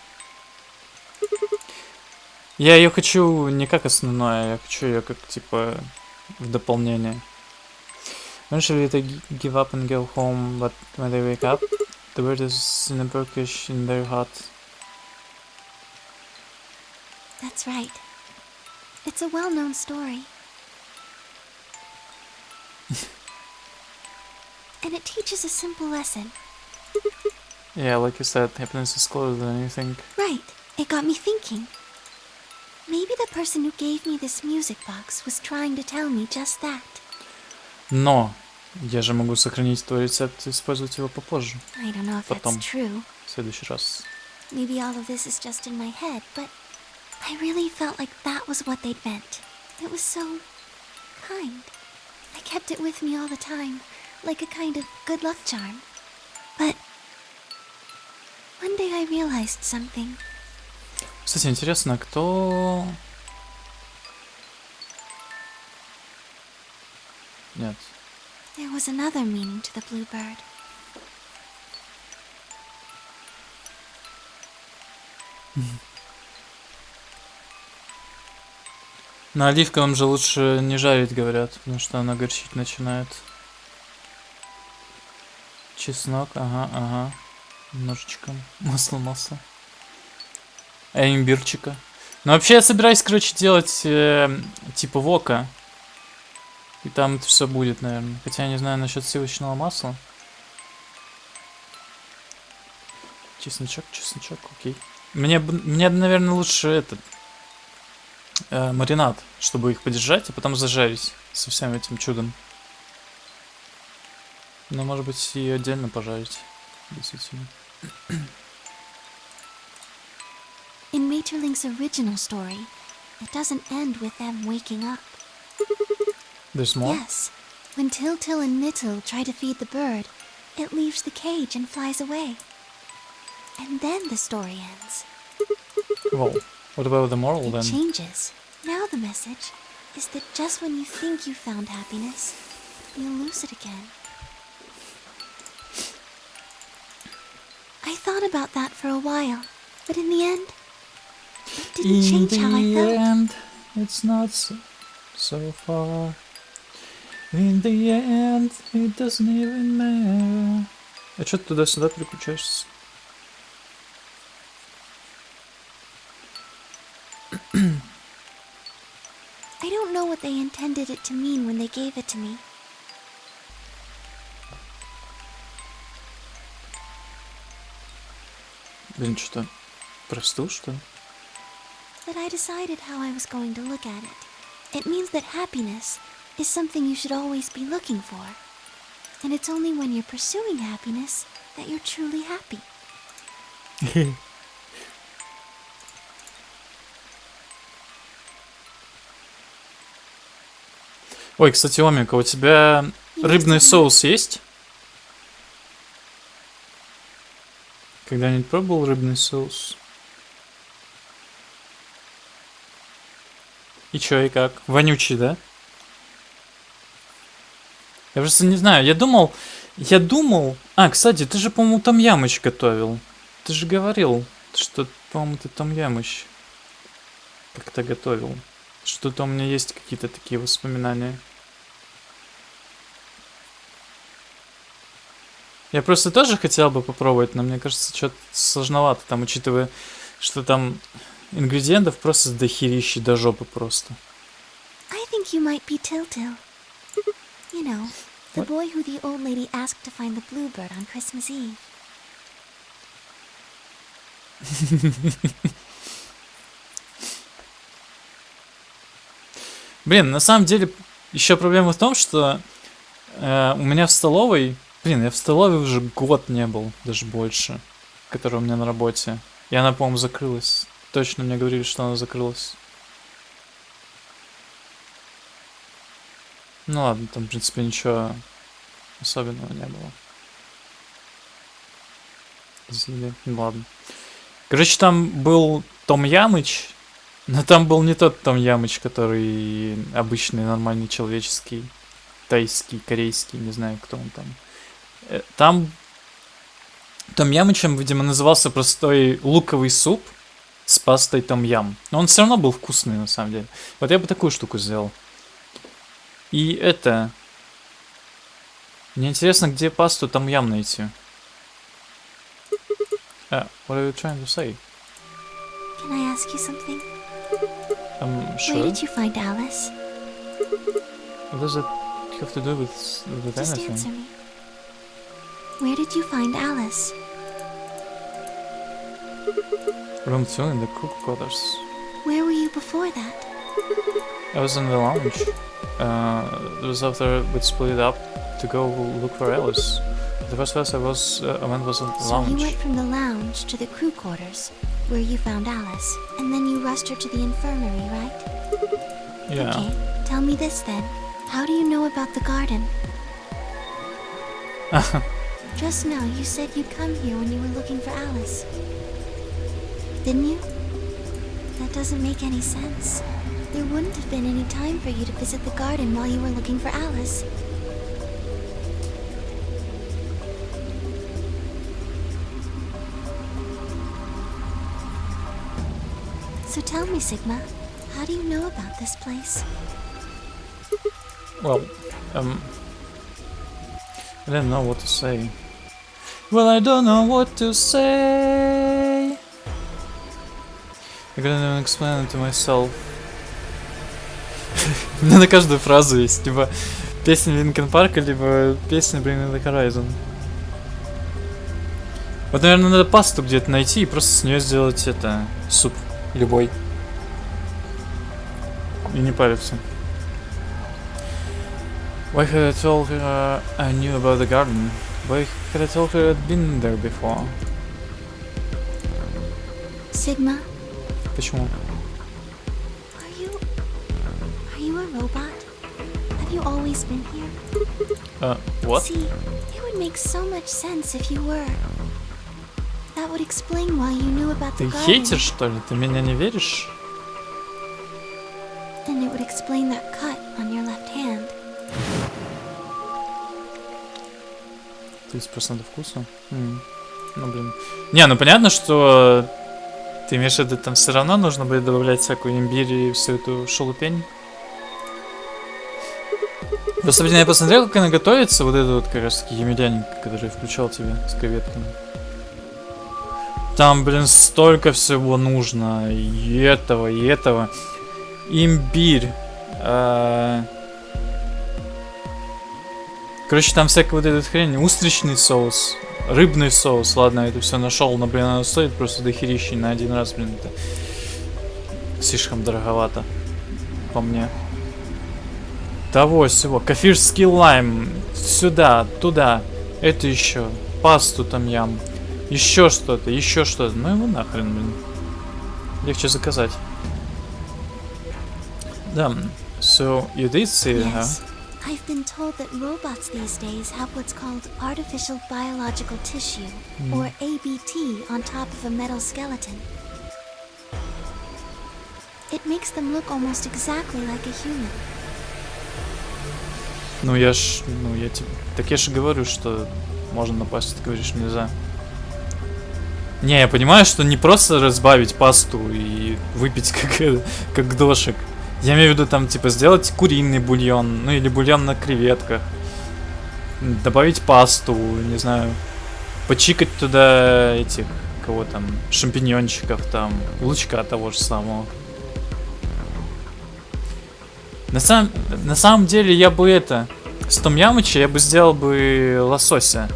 Я ее хочу не как основное, я хочу ее как, типа, в дополнение. Eventually they give up and go home, but when they wake up, the bird is in a burkish in their hut. That's right. It's a well-known story. And it teaches a simple lesson. Yeah, like you said, happiness is closer than you think. Right. It got me thinking. Maybe the person who gave me this music box was trying to tell me just that. Но я же могу сохранить твой рецепт и использовать его попозже. I don't know if Потом. that's true. В следующий раз. Maybe all of this is just in my head, but I really felt like that was what they'd meant. It was so kind. I kept it with me all the time, like a kind of good luck charm. But one day I realized something. Кстати, интересно, кто... Нет. There was another meaning to the bluebird. На оливковом же лучше не жарить, говорят, потому что она горчить начинает. Чеснок, ага. Немножечко масла. А имбирчика. Ну вообще я собираюсь, короче, делать типа вока. И там это все будет, наверное. Хотя я не знаю насчет сливочного масла. Чесночок, окей. Мне, наверное, лучше этот маринад, чтобы их подержать, а потом зажарить со всем этим чудом. Но, может быть, и отдельно пожарить. Действительно. In Majorlink's original story, it doesn't end with them waking up. There's more? Yes. When Tiltil and Nittil try to feed the bird, it leaves the cage and flies away. And then the story ends. Well, what about the moral It then? changes. Now the message is that just when you think you found happiness, you'll lose it again. I thought about that for a while, but in the end, it didn't change how I felt. In the end, it's not so far. In the end, it doesn't even matter. А чё ты туда-сюда переключаешься? I don't know what they intended it to mean when they gave it to me. Блин, что-то Простыл, что ли? But I decided how I was going to look at it. It means that happiness is something you should always be looking for. And it's only when you're pursuing happiness that you're truly happy. Ой, кстати, Омика, у тебя рыбный соус есть? Когда-нибудь пробовал рыбный соус? И чё, и как? Вонючий, да? Я просто не знаю, я думал... А, кстати, ты же, по-моему, том-ямыч готовил. Ты же говорил, что, по-моему, ты том-ямыч как-то готовил. Что-то у меня есть какие-то такие воспоминания. Я просто тоже хотел бы попробовать, но мне кажется, что-то сложновато там, учитывая, что там ингредиентов просто дохерища до жопы просто. I think you might be Til-Til. You know, the boy who the old lady asked to find the bluebird on Christmas Eve. Блин, на самом деле, еще проблема в том, что у меня в столовой... Блин, я в столовой уже год не был, даже больше, которая у меня на работе. И она, по-моему, закрылась. Точно мне говорили, что она закрылась. Ну ладно, там, в принципе, ничего особенного не было. Извини, ну ладно. Короче, там был Том Ямыч, но там был не тот Том Ямыч, который обычный, нормальный, человеческий, тайский, корейский, не знаю, кто он там. Там Том Ямычем, видимо, назывался простой луковый суп с пастой Том Ям. Но он все равно был вкусный, на самом деле. Вот я бы такую штуку сделал. И это... Мне интересно, где пасту Том Ям найти. What are you trying to say? Can I ask you something? Sure. Where did you find Alice? What does it have to do with Just anything? answer me. Where did you find Alice? Room 2 in the cook quarters. Where were you before that? I was in the lounge. It was after we split up to go look for Alice. The first place I went was in the So lounge. you went from the lounge to the crew quarters, where you found Alice, and then you rushed her to the infirmary, right? Yeah. Okay, tell me this then. How do you know about the garden? Just now you said you'd come here when you were looking for Alice. Didn't you? That doesn't make any sense. There wouldn't have been any time for you to visit the garden while you were looking for Alice. So tell me, Sigma, how do you know about this place? Well, I don't know what to say. Well, I don't know what to say. I couldn't even explain it to myself. У меня на каждую фразу есть либо песня Линкен Парка, либо песня Bring Me The Horizon. Вот, наверное, надо пасту где-то найти и просто с нее сделать это суп любой. И не париться. Why had I told her I knew about the garden? Why had I told her I'd been there before? Sigma, Почему? are you a robot? Have you always been here? What? See, it would make so much sense if you were. That would explain why you knew about the Ты garden. хейтер, что ли? Ты меня не веришь? And it would explain that cut on your left hand. 30% вкуса? Ну, блин. Не, ну понятно, что ты имеешь в виду, там все равно нужно будет добавлять всякую имбирь и всю эту шелупень. Просто, блин, я посмотрел, как она готовится, вот этот вот как раз таки емельяненько, который я включал тебе с креветками. Там, блин, столько всего нужно. И этого, и этого. Имбирь. Короче, там всякая вот эта хрень. Устричный соус. Рыбный соус, ладно, это все нашел, но, блин, оно стоит просто дохерища на один раз, блин, это слишком дороговато, по мне. Того всего, кефирский лайм, сюда, туда, это еще, пасту там-ям, еще что-то, ну его нахрен, блин, легче заказать. Да, so you did see it, huh? Yes. I've been told that robots these days have what's called artificial biological tissue, or ABT, on top of a metal skeleton. It makes them look almost exactly like a human. Я тебе... Так я же говорю, что можно напасть, ты говоришь, нельзя. Не, я понимаю, что не просто разбавить пасту и выпить как дошик. Я имею в виду там, типа, сделать куриный бульон, ну или бульон на креветках. Добавить пасту, не знаю. Почикать туда этих, кого там, шампиньончиков там, лучка того же самого. На самом деле я бы с том-ямыча я бы сделал бы лосося.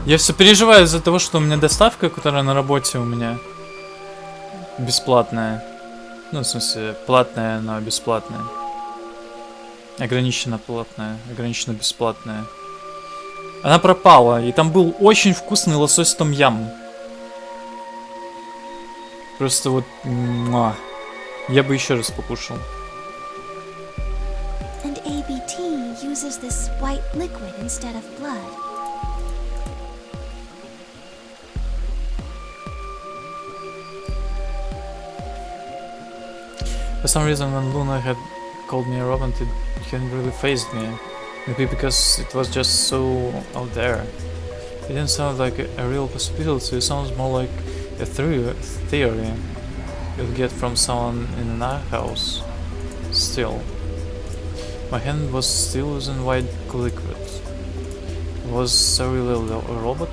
Я все переживаю из-за того, что у меня доставка, которая на работе у меня бесплатная. Ну, в смысле, платная, но бесплатная. Ограниченно платная, ограниченно бесплатная. Она пропала, и там был очень вкусный лосось том-ям. Просто вот... Я бы еще раз покушал. And ABT uses this white liquid instead of blood. For some reason, when Luna had called me a robot, it hadn't really fazed me. Maybe because it was just so out there. It didn't sound like a real possibility, it sounds more like a theory you'd get from someone in our house. Still. My hand was still using white liquid. Was I really a robot?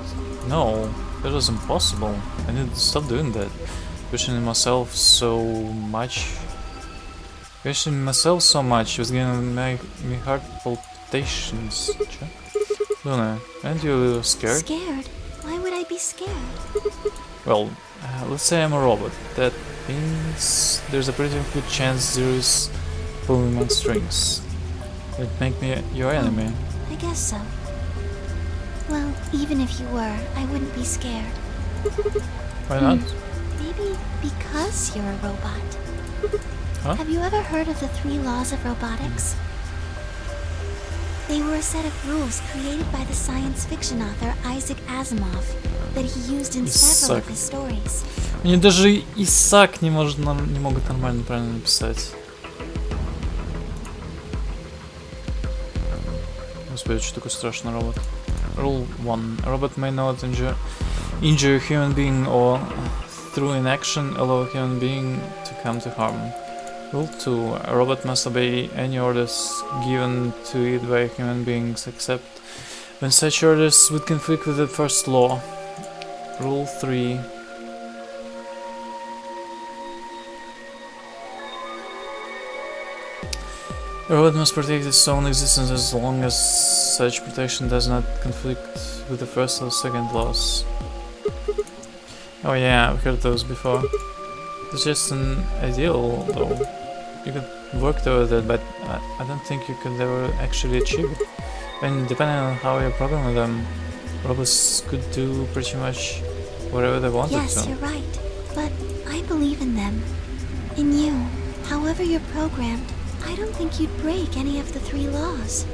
No, that was impossible. I need to stop doing that. Questioning myself so much was giving me heart palpitations. Luna, aren't you a little scared? Scared? Why would I be scared? Well, let's say I'm a robot. That means there's a pretty good chance there is pulling on strings. It'd make me your enemy. I guess so. Well, even if you were, I wouldn't be scared. Why not? Maybe because you're a robot. Huh? Have you ever heard of the 3 laws of robotics? They were a set of rules created by the science fiction author Isaac Asimov that he used in several of his stories. Они даже Исаак не могут нормально правильно написать. Господи, что такое страшный робот. Rule 1. A robot may not injure a human being or, through inaction, allow a human being to come to harm. Rule 2. A robot must obey any orders given to it by human beings except when such orders would conflict with the first law. Rule 3. A robot must protect its own existence as long as such protection does not conflict with the first or second laws. Oh yeah, I've heard those before. It's just an ideal, though. You could work towards it, but I don't think you could ever actually achieve it. And depending on how you program them, robots could do pretty much whatever they wanted to. Yes, you're right. But I believe in them. In you. However you're programmed, I don't think you'd break any of the 3 laws.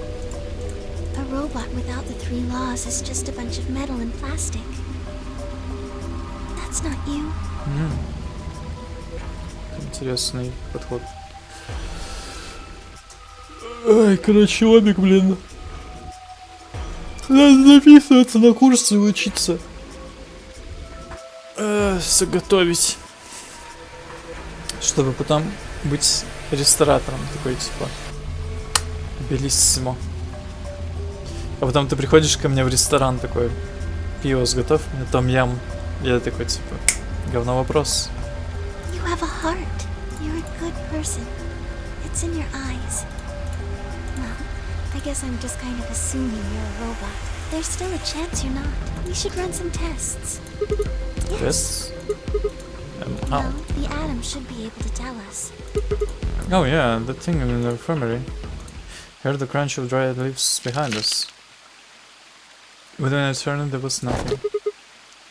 A robot without the 3 laws is just a bunch of metal and plastic. That's not you. Интересный подход. Ай, короче, лобик, блин. Надо записываться на курсы и учиться. Все готовить. Чтобы потом быть ресторатором. Такой, типа, белиссимо. А потом ты приходишь ко мне в ресторан, такой, пиво сготовь мне, том-ям. Я такой, типа, говно вопрос. You have a heart. You're a good person. It's in your eyes. Well, I guess I'm just kind of assuming you're a robot. There's still a chance you're not. We should run some tests. Tests? How? Well, the atom should be able to tell us. Oh yeah, the thing in the infirmary. Heard the crunch of dried leaves behind us. But when I turned, there was nothing.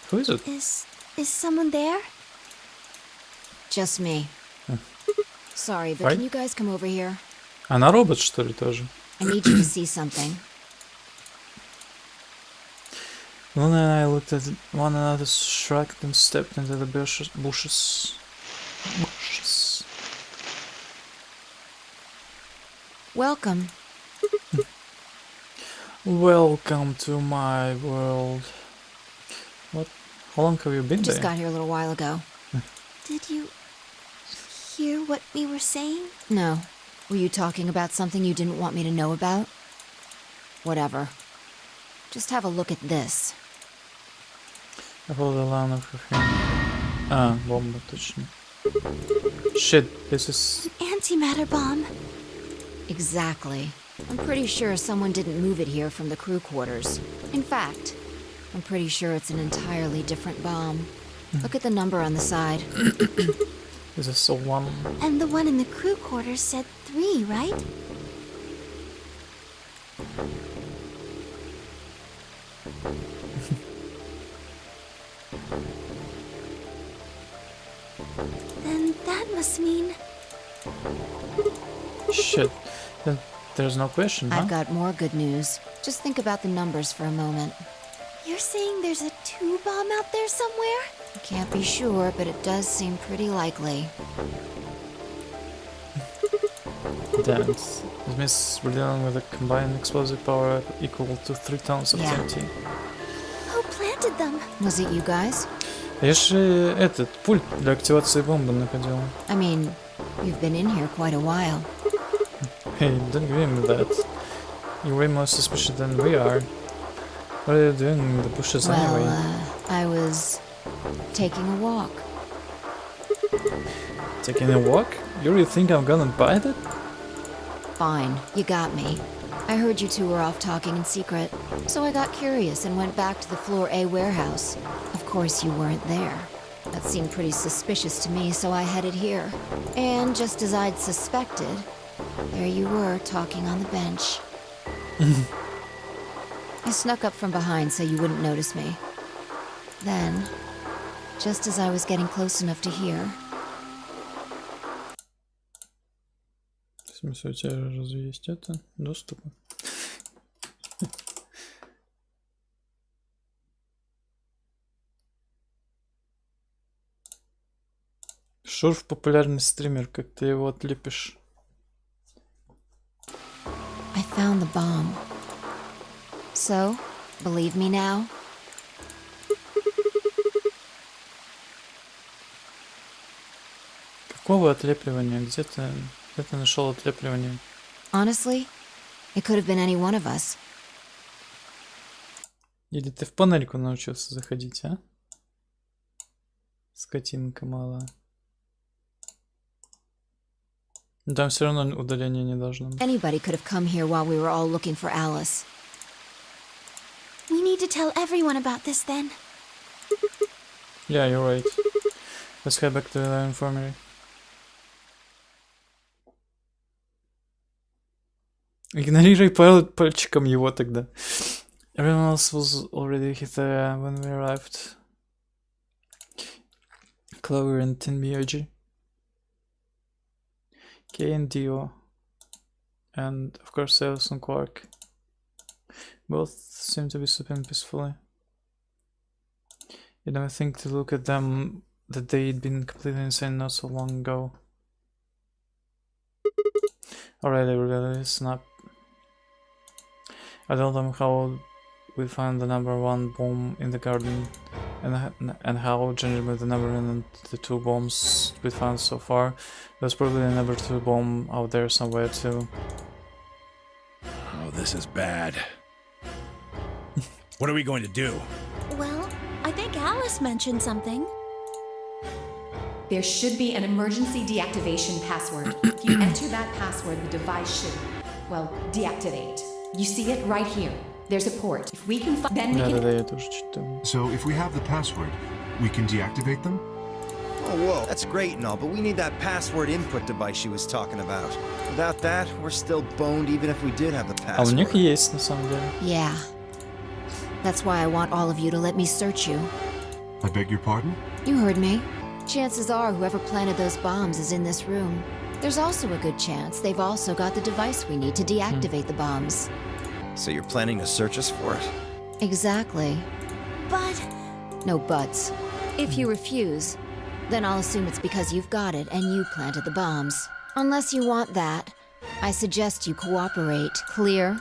Who is it? Is someone there? Just me. Sorry, but Right? can you guys come over here? Она робот, что ли, тоже? I need you to see something. Luna and I looked at one another, shrugged and stepped into the bushes. Welcome. Welcome to my world. What? How long have you been Just there? got here a little while ago. Did you hear what we were saying? No. Were you talking about something you didn't want me to know about? Whatever. Just have a look at this. I hold the line of her hand. Bomba, точно. Shit, this is... Antimatter bomb. Exactly. I'm pretty sure someone didn't move it here from the crew quarters. In fact, I'm pretty sure it's an entirely different bomb. Look at the number on the side. This is so one... And the one in the crew quarters said 3, right? Then that must mean... Shit. Then there's no question, huh? I've got more good news. Just think about the numbers for a moment. You're saying there's a 2 bomb out there somewhere? I can't be sure, but it does seem pretty likely. Damn, this means we're dealing with a combined explosive power equal to 3 tons of Yeah. TNT. Who planted them? Was it you guys? Я же этот пульт для активации бомбы находил. I mean, you've been in here quite a while. Hey, don't give him that. You're way more suspicious than we are. What are you doing in the bushes Well, anyway? I was taking a walk. Taking a walk? You really think I'm gonna buy that? Fine, you got me. I heard you two were off talking in secret, so I got curious and went back to the Floor A warehouse. Of course you weren't there. That seemed pretty suspicious to me, so I headed here. And just as I'd suspected, there you were talking on the bench. I snuck up from behind so you wouldn't notice me. Then, just as I was getting close enough to hear, В смысле, у тебя разве есть это? Доступ? Шурф популярный стример, как ты его отлепишь? I found the bomb. So, believe me now? Какого отлепливания? Где ты нашел отлепливание? Honestly, it could have been any one of us. Или ты в панельку научился заходить, а? Скотинка малая. Но там все равно удаления не должно быть. Anybody could have come here while we were all looking for Alice. We need to tell everyone about this then. Yeah, you're right. Let's head back to the infirmary. Игнорируй пальчиком его тогда. Everyone else was already there when we arrived. Clover and Tin Myoji. Kay and Dio. And of course Alice and Quark. Both seem to be sleeping peacefully. You never think to look at them that they'd been completely insane not so long ago. Alright, everybody, listen up. I told them how we found the #1 bomb in the garden and how generally the number and the 2 bombs we found so far. There's probably a #2 bomb out there somewhere too. Oh, this is bad. What are we going to do? Well, I think Alice mentioned something. There should be an emergency deactivation password. If you enter that password, the device should, well, deactivate. You see it right here. There's a port. If we can find, then we Да-да-да, can. я тоже читаю. So if we have the password, we can deactivate them? Oh, whoa. That's great and all, but we need that password input device she was talking about. Without that, we're still boned even if we did have the А у них password. есть, на самом деле. Yeah. That's why I want all of you to let me search you. I beg your pardon? You heard me. Chances are whoever planted those bombs is in this room. There's also a good chance they've also got the device we need to deactivate the bombs. So you're planning to search us for it? Exactly. But No buts. If you refuse, then I'll assume it's because you've got it and you planted the bombs. Unless you want that, I suggest you cooperate. Clear?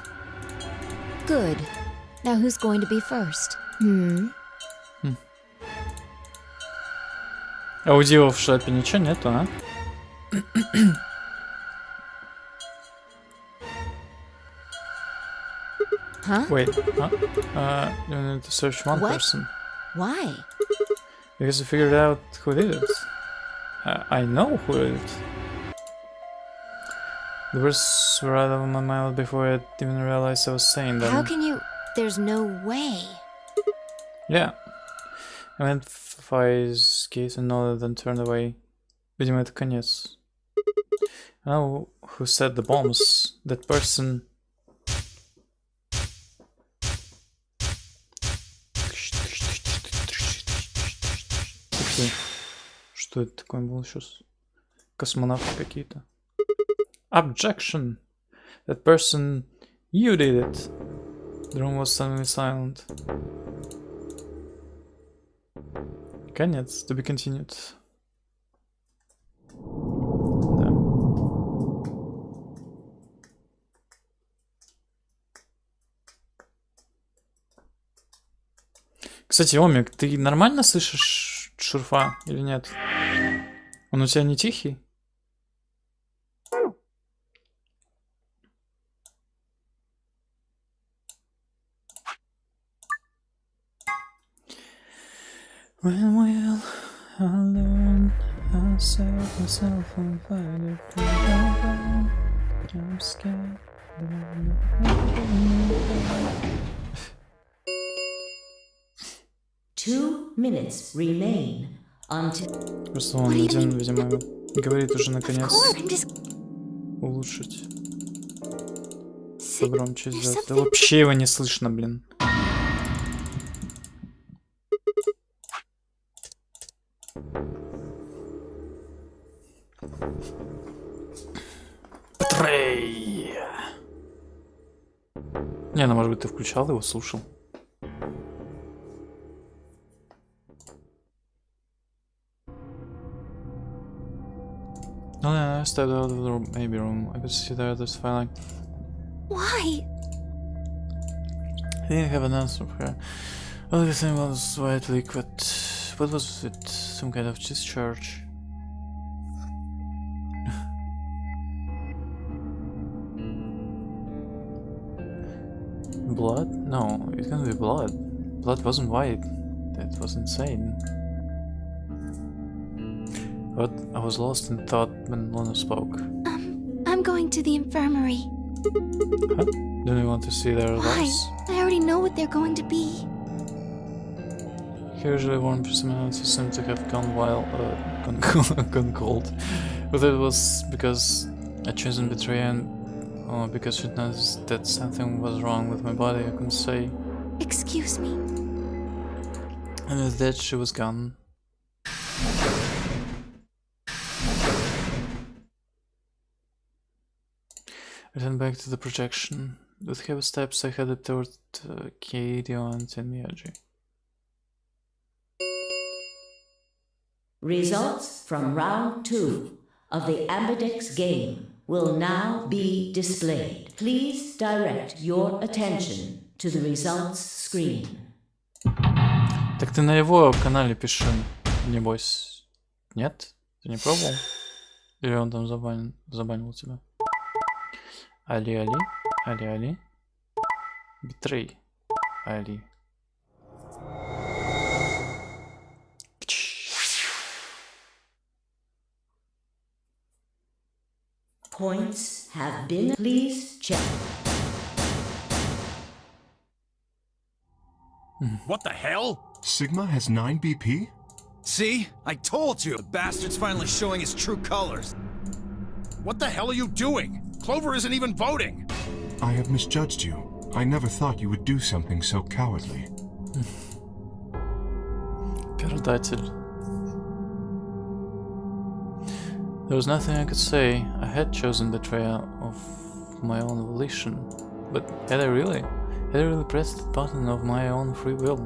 Good. Now who's going to be first? Аудио в шапе ничего нету, а? Huh? Wait, huh? You need to search one What? person. Why? Because you figured out who did it. I know who did it. The words were out of my mouth before I even realized I was saying them. How can you... There's no way. Yeah. I went Fi's gaze and nodded and turned away. Видимо, это конец. I know who set the bombs. That person... Ух ты. Что это такое было сейчас? Космонавты какие-то. Objection! That person... You did it! The room was suddenly silent. Конец. To be continued. Да. Кстати, Омик, ты нормально слышишь шурфа или нет? Он у тебя не тихий? When will I learn how to set myself on fire? I'm scared. Two minutes remain until... Просто он один, видимо, говорит уже of наконец course, I'm just улучшить. sick. Погромче There's сделать. Да something- вообще его не слышно, блин. Трей. Не, ну может быть ты включал его, слушал. No, no, I stepped out of the baby room. I could see there this file. Why? I didn't have an answer for her. All the thing was white liquid. What was it? Some kind of discharge. Blood? No, it can't be blood. Blood wasn't white. That was insane. But I was lost in thought when Luna spoke. I'm going to the infirmary. Huh? Don't you want to see their Why? results? I already know what they're going to be. Usually warm personalities seem to have gone wild, gone cold. Whether it was because I chosen betrayal or because she noticed that something was wrong with my body, I couldn't say. Excuse me. And with that, she was gone. I turned back to the projection. With heavy steps, I headed toward Keirio and Tenmiyagi. Results from round 2 of the Ambidex game will now be displayed. Please direct your attention to the results screen. Так ты на его канале пиши, небось. Нет? Ты не пробовал? Или он там забанил тебя? Али. Битрей. Али. Points have been. Please check. What the hell? Sigma has 9 BP? See? I told you! The bastard's finally showing his true colors. What the hell are you doing? Clover isn't even voting. I have misjudged you. I never thought you would do something so cowardly. Предатель. There was nothing I could say. I had chosen betrayal of my own volition. But had I really? Had I really pressed the button of my own free will?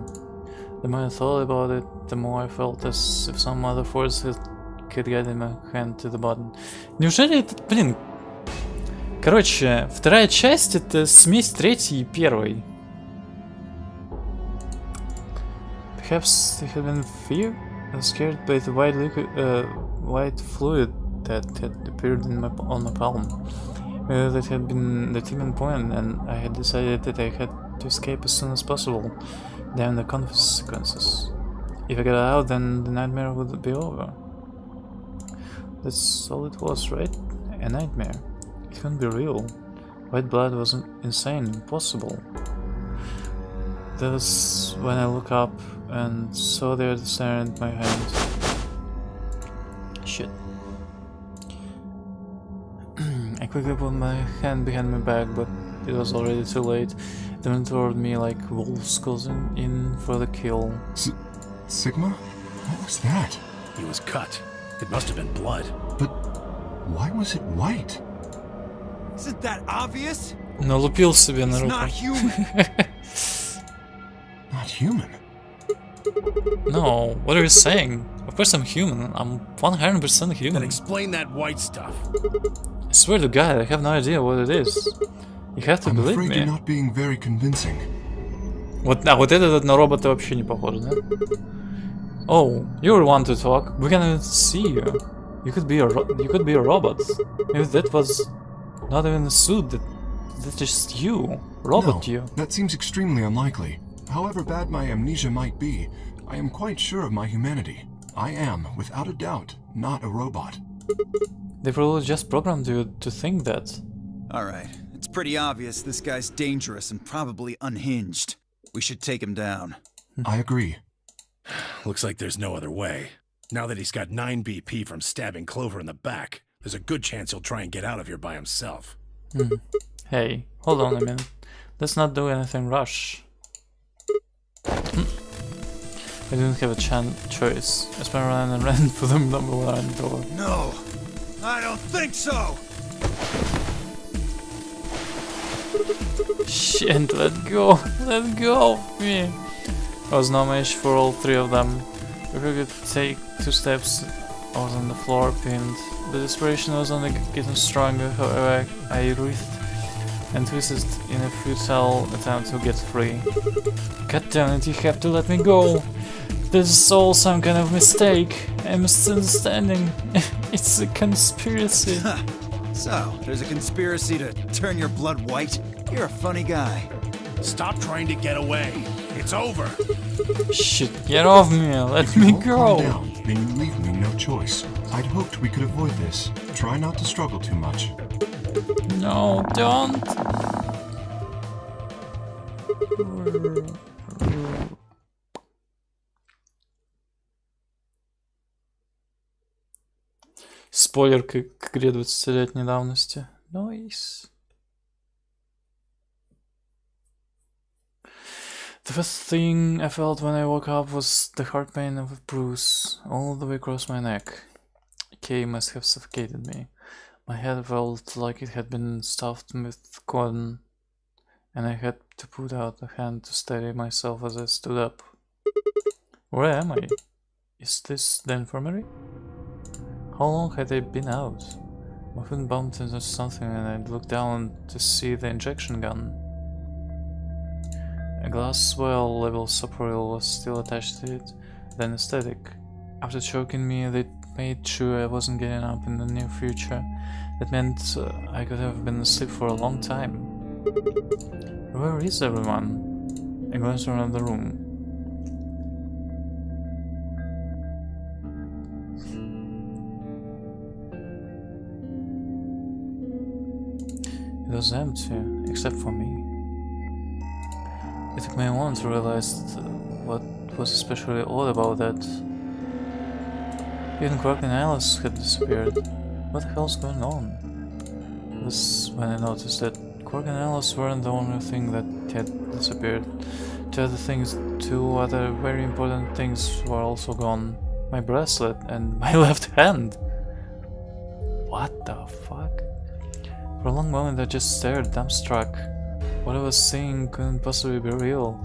The more I thought about it, the more I felt as if some other force had guided my hand to the button. Неужели это, блин... Короче, вторая часть — это смесь третьей и первой. Perhaps they had been feared and scared by the white liquid, white fluid that had appeared in on my palm. That had been the tipping point, and I had decided that I had to escape as soon as possible. Damn the consequences. If I got out, then the nightmare would be over. That's all it was, right? A nightmare. It couldn't be real. White blood was insane, impossible. That's when I looked up and saw there staring at my hand. Shit. I quickly put my hand behind my back, but it was already too late. They went toward me like wolves closing in for the kill. Sigma? What was that? He was cut. It must have been blood. But why was it white? Isn't that obvious? Налупил себе на It's руку. not human. Not human. No, what are you saying? Of course I'm human. I'm 100% Then human. explain that white stuff. I swear to God, I have no idea what it is. You have to I'm believe afraid me. you're not being very convincing. Вот этот на робота вообще не похож, да? Oh, you're one to talk. We can't even see you. You could be a robot. If that was not even a suit, that's just you. Robot No, you. that seems extremely unlikely. However bad my amnesia might be, I am quite sure of my humanity. I am, without a doubt, not a robot. They probably just programmed you to think that. Alright, it's pretty obvious this guy's dangerous and probably unhinged. We should take him down. I agree. Looks like there's no other way. Now that he's got 9 BP from stabbing Clover in the back, there's a good chance he'll try and get out of here by himself. Hey, hold on a minute. Let's not do anything rush. I didn't have a choice. I spun around and ran for the number 1 door. No, I don't think so! Shit, let go of me. I was no match for all 3 of them. If I could take 2 steps, I was on the floor, pinned. The desperation was only getting stronger, however I writhed and twisted in a futile attempt to get free. God damn it, you have to let me go! This is all some kind of mistake, a misunderstanding. It's a conspiracy. So, there's a conspiracy to turn your blood white? You're a funny guy. Stop trying to get away. It's over. Shit, get off me, let me Won't go! calm down, then you leave me no choice. I'd hoped we could avoid this. Try not to struggle too much. No, don't! Спойлер к игре 20-летней давности. Nice. The first thing I felt when I woke up was the hard pain of a bruise all the way across my neck. Kay must have suffocated me. My head felt like it had been stuffed with cotton, and I had to put out a hand to steady myself as I stood up. Where am I? Is this the infirmary? How long had I been out? My foot bumped into something and I looked down to see the injection gun. A glass well level subreal was still attached to it, the anesthetic. After choking me, they made sure I wasn't getting up in the near future. That meant I could have been asleep for a long time. Where is everyone? I glanced around the room. It was empty, except for me. It took me a moment to realize what was especially odd about that. Even Quark and Alice had disappeared. What the hell's going on? This when I noticed that Quark and Alice weren't the only thing that had disappeared. Two other very important things were also gone. My bracelet and my left hand. What the fuck? For a long moment I just stared, dumbstruck. What I was seeing couldn't possibly be real.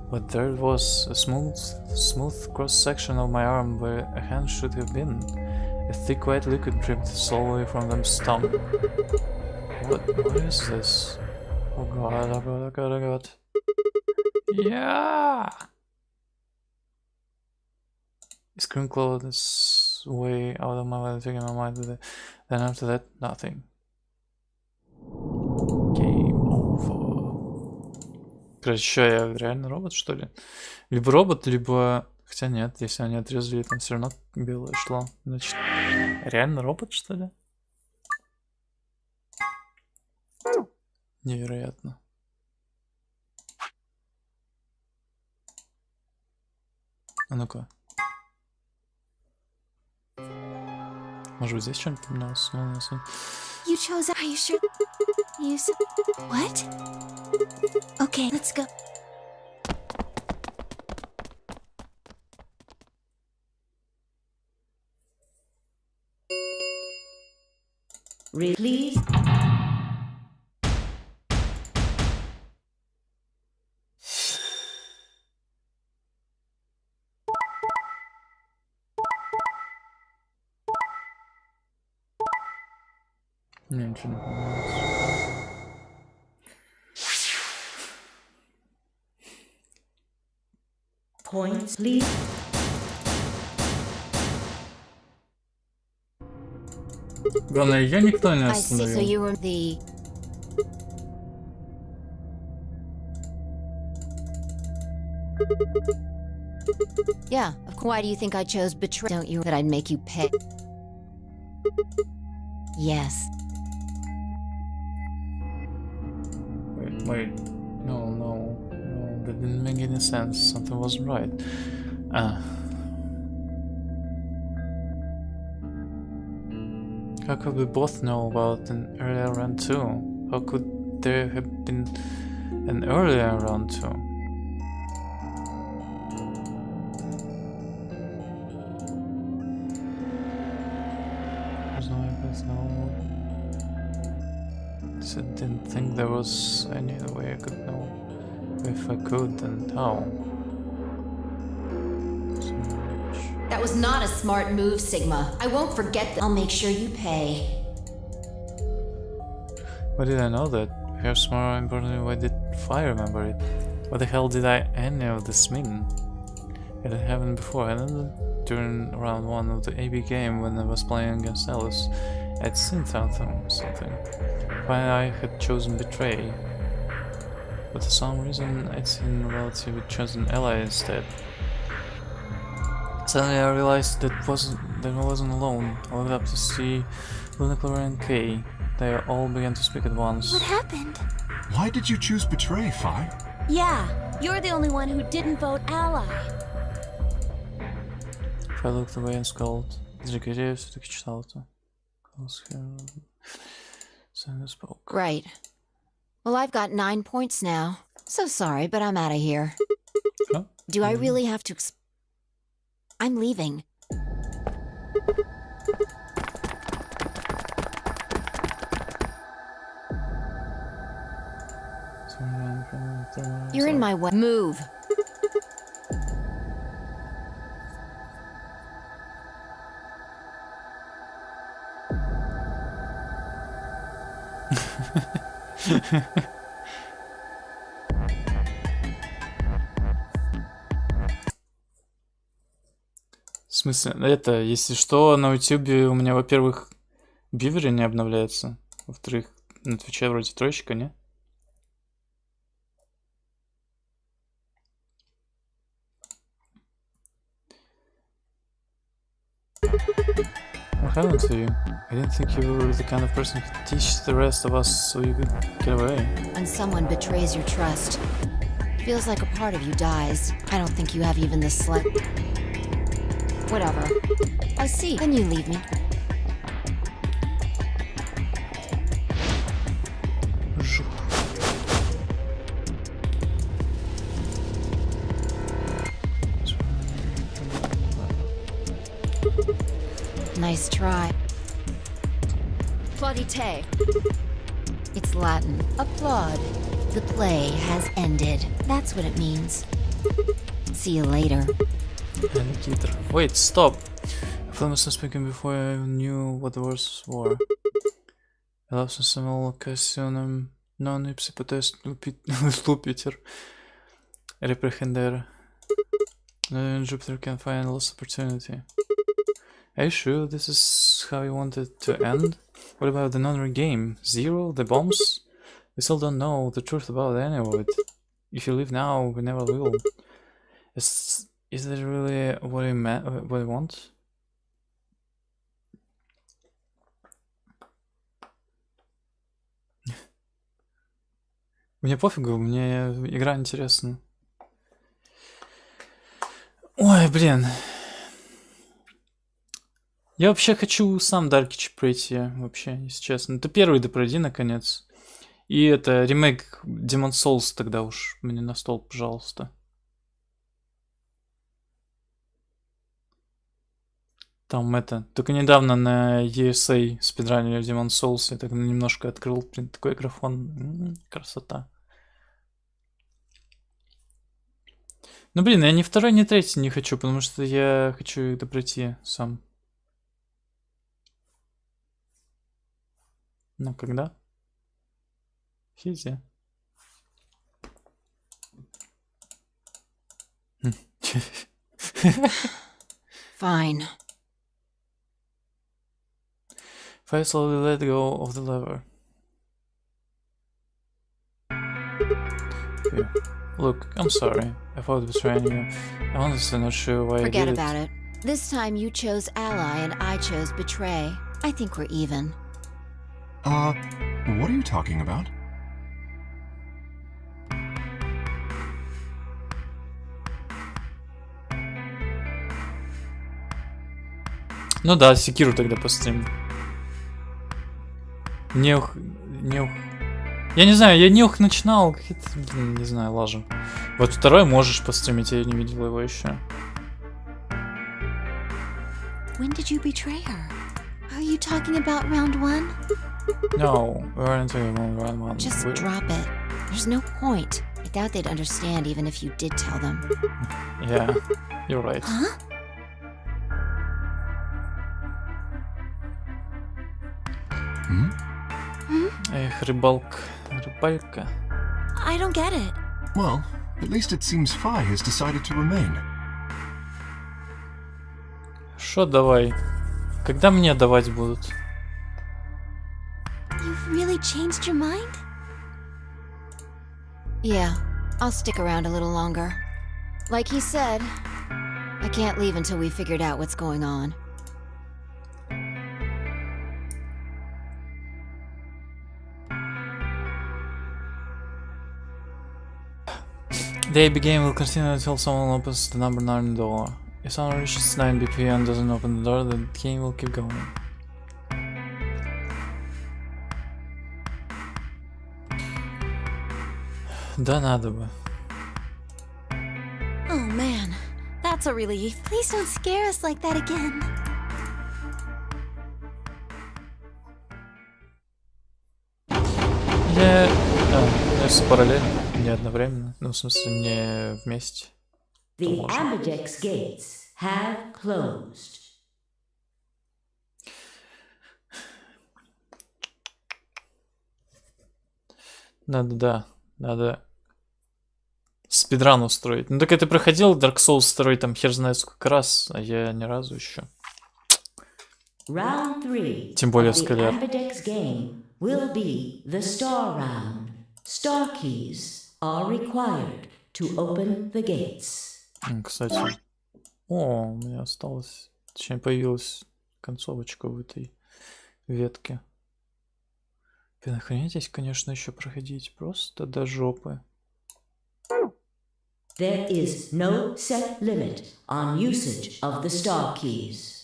But there it was, a smooth cross-section of my arm where a hand should have been. A thick white liquid dripped slowly from the stump. What is this? Oh god, oh god, oh god, oh god. Yeah! I screamed clawed this way out of my way, taking my mind with it. Then after that, nothing. Game over. Короче, что, я реально робот, что ли? Либо робот, либо... Хотя нет, если они отрезали, там все равно белое шло. Значит, реально робот, что ли? Невероятно. А ну-ка. Может быть, здесь что-нибудь поменялось? You chose. Are you sure? You said. What? Okay, let's go. Please. Ничего не поменялось. Points, please. Главное, ее никто не I see, so остановил. you were the... Yeah, of course. Why do you think I chose betray? Don't you that I'd make you pay? Yes. Wait. No, that didn't make any sense. Something wasn't right. How could we both know about an earlier round 2? How could there have been an earlier round 2? I didn't think there was any other way I could know. If I could, then how? That was not a smart move, Sigma. I won't forget that. I'll make sure you pay. Why did I know that? Perhaps more importantly, why did I remember it? What the hell did any of this mean? It had happened before, hadn't it? During round 1 of the AB game when I was playing against Alice, I'd seen something. Why I had chosen Betray. But for some reason I'd seen relatively chosen Ally instead. Suddenly I realized that I wasn't alone. I looked up to see Luna, Clara and Kay. They all began to speak at once. What happened? Why did you choose Betray, Fi? Yeah, you're the only one who didn't vote Ally. I looked away and scowled. Зря все-таки читал это. Spoke. Right. Well, I've got 9 points now. So sorry, but I'm out of here. Huh? Do I really have to I'm leaving. You're in my way. Move. В смысле, это, если что, на ютубе у меня, во-первых, бивери не обновляется, во-вторых, на твиче вроде троечка, не? What happened to you? I didn't think you were the kind of person who'd teach the rest of us so you could get away. When someone betrays your trust, Feels like a part of you dies. I don't think you have even the Whatever. I see. Then you leave me. Nice try. Plaudite. It's Latin. Applaud. The play has ended. That's what it means. See you later. Wait, stop. A film was not speaking before I knew what the words were. Elapsum semel occasionem non ipsi potest lupiter. Reprehender. Jupiter can find lost opportunity. Are you sure this is how you wanted to end? What about another game? Zero? The bombs? We still don't know the truth about any of it. If you leave now, we never will. Is that really what you want? Мне пофигу, мне игра интересна. Ой, блин. Я вообще хочу сам Даркич пройти, вообще, если честно. Ты первый допройди, наконец. И это, ремейк Demon Souls тогда уж мне на стол, пожалуйста. Там это, только недавно на ESA спидранили Demon Souls, я так немножко открыл, блин, такой графон. Красота. Ну, блин, я ни второй, ни третий не хочу, потому что я хочу это пройти сам. Ну, когда? Хизи. Fine. If I slowly let go of the lever. Yeah. Look, I'm sorry. I thought betraying you. I'm honestly not sure why Forget I did about it. This time you chose ally and I chose betray. I think we're even. What are you talking about? Ну да, Секиру тогда постримим. Я не знаю, я Неух начинал, какие-то, блин, не знаю, лажу. Вот второй можешь постримить, я не видел его еще. When did you betray her? Are you talking about round one? No, we weren't talking about round one. Just drop it. There's no point. I doubt they'd understand even if you did tell them. Yeah, you're right. Huh? Эх, рыбалка. I don't get it. Well, at least it seems Fi has decided to remain. Шо давай? Когда мне давать будут? You've really changed your mind? Yeah, I'll stick around a little longer. Like he said, I can't leave until we figured out what's going on. The AB game will continue until someone opens the number 9 door. If someone reaches 9 BP and doesn't open the door, the game will keep going. Да надо бы. Oh man, that's a relief. Please don't scare us like that again. Я все параллельно, не одновременно. Ну, в смысле, не вместе. The Ambidex gates have closed. Надо спидран устроить. Ну так это проходил Dark Souls 2 там хер знает сколько раз, а я ни разу еще. Round 3 Тем более of the Скалер. Ambidex game will be the Star Round. Star keys are required to open the gates. Кстати. О, у меня осталось. Точнее, появилась концовочка в этой ветке. Блин, охренеть здесь, конечно, еще проходить. Просто до жопы. There is no set limit on usage of the star keys.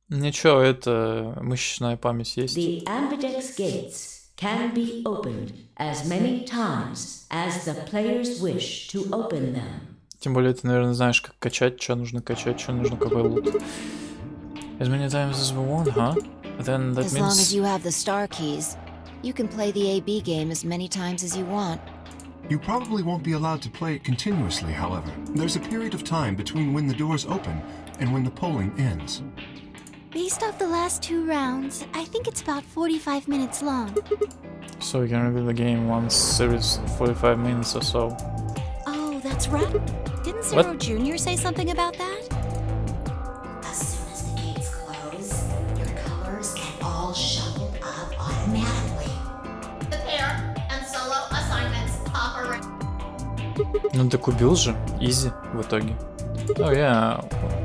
Ничего, это мышечная память есть. The ambidex gates can be opened as many times as the players wish to open them. Тем более ты, наверное, знаешь, как качать, что нужно качать, что нужно, какой лут. As many times as we want, huh? Then that As long as means... you have the star keys, you can play the AB game as many times as you want. You probably won't be allowed to play it continuously, however. There's a period of time between when the doors open and when the polling ends. Based off the last 2 rounds, I think it's about 45 minutes long. So you can review the game once every 45 minutes or so. Oh, that's right. Didn't Zero Jr. say something about that? As soon as the gates close, your colors get all shuffled up automatically. The pair and solo assignments operate. Ну так убил же. Изи в итоге. Oh yeah.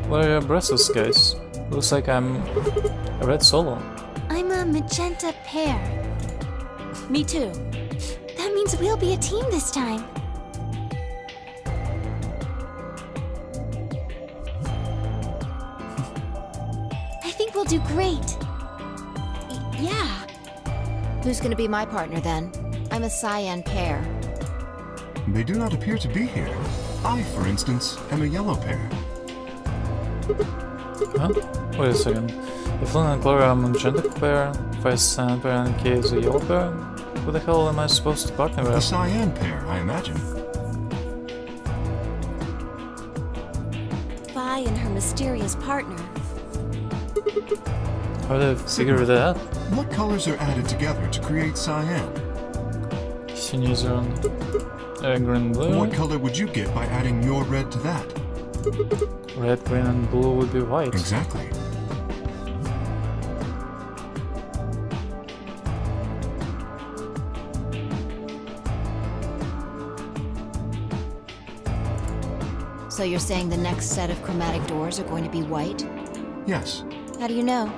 What are your bracelets, guys? Looks like I'm a red solo. I'm a magenta pair. Me too. That means we'll be a team this time. I think we'll do great. Yeah. Who's gonna be my partner then? I'm a cyan pair. They do not appear to be here. I, for instance, am a yellow pair. Huh? Wait a second. If Luna and Clara are a magenta pair, if I cyan pair and Kay is a yellow pair, who the hell am I supposed to partner The with? cyan pair, I imagine. Vi and her mysterious partner. How did I figure that out? What colors are added together to create cyan? Синий, зеленый. Green, blue. What color would you get by adding your red to that? Red, green, and blue would be white. Exactly. So you're saying the next set of chromatic doors are going to be white? Yes, How do you know?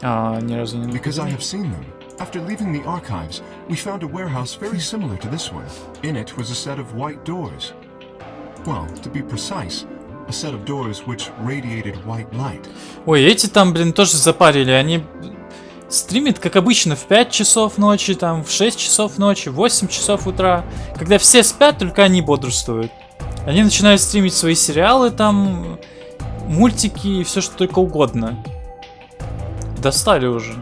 Ни разу не because I have seen them. After leaving the archives, we found a warehouse very similar to this one. In it was a set of white doors. Well, to be precise, a set of doors which radiated white light. Ой, эти там, блин, тоже запарили. Они стримят, как обычно, в 5 часов ночи, там, в 6 часов ночи, в 8 часов утра. Когда все спят, только они бодрствуют. Они начинают стримить свои сериалы, там, мультики и все, что только угодно. Достали уже.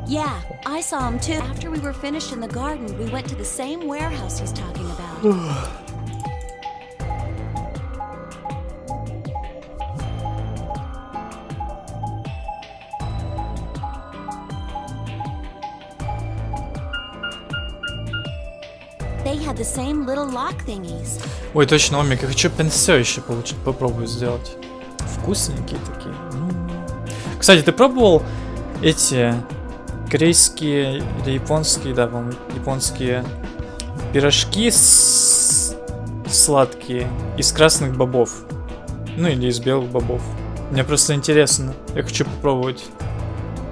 Yeah, I saw him too. After we were finished in the garden, we went to the same warehouse he's talking about. They had the same little lock thingies. Ой, точно, Омик, я хочу пенсё еще попробую сделать. Вкусненькие такие. Кстати, ты пробовал эти корейские или японские, да, по-моему, японские пирожки сладкие из красных бобов? Ну или из белых бобов. Мне просто интересно. Я хочу попробовать.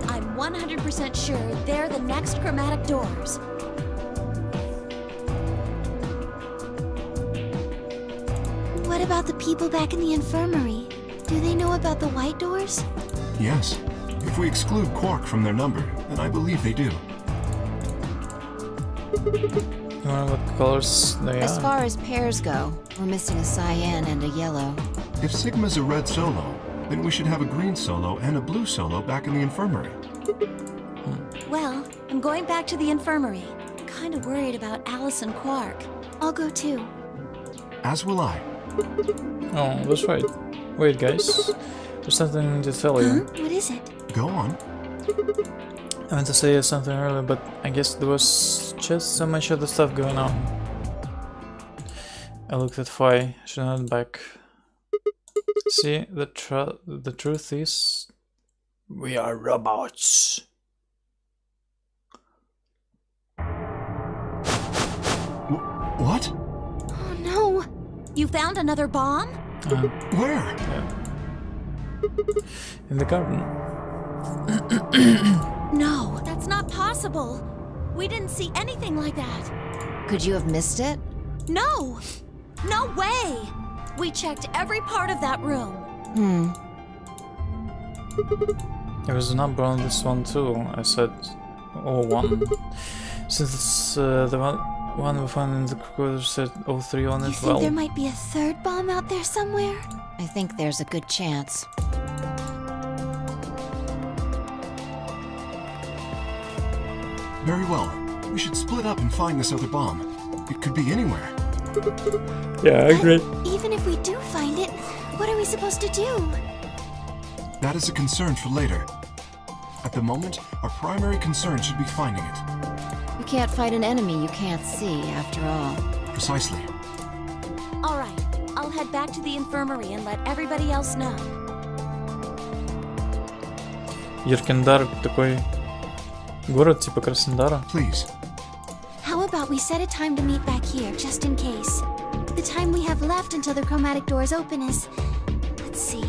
I'm 100% sure they're the next chromatic doors. What about the people back in the infirmary? Do they know about the white doors? Yes. If we exclude Quark from their number, then I believe they do. You wanna what colors they As are? far as pairs go, we're missing a cyan and a yellow. If Sigma's a red solo, then we should have a green solo and a blue solo back in the infirmary. Well, I'm going back to the infirmary. Kinda worried about Alice and Quark. I'll go too. As will I. Oh, that's right. Wait, guys. There's something to tell you. What is it? Go on. I meant to say something earlier, but I guess there was just so much other stuff going on. I looked at Fi, she nodded back. See, the truth is, we are robots. What? Oh no! You found another bomb? Where? In the garden. No, that's not possible. We didn't see anything like that. Could you have missed it? No! No way! We checked every part of that room. There was a number on this one too. I said 01. Since it's the one we found in the recorder said 03 on You it, think well... there might be a third bomb out there somewhere? I think there's a good chance. Very well. We should split up and find this other bomb. It could be anywhere. Yeah, I agree. Even if we do find it, what are we supposed to do? That is a concern for later. At the moment, our primary concern should be finding it. You can't fight an enemy you can't see, after all. Precisely. All right, I'll head back to the infirmary and let everybody else know. Еркендар такой город типа Краснодара. Please. How about we set a time to meet back here, just in case? The time we have left until the chromatic doors open is... Let's see...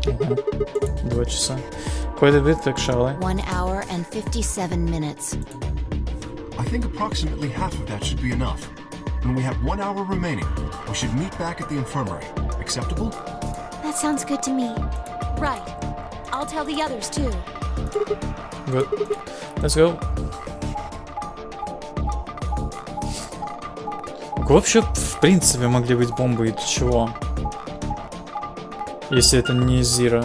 2 часа. Quite a bit, actually. 1 hour and 57 minutes. I think approximately half of that should be enough. When we have 1 hour remaining, we should meet back at the infirmary. Acceptable? That sounds good to me. Right. I'll tell the others too. Good. Let's go. Вообще, в принципе, могли быть бомбы и для чего? Если это не Зира.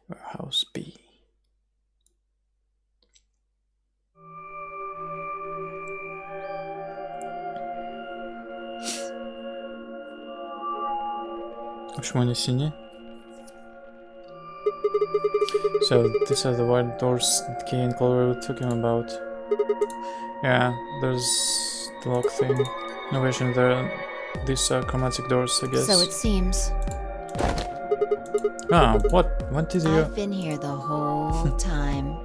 Warehouse B. Почему они синие? So these are the white doors that Kay and Clover were talking about. Yeah, there's the lock thing. Innovation there. These are chromatic doors, I guess. So it seems. Ah, what? When did you... I've been here the whole time.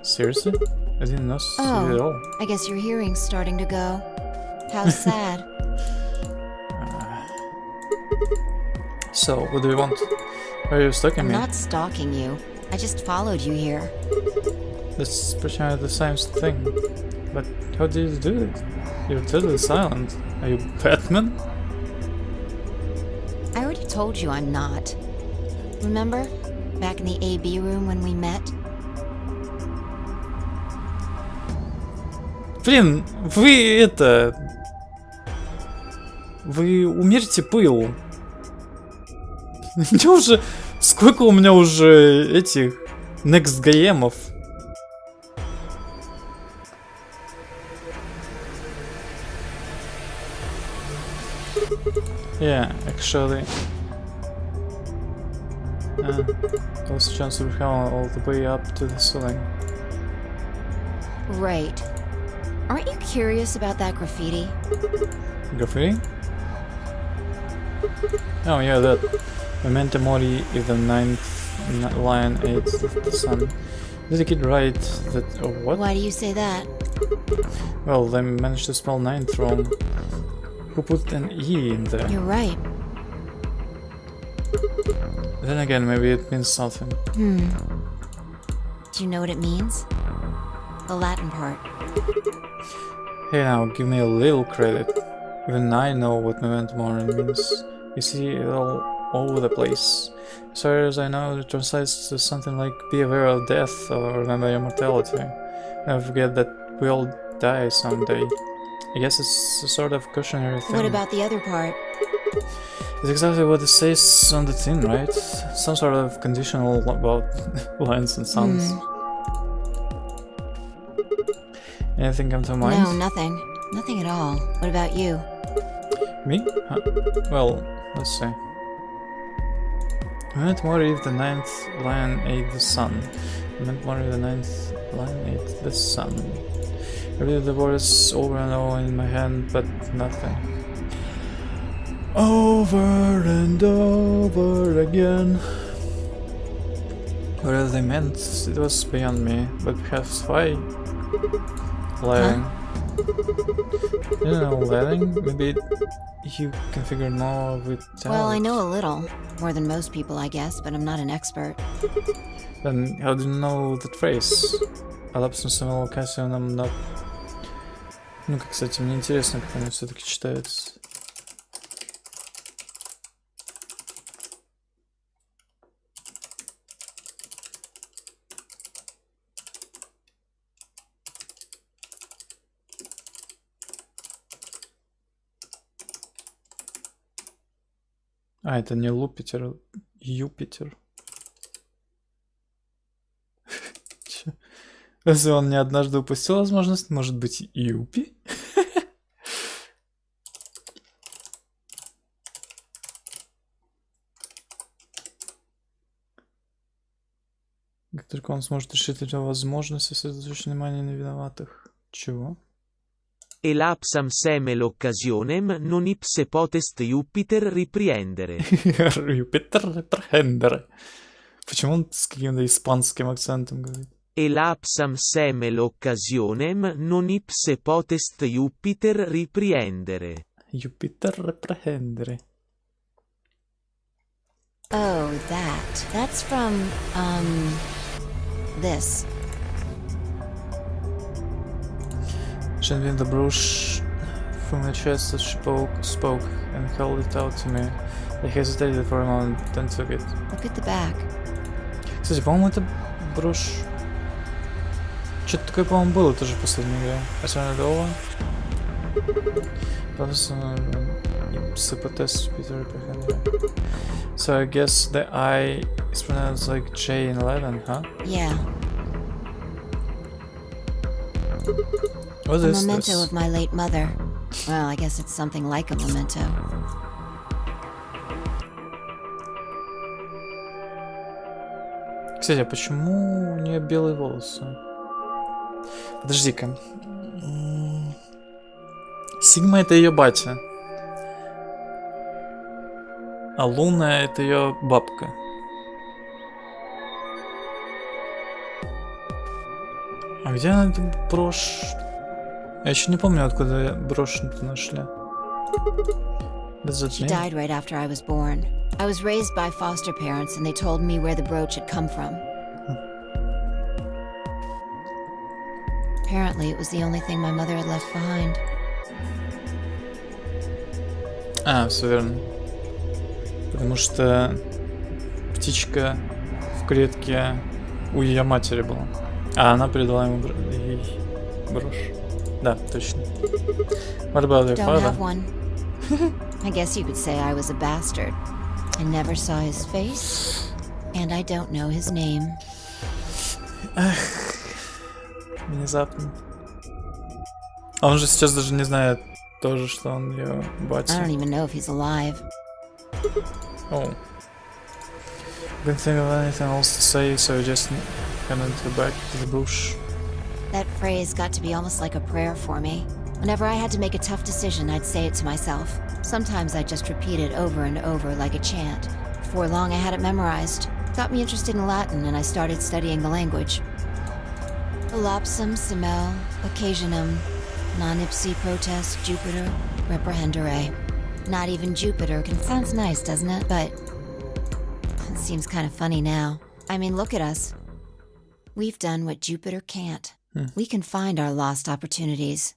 Seriously? I didn't know see it at all. I guess your hearing's starting to go. How sad. So, what do you want? Why are you stalking I'm me? not stalking you. I just followed you here. That's pretty much the same thing. But how did you do it? You're totally silent. Are you Batman? I already told you I'm not. Remember? Back in the AB room when we met? Блин, вы это... Вы умерьте пыл. Мне уже... Сколько у меня уже этих... Next ГМов? Yeah, actually... also chance to recall all the way up to the ceiling. Right. Aren't you curious about that graffiti? Graffiti? Oh yeah, that. Memento Mori is the 9th line, 8th of the sun. Did the kid write that... Oh, what? Why do you say that? Well, they managed to spell 9th wrong. Who put an E in there? You're right. Then again, maybe it means something. Do you know what it means? The Latin part. Hey now, give me a little credit. Even I know what Memento Mori means. You see it all over the place. As far as I know, it translates to something like be aware of death or remember your mortality. Never forget that we all die someday. I guess it's a sort of cautionary thing. What about the other part? It's exactly what it says on the tin, right? Some sort of conditional about lines and sounds. Anything come to mind? No, nothing. Nothing at all. What about you? Me? Well, let's see. I meant more if the ninth lion ate the sun. I meant more if the ninth lion ate the sun. I read the words over and over in my hand, but nothing. Over and over again. Whatever they meant, it was beyond me, but perhaps why? Lying. You know, lying? Maybe you can figure more of it out. Well, I know a little. More than most people, I guess, but I'm not an expert. Then how do you know that phrase? Алапсум самого Кассио нам на... Ну-ка, кстати, мне интересно, как они все-таки читаются. А, это не Лупитер, Юпитер. Чё? Если он не однажды упустил возможность, может быть, Юпи? Как только он сможет решить эту возможность, сосредоточить внимание на виноватых. Чего? Elapsam seme l'occasionem non ipse potest Jupiter riprendere. Юпитер репрохендер. Почему он с каким-то испанским акцентом говорит? Elapsam seme l'occasionem non ipse potest Jupiter riprendere. Юпитер репрохендere. Oh, that. That's from, this. Should be the brush from the chest that spoke and held it out to me. I hesitated for a moment, then took it. Look at the back. Кстати, по-моему, это брошь. Что-то такое, по-моему, было тоже в последней игре. I turned it over. So I guess the I is pronounced like J in Latin, huh? Yeah. What A is memento this? of my late mother. Well, I guess it's something like a memento. Кстати, а почему у нее белые волосы? Подожди-ка. Сигма это ее батя. А Луна это ее бабка. А где она эту брошь? Я еще не помню, откуда брошь эту нашли. She died right after I was born. I was raised by foster parents and they told me where the brooch had come from. Apparently it was the only thing my mother had left behind. А, все верно. Потому что птичка в клетке у ее матери была. А она передала ему ей брошь. Да, точно. What about your Don't father? have one. I guess you could say I was a bastard. I never saw his face, and I don't know his name. Внезапно. А он же сейчас даже не знает тоже, что он ее батя. I don't even know if he's alive. Oh. Couldn't think of anything else to say, so I just handed her back to the bush. That phrase got to be almost like a prayer for me. Whenever I had to make a tough decision, I'd say it to myself. Sometimes I'd just repeat it over and over like a chant. Before long, I had it memorized. Got me interested in Latin, and I started studying the language. Elapsum semel occasionum non ipsi protest Jupiter reprehendere. Not even Jupiter sounds nice, doesn't it? But it seems kind of funny now. I mean, look at us. We've done what Jupiter can't. We can find our lost opportunities.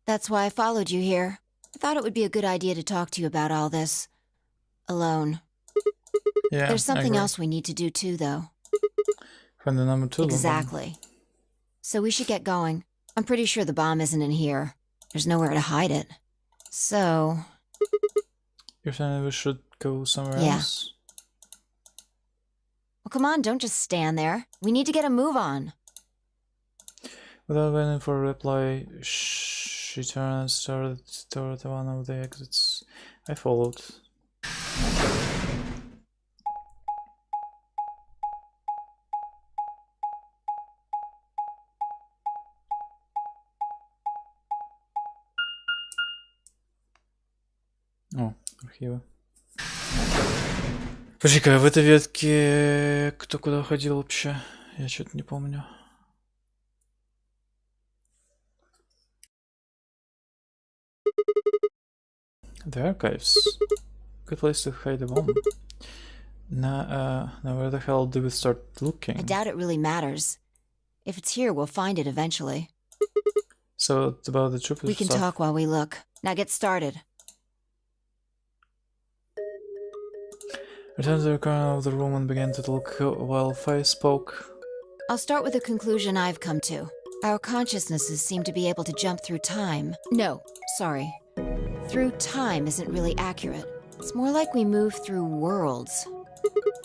That's why I followed you here. I thought it would be a good idea to talk to you about all this. Alone. Yeah, There's I something agree. else we need to do too, though. Find the number 2. Exactly. So we should get going. I'm pretty sure the bomb isn't in here. There's nowhere to hide it. So... You're saying we should go somewhere Yeah. else? Well, come on, don't just stand there. We need to get a move on. Without waiting for a reply, she turned and started toward one of the exits. I followed. О, архивы. Подожди-ка, в этой ветке кто куда ходил вообще? Я что-то не помню. The archives. Good place to hide a bomb. Now where the hell do we start looking? I doubt it really matters. If it's here, we'll find it eventually. So it's about the troopers. We can stuff. talk while we look. Now get started. Returned to the corner of the room and began to look while Faye spoke. I'll start with a conclusion I've come to. Our consciousnesses seem to be able to jump through time. No, sorry. Through time isn't really accurate. It's more like we move through worlds.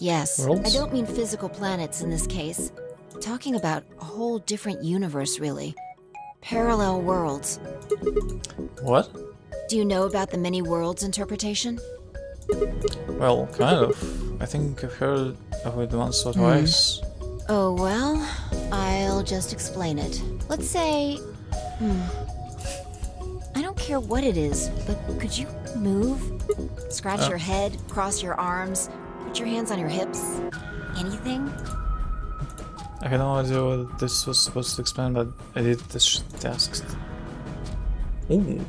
Yes, Worlds? I don't mean physical planets in this case. I'm talking about a whole different universe, really. Parallel worlds. What? Do you know about the many worlds interpretation? Well, kind of. I think I've heard of it once or twice. Oh, well, I'll just explain it. Let's say... I don't care what it is, but could you move? Scratch your head, cross your arms, put your hands on your hips? Anything? I had no idea what this was supposed to explain, but I did this task. Ooh.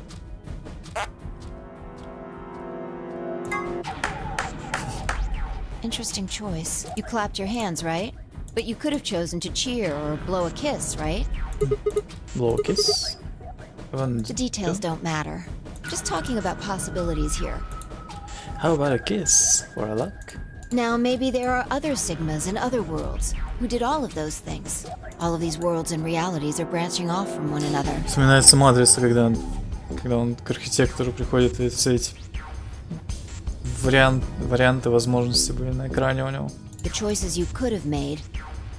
Interesting choice. You clapped your hands, right? But you could have chosen to cheer or blow a kiss, right? Blow a kiss? The details don't matter. Just talking about possibilities here. How about a kiss for a luck? Now, maybe there are other Sigmas in other worlds who did all of those things. All of these worlds and realities are branching off from one another. Вспоминается матрица, когда он к архитектору приходит, и все эти варианты возможности были на экране у него. The choices you could have made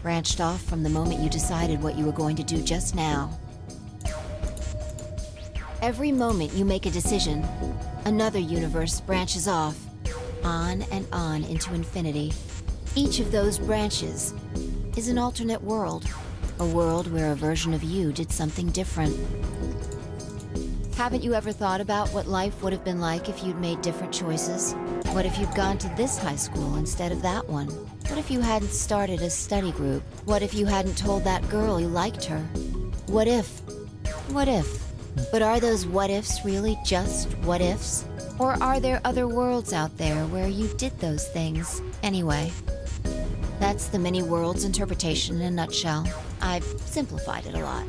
branched off from the moment you decided what you were going to do just now. Every moment you make a decision, another universe branches off, on and on into infinity. Each of those branches is an alternate world, a world where a version of you did something different. Haven't you ever thought about what life would have been like if you'd made different choices? What if you'd gone to this high school instead of that one? What if you hadn't started a study group? What if you hadn't told that girl you liked her? What if? What if? But are those what ifs really just what ifs? Or are there other worlds out there where you did those things anyway? That's the many worlds interpretation in a nutshell. I've simplified it a lot.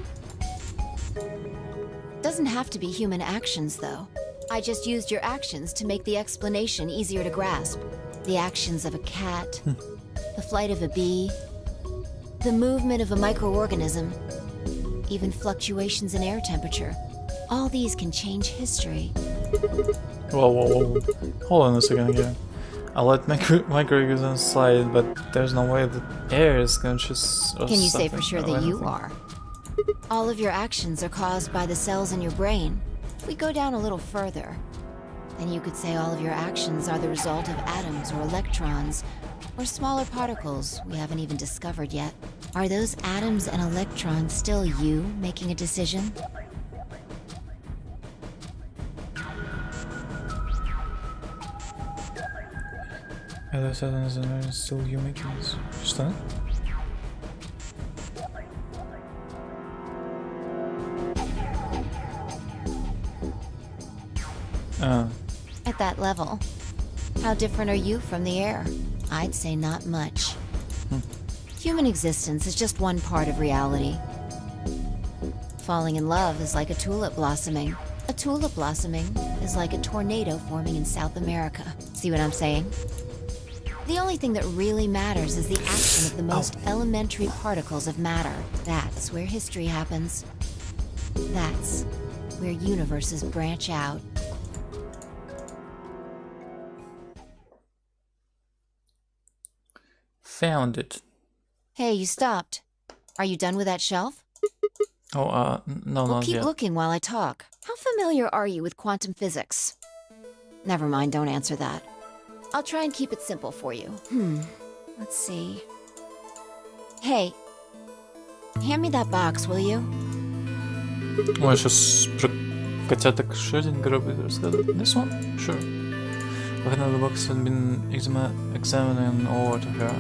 Doesn't have to be human actions, though. I just used your actions to make the explanation easier to grasp. The actions of a cat, the flight of a bee, the movement of a microorganism, even fluctuations in air temperature. All these can change history. Whoa. Hold on a second here. I let microorganisms slide, but there's no way that air is conscious or Can you say something for sure or that you anything. are? All of your actions are caused by the cells in your brain. If we go down a little further, then you could say all of your actions are the result of atoms or electrons, or smaller particles we haven't even discovered yet. Are those atoms and electrons still you making a decision? Это still you making this. Что? At that level, how different are you from the air? I'd say not much. Human existence is just one part of reality. Falling in love is like a tulip blossoming. A tulip blossoming is like a tornado forming in South America. See what I'm saying? The only thing that really matters is the action of the most elementary particles of matter. That's where history happens. That's where universes branch out. Found it. Hey, you stopped. Are you done with that shelf? Oh, no, Well, not keep yet. looking while I talk. How familiar are you with quantum physics? Never mind, don't answer that. I'll try and keep it simple for you. Let's see. Hey, hand me that box, will you? Ой, сейчас про котяток что-нибудь гробит рассказывать. This one? Sure. Looking at the box had been examining over to her.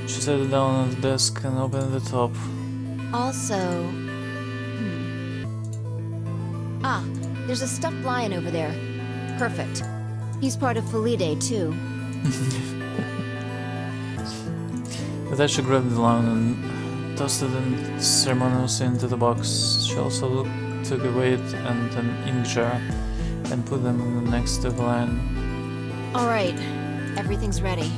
She set it down on the desk and opened the top. Also... Ah, there's a stuffed lion over there. Perfect. He's part of Felidae, too. But then she grabbed the lion and tossed it ceremoniously into the box. She also took a weight and an ink jar and put them next to the lion. Alright, everything's ready.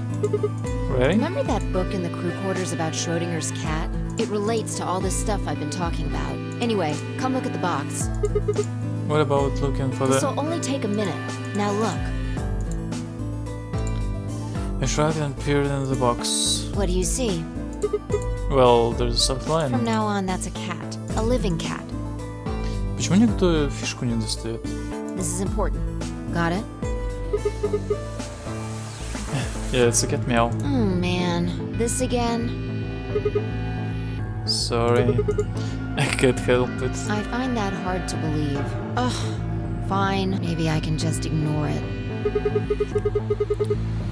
Ready? Remember that book in the crew quarters about Schrodinger's cat? It relates to all this stuff I've been talking about. Anyway, come look at the box. What about looking for the... This'll only take a minute. Now look. I shrugged and peered into the box. What do you see? Well, there's a soft From lion. now on, that's a cat. A living cat. Почему никто фишку не достает? This is important. Got it? Yeah, it's a cat meow. Oh man, this again? Sorry. I can't help it. I find that hard to believe. Ugh, fine. Maybe I can just ignore it.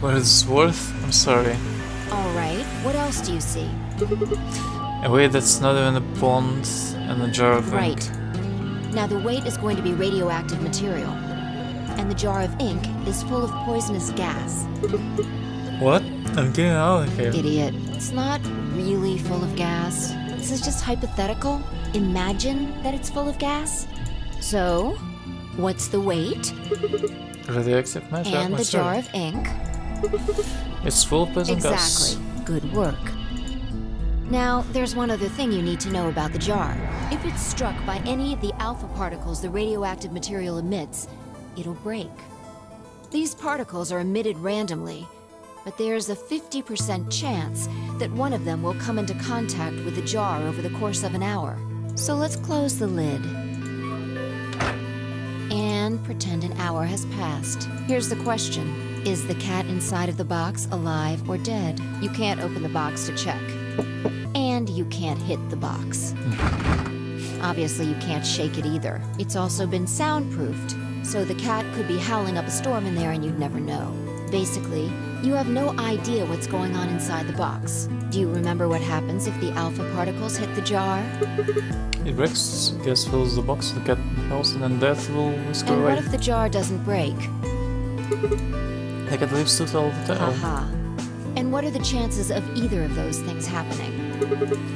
What it's worth? I'm sorry. Alright, what else do you see? A way that's not even a pond and a jar of ink. Right. Now the weight is going to be radioactive material. And the jar of ink is full of poisonous gas. What? I'm getting out of here. Idiot. It's not really full of gas. This is just hypothetical. Imagine that it's full of gas. So, what's the weight? Radioactive matter. And the jar of ink. It's full of poison gas. Exactly. Good work. Now, there's one other thing you need to know about the jar. If it's struck by any of the alpha particles the radioactive material emits, it'll break. These particles are emitted randomly, but there's a 50% chance that one of them will come into contact with the jar over the course of an hour. So let's close the lid. And pretend an hour has passed. Here's the question. Is the cat inside of the box alive or dead? You can't open the box to check. And you can't hit the box. Obviously, you can't shake it either. It's also been soundproofed, so the cat could be howling up a storm in there and you'd never know. Basically, you have no idea what's going on inside the box. Do you remember what happens if the alpha particles hit the jar? It breaks, gas fills the box, the cat falls, and then death will whisk And away. what if the jar doesn't break? The cat lives to tell the tale. Haha. And what are the chances of either of those things happening?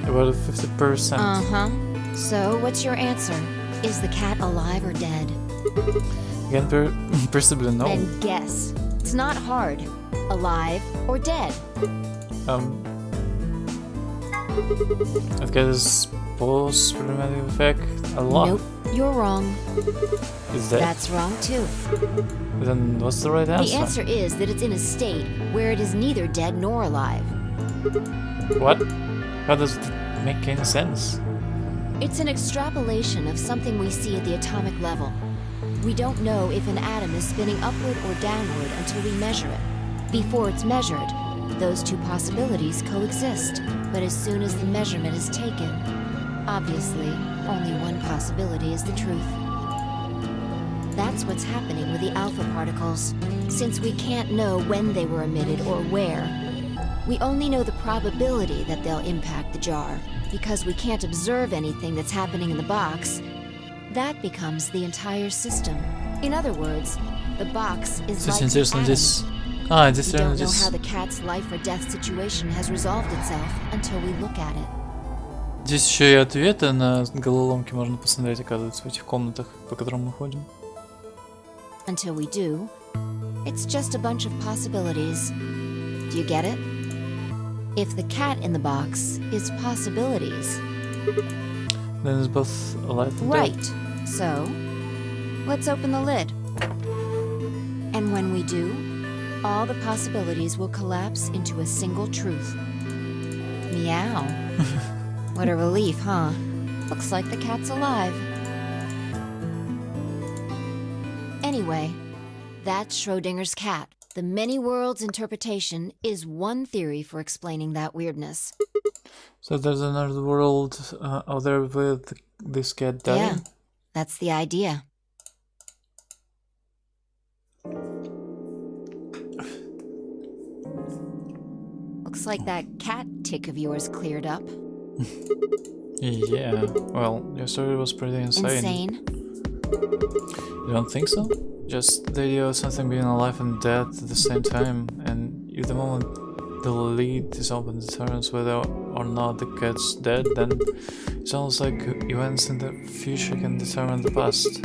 About 50%. Uh-huh. So, what's your answer? Is the cat alive or dead? Again, possibly no. Then guess. It's not hard. Alive or dead? That cat is post-problematic effect. A lot. Nope, you're wrong. Is that? That's wrong too. Then what's the right answer? The answer is that it's in a state where it is neither dead nor alive. What? How does it make any sense? It's an extrapolation of something we see at the atomic level. We don't know if an atom is spinning upward or downward until we measure it. Before it's measured, those two possibilities coexist. But as soon as the measurement is taken, obviously, only one possibility is the truth. That's what's happening with the alpha particles. Since we can't know when they were emitted or where, we only know the probability that they'll impact the jar. Because we can't observe anything that's happening in the box, that becomes the entire system. In other words, the box is Здесь like the интересно, atom. здесь... We здесь don't реально know здесь... how the cat's life or death situation has resolved itself until we look at it. Здесь еще и ответы на головоломки можно посмотреть, оказывается, в этих комнатах, по которым мы ходим. Until we do, it's just a bunch of possibilities. Do you get it? If the cat in the box is possibilities. Then it's both alive and dead. Right. So, let's open the lid. And when we do, all the possibilities will collapse into a single truth. Meow. What a relief, huh? Looks like the cat's alive. Anyway, that's Schrodinger's cat. The many worlds interpretation is one theory for explaining that weirdness. So there's another world out there with this cat dying? Yeah, that's the idea. Looks like that cat tick of yours cleared up. Yeah, well, your story was pretty insane. You don't think so? Just the idea of something being alive and dead at the same time, and if the moment the lead is open determines whether or not the cat's dead, then it's almost like events in the future can determine the past.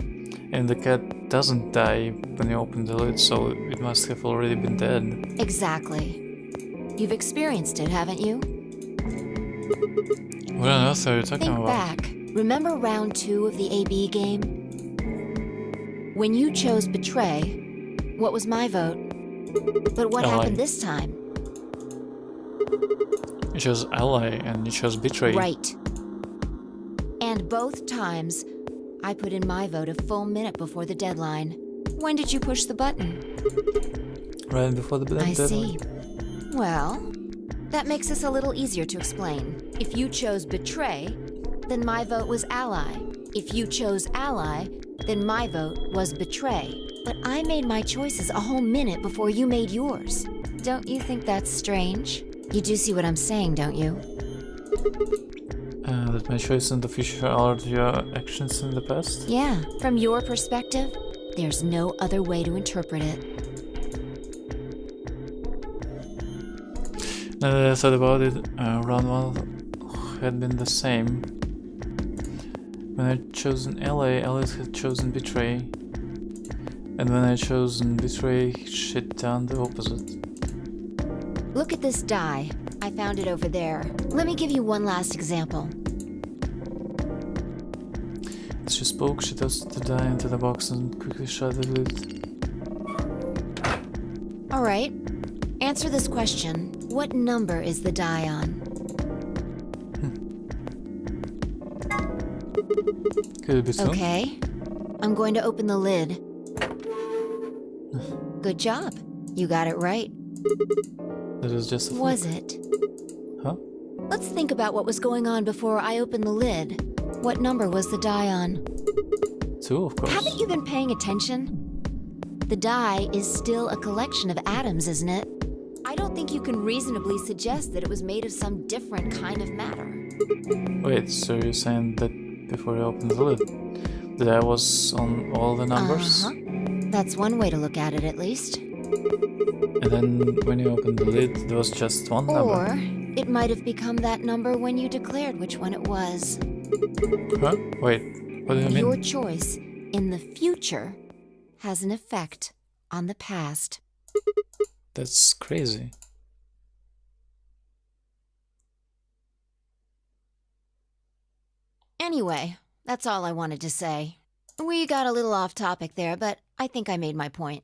And the cat doesn't die when you open the lid, so it must have already been dead. Exactly. You've experienced it, haven't you? What on earth are you talking Think about? back. Remember round 2 of the AB game? When you chose Betray, what was my vote? But what happened this time? You chose Ally and you chose Betray. Right. And both times, I put in my vote a full minute before the deadline. When did you push the button? Right before the deadline. I see. Well, that makes this a little easier to explain. If you chose Betray, then my vote was Ally. If you chose Ally, then my vote was Betray. But I made my choices a whole minute before you made yours. Don't you think that's strange? You do see what I'm saying, don't you? That my choices in the future are your actions in the past? Yeah, from your perspective, there's no other way to interpret it. Now that I thought about it, round 1 had been the same. When I chosen Ally, Alice had chosen Betray. And when I chosen Betray, shit done the opposite. Look at this die. I found it over there. Let me give you one last example. As she spoke, she tossed the die into the box and quickly shut the lid. Alright, answer this question. What number is the die on? Could it be 2? Okay, I'm going to open the lid. Good job. You got it right. That was just a fluke. Was it? Huh? Let's think about what was going on before I opened the lid. What number was the die on? 2, of course. Haven't you been paying attention? The die is still a collection of atoms, isn't it? I don't think you can reasonably suggest that it was made of some different kind of matter. Wait, so you're saying that before you opened the lid, the die was on all the numbers? Uh-huh. That's one way to look at it, at least. And then when you opened the lid, there was just one number. Or it might have become that number when you declared which one it was. Huh? Wait, what do you mean? Your choice in the future has an effect on the past. That's crazy. Anyway, that's all I wanted to say. We got a little off topic there, but I think I made my point.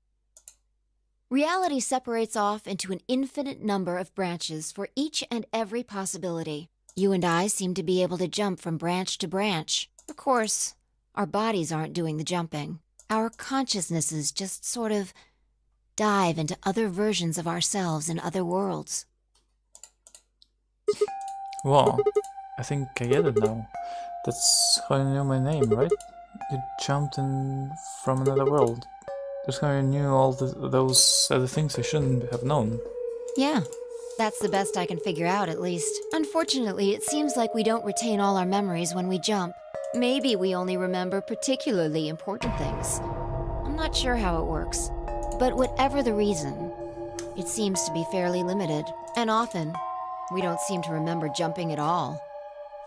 Reality separates off into an infinite number of branches for each and every possibility. You and I seem to be able to jump from branch to branch. Of course, our bodies aren't doing the jumping. Our consciousnesses just sort of dive into other versions of ourselves in other worlds. Wow, I think I get it now. That's how you knew my name, right? You jumped in from another world. That's how you knew all those other things I shouldn't have known. Yeah, that's the best I can figure out, at least. Unfortunately, it seems like we don't retain all our memories when we jump. Maybe we only remember particularly important things. I'm not sure how it works. But whatever the reason, it seems to be fairly limited. And often, we don't seem to remember jumping at all.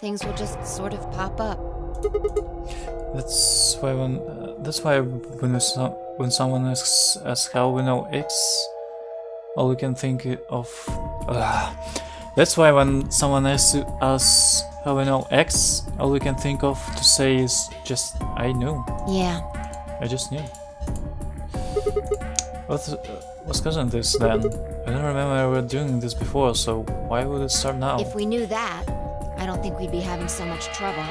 Things will just sort of pop up. That's why when someone asks how we know X, all we can think of. That's why when someone asks us how we know X, all we can think of to say is just I knew. Yeah. I just knew. What's causing this then? I don't remember ever doing this before, so why would it start now? If we knew that, I don't think we'd be having so much trouble.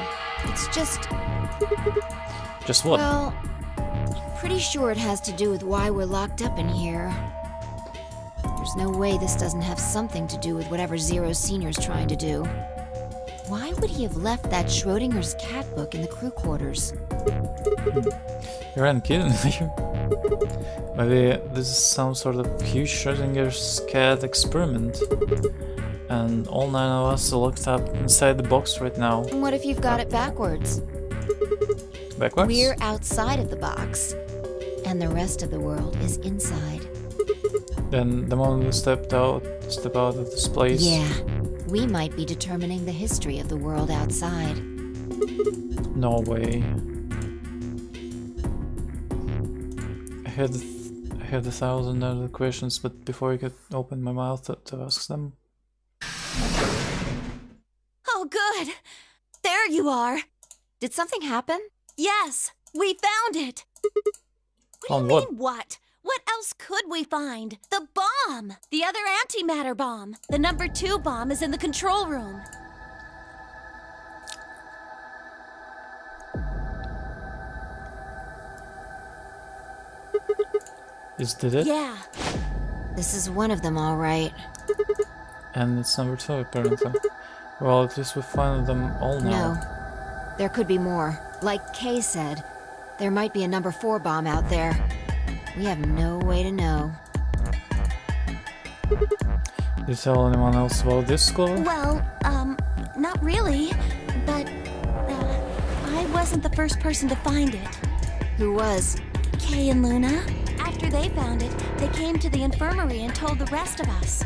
It's just... Just what? Well, pretty sure it has to do with why we're locked up in here. There's no way this doesn't have something to do with whatever Zero Senior's trying to do. Why would he have left that Schrodinger's cat book in the crew quarters? You aren't kidding, are you? Maybe this is some sort of huge Schrodinger's cat experiment. And all 9 of us are locked up inside the box right now. And what if you've got it backwards? Backwards? We're outside of the box, and the rest of the world is inside. Then the moment we step out of this place... Yeah, we might be determining the history of the world outside. No way. I had 1,000 other questions, but before I could open my mouth to ask them... Oh, good. There you are. Did something happen? Yes, we found it. What do you mean, what? What else could we find? The bomb! The other antimatter bomb. The number 2 bomb is in the control room. Is that it? Yeah. This is one of them, all right. And it's number 2, apparently. Well, at least we found them all now. No. There could be more. Like Kay said, there might be a number 4 bomb out there. We have no way to know. Did you tell anyone else about this, Clover? Well, not really. But, I wasn't the first person to find it. Who was? Kay and Luna. After they found it, they came to the infirmary and told the rest of us.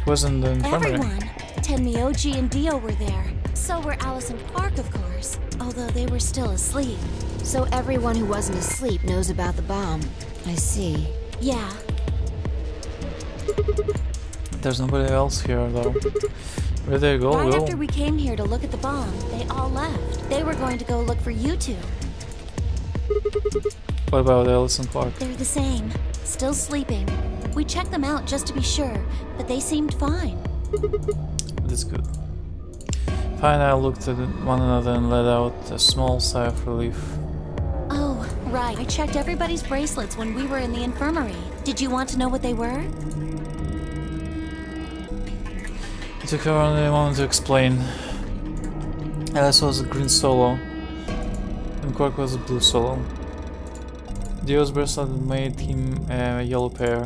Wasn't the infirmary? Everyone. Tenmyoji and Dio were there. So were Alice and Park, of course. Although they were still asleep. So everyone who wasn't asleep knows about the bomb. I see. Yeah. There's nobody else here, though. Where they go? Right after we came here to look at the bomb, they all left. They were going to go look for you two. What about Alice and Park? They're the same. Still sleeping. We checked them out just to be sure, but they seemed fine. That's good. Fine, I looked at one another and let out a small sigh of relief. Oh, right. I checked everybody's bracelets when we were in the infirmary. Did you want to know what they were? It took her only a moment to explain. Alice was a green solo, and Quark was a blue solo. Dio's bracelet made him a yellow pair,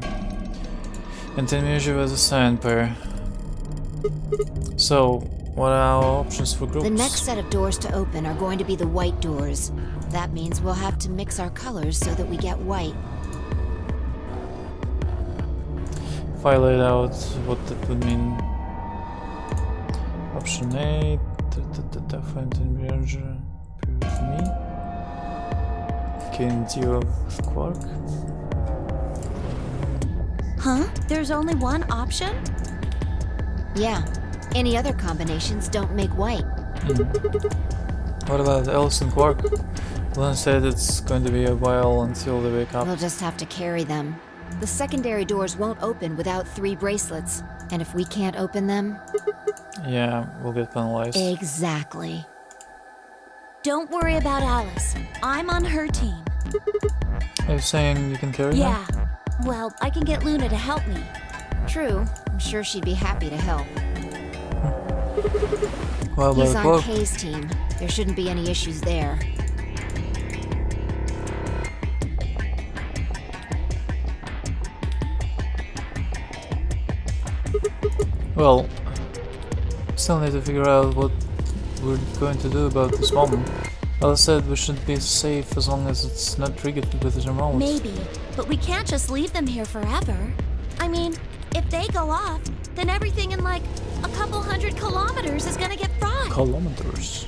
and Tenmyoji was a cyan pair. So, what are our options for groups? The next set of doors to open are going to be the white doors. That means we'll have to mix our colors so that we get white. If I laid out what that would mean. Option A, find Tenmyoji with me. Can Dio with Quark. Huh? There's only one option? Yeah. Any other combinations don't make white. What about Alice and Quark? Lynn said it's going to be a while until they wake up. We'll just have to carry them. The secondary doors won't open without 3 bracelets. And if we can't open them... Yeah, we'll get penalized. Exactly. Don't worry about Alice. I'm on her team. Are you saying you can carry them? Yeah. Well, I can get Luna to help me. True. I'm sure she'd be happy to help. Well, He's on Kay's team. There shouldn't be any issues there. Well, still need to figure out what we're going to do about this bomb. Alice said we should be safe as long as it's not triggered with the remote. Maybe, but we can't just leave them here forever. I mean, if they go off, then everything in like a couple 100 kilometers is gonna get fried. Kilometers?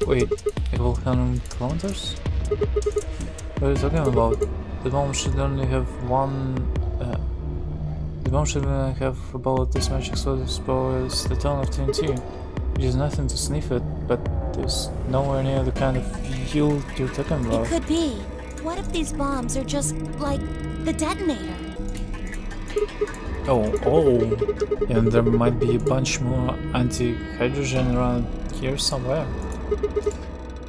Wait, a couple 100 kilometers? What are you talking about? The bomb should only have one... the bomb should only have about this much explosive power as the ton of TNT. Which is nothing to sniff at, but there's nowhere near the kind of yield you're talking about. It could be. What if these bombs are just, like, the detonator? Oh, and there might be a bunch more anti-hydrogen around here somewhere.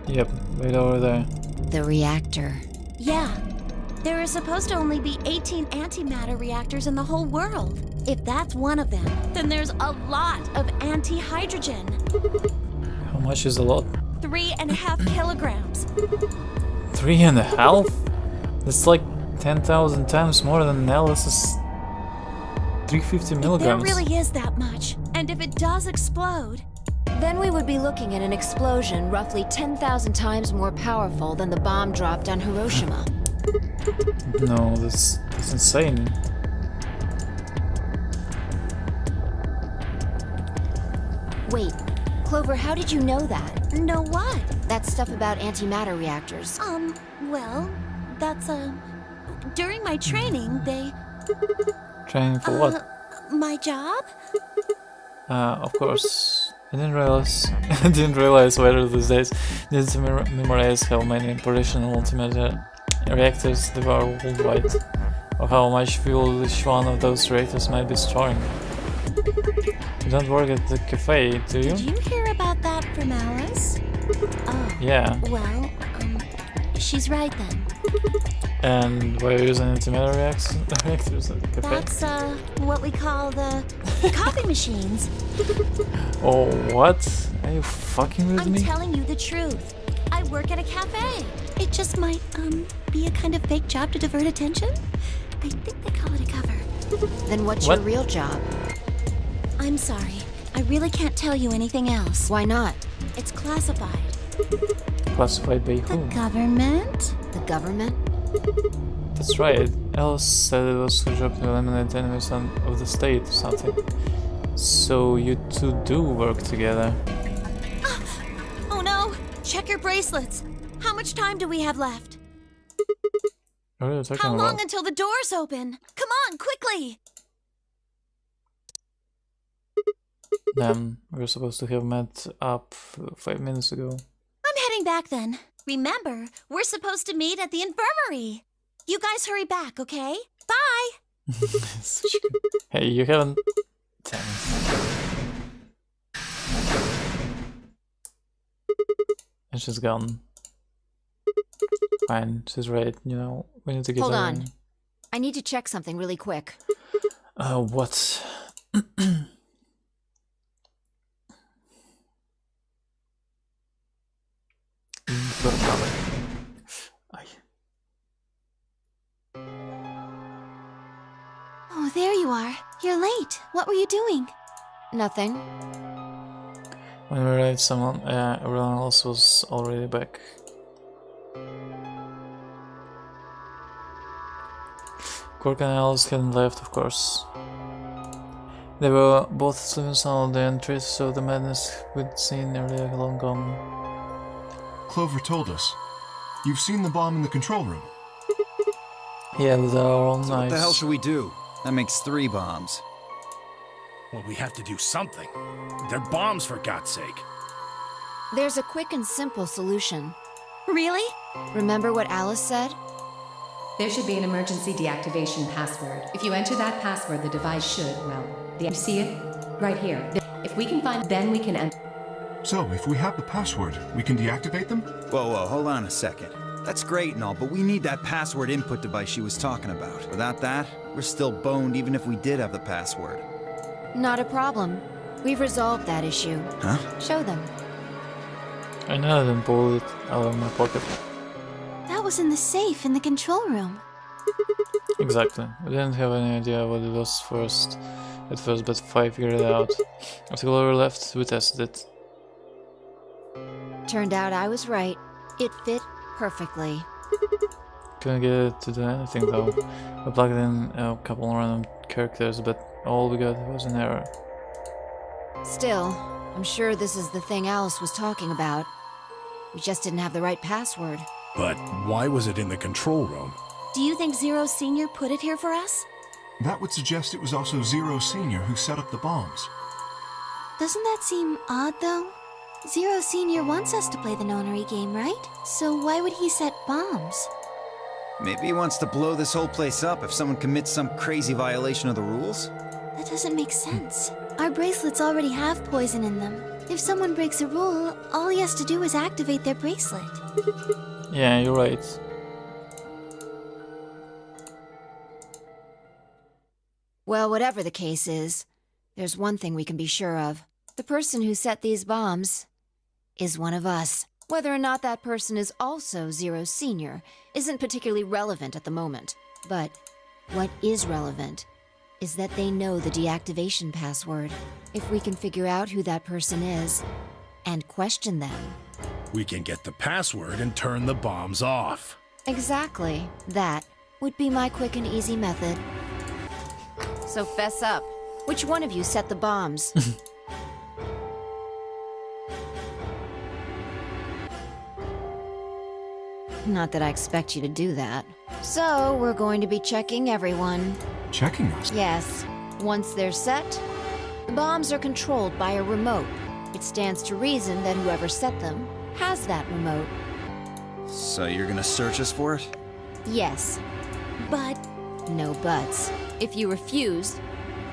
Yep, right over there. The reactor. Yeah. There are supposed to only be 18 antimatter reactors in the whole world. If that's one of them, then there's a lot of anti-hydrogen. How much is a lot? 3.5 kilograms. 3.5? That's like 10,000 times more than Alice's 350 milligrams. There really is that much. And if it does explode... Then we would be looking at an explosion roughly 10,000 times more powerful than the bomb dropped on Hiroshima. No, that's insane. Wait, Clover, how did you know that? Know what? That stuff about antimatter reactors. Well, that's, during my training, they... Training for what? My job? Of course. I didn't realize whether these days needed to memorize how many operational antimatter reactors there are worldwide, or how much fuel each one of those reactors might be storing. You don't work at the cafe, do you? Did you hear about that from Alice? Oh. Yeah. Well, she's right then. And why are you using antimatter reactors at the cafe? That's, what we call the coffee machines. Oh, what? Are you fucking with me? I'm telling you the truth. I work at a cafe. It just might, be a kind of fake job to divert attention. I think they call it a cover. Then what's your real job? I'm sorry. I really can't tell you anything else. Why not? It's classified. Classified by who? The government? The government? That's right. Alice said it was her job to eliminate enemies of the state or something. So you two do work together. Oh no! Check your bracelets! How much time do we have left? What are you talking How about? long until the doors open? Come on, quickly! Damn, we were supposed to have met up 5 minutes ago. I'm heading back then. Remember, we're supposed to meet at the infirmary. You guys hurry back, okay? Bye! Hey, you haven't... Damn it. And she's gone. Fine, she's right, you know, we need to get Hold her on. in. I need to check something really quick. What? Oh, there you are. You're late. What were you doing? Nothing. When we arrived, everyone else was already back. Cork and Alice hadn't left, of course. They were both sleeping soundly, and traces of the madness we'd seen earlier had long gone. Clover told us. You've seen the bomb in the control room. Yeah, with our own So what eyes. the hell should we do? That makes 3 bombs. Well, we have to do something. They're bombs, for God's sake. There's a quick and simple solution. Really? Remember what Alice said? There should be an emergency deactivation password. If you enter that password, the device should, well, you see it? Right here. If we can find, then we can enter. So, if we have the password, we can deactivate them? Whoa, hold on a second. That's great and all, but we need that password input device she was talking about. Without that, we're still boned even if we did have the password. Not a problem. We've resolved that issue. Huh? Show them. I know I didn't pull it out of my pocket. That was in the safe in the control room. Exactly. We didn't have any idea what it was at first, but I figured it out. After Clover left, we tested it. Turned out I was right. It fit perfectly. Couldn't get it to do anything though. We plugged in a couple random characters, but all we got was an error. Still, I'm sure this is the thing Alice was talking about. We just didn't have the right password. But why was it in the control room? Do you think Zero Senior put it here for us? That would suggest it was also Zero Senior who set up the bombs. Doesn't that seem odd, though? Zero Senior wants us to play the nonary game, right? So why would he set bombs? Maybe he wants to blow this whole place up if someone commits some crazy violation of the rules? That doesn't make sense. Our bracelets already have poison in them. If someone breaks a rule, all he has to do is activate their bracelet. Yeah, you're right. Well, whatever the case is, there's one thing we can be sure of. The person who set these bombs is one of us. Whether or not that person is also Zero Senior isn't particularly relevant at the moment. But what is relevant is that they know the deactivation password. If we can figure out who that person is and question them. We can get the password and turn the bombs off. Exactly. That would be my quick and easy method. So fess up. Which one of you set the bombs? Not that I expect you to do that. So, we're going to be checking everyone. Checking us? Yes. Once they're set, the bombs are controlled by a remote. It stands to reason that whoever set them has that remote. So you're gonna search us for it? Yes. But no buts. If you refuse,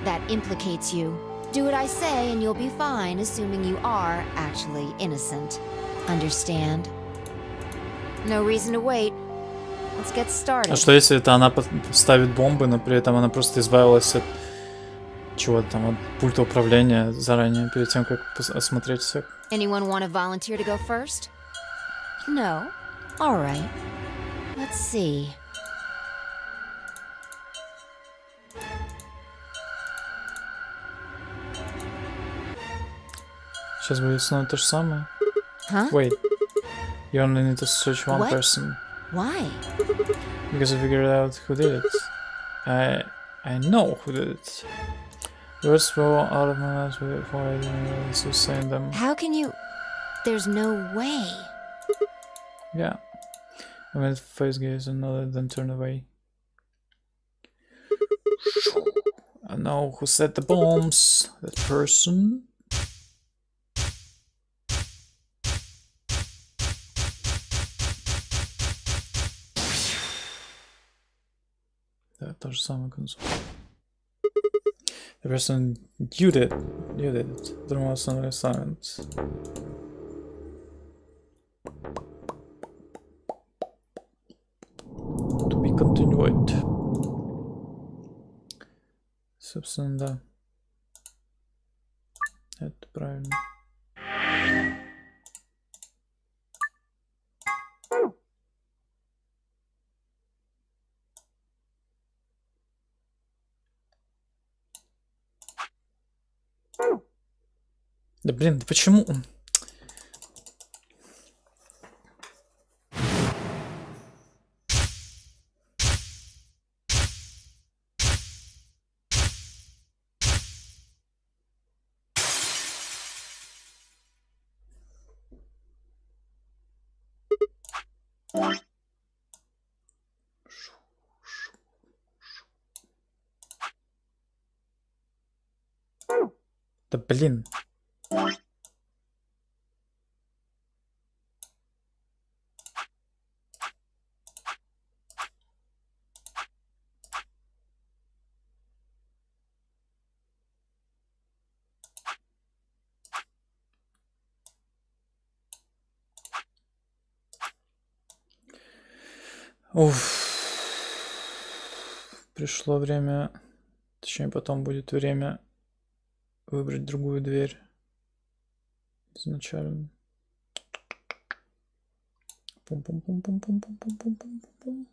that implicates you. Do what I say and you'll be fine, assuming you are actually innocent. Understand? No reason to wait. Let's get started. А что если это она ставит бомбы, но при этом она просто избавилась от чего-то там, от пульта управления заранее, перед тем, как осмотреть всех? Anyone want to volunteer to go first? No? Alright. Let's see. Сейчас будет снова то же самое. Huh? Wait. You only need to search one What? person. Why? Because I figured out who did it. I know who did it. Words flow out of my mouth before I even realize who's saying them. How can you... There's no way. Yeah. I went face gaze and nodded, then turned away. I know who set the bombs. That person. Да, то же самое концу. The person you did it. The most on silence. To be continued. Собственно, да. Это правильно. Да блин, да почему? Да блин. Уф. Пришло время, точнее потом будет время выбрать другую дверь изначально. Пум-пум-пум-пум-пум-пум-пум-пум-пум.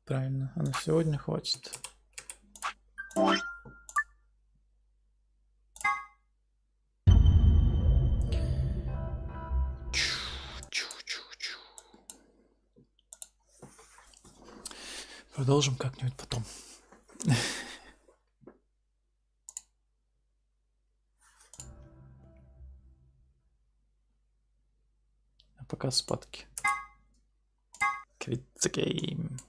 Правильно, а на сегодня хватит. Продолжим как-нибудь потом. А пока спадки. Quit the game.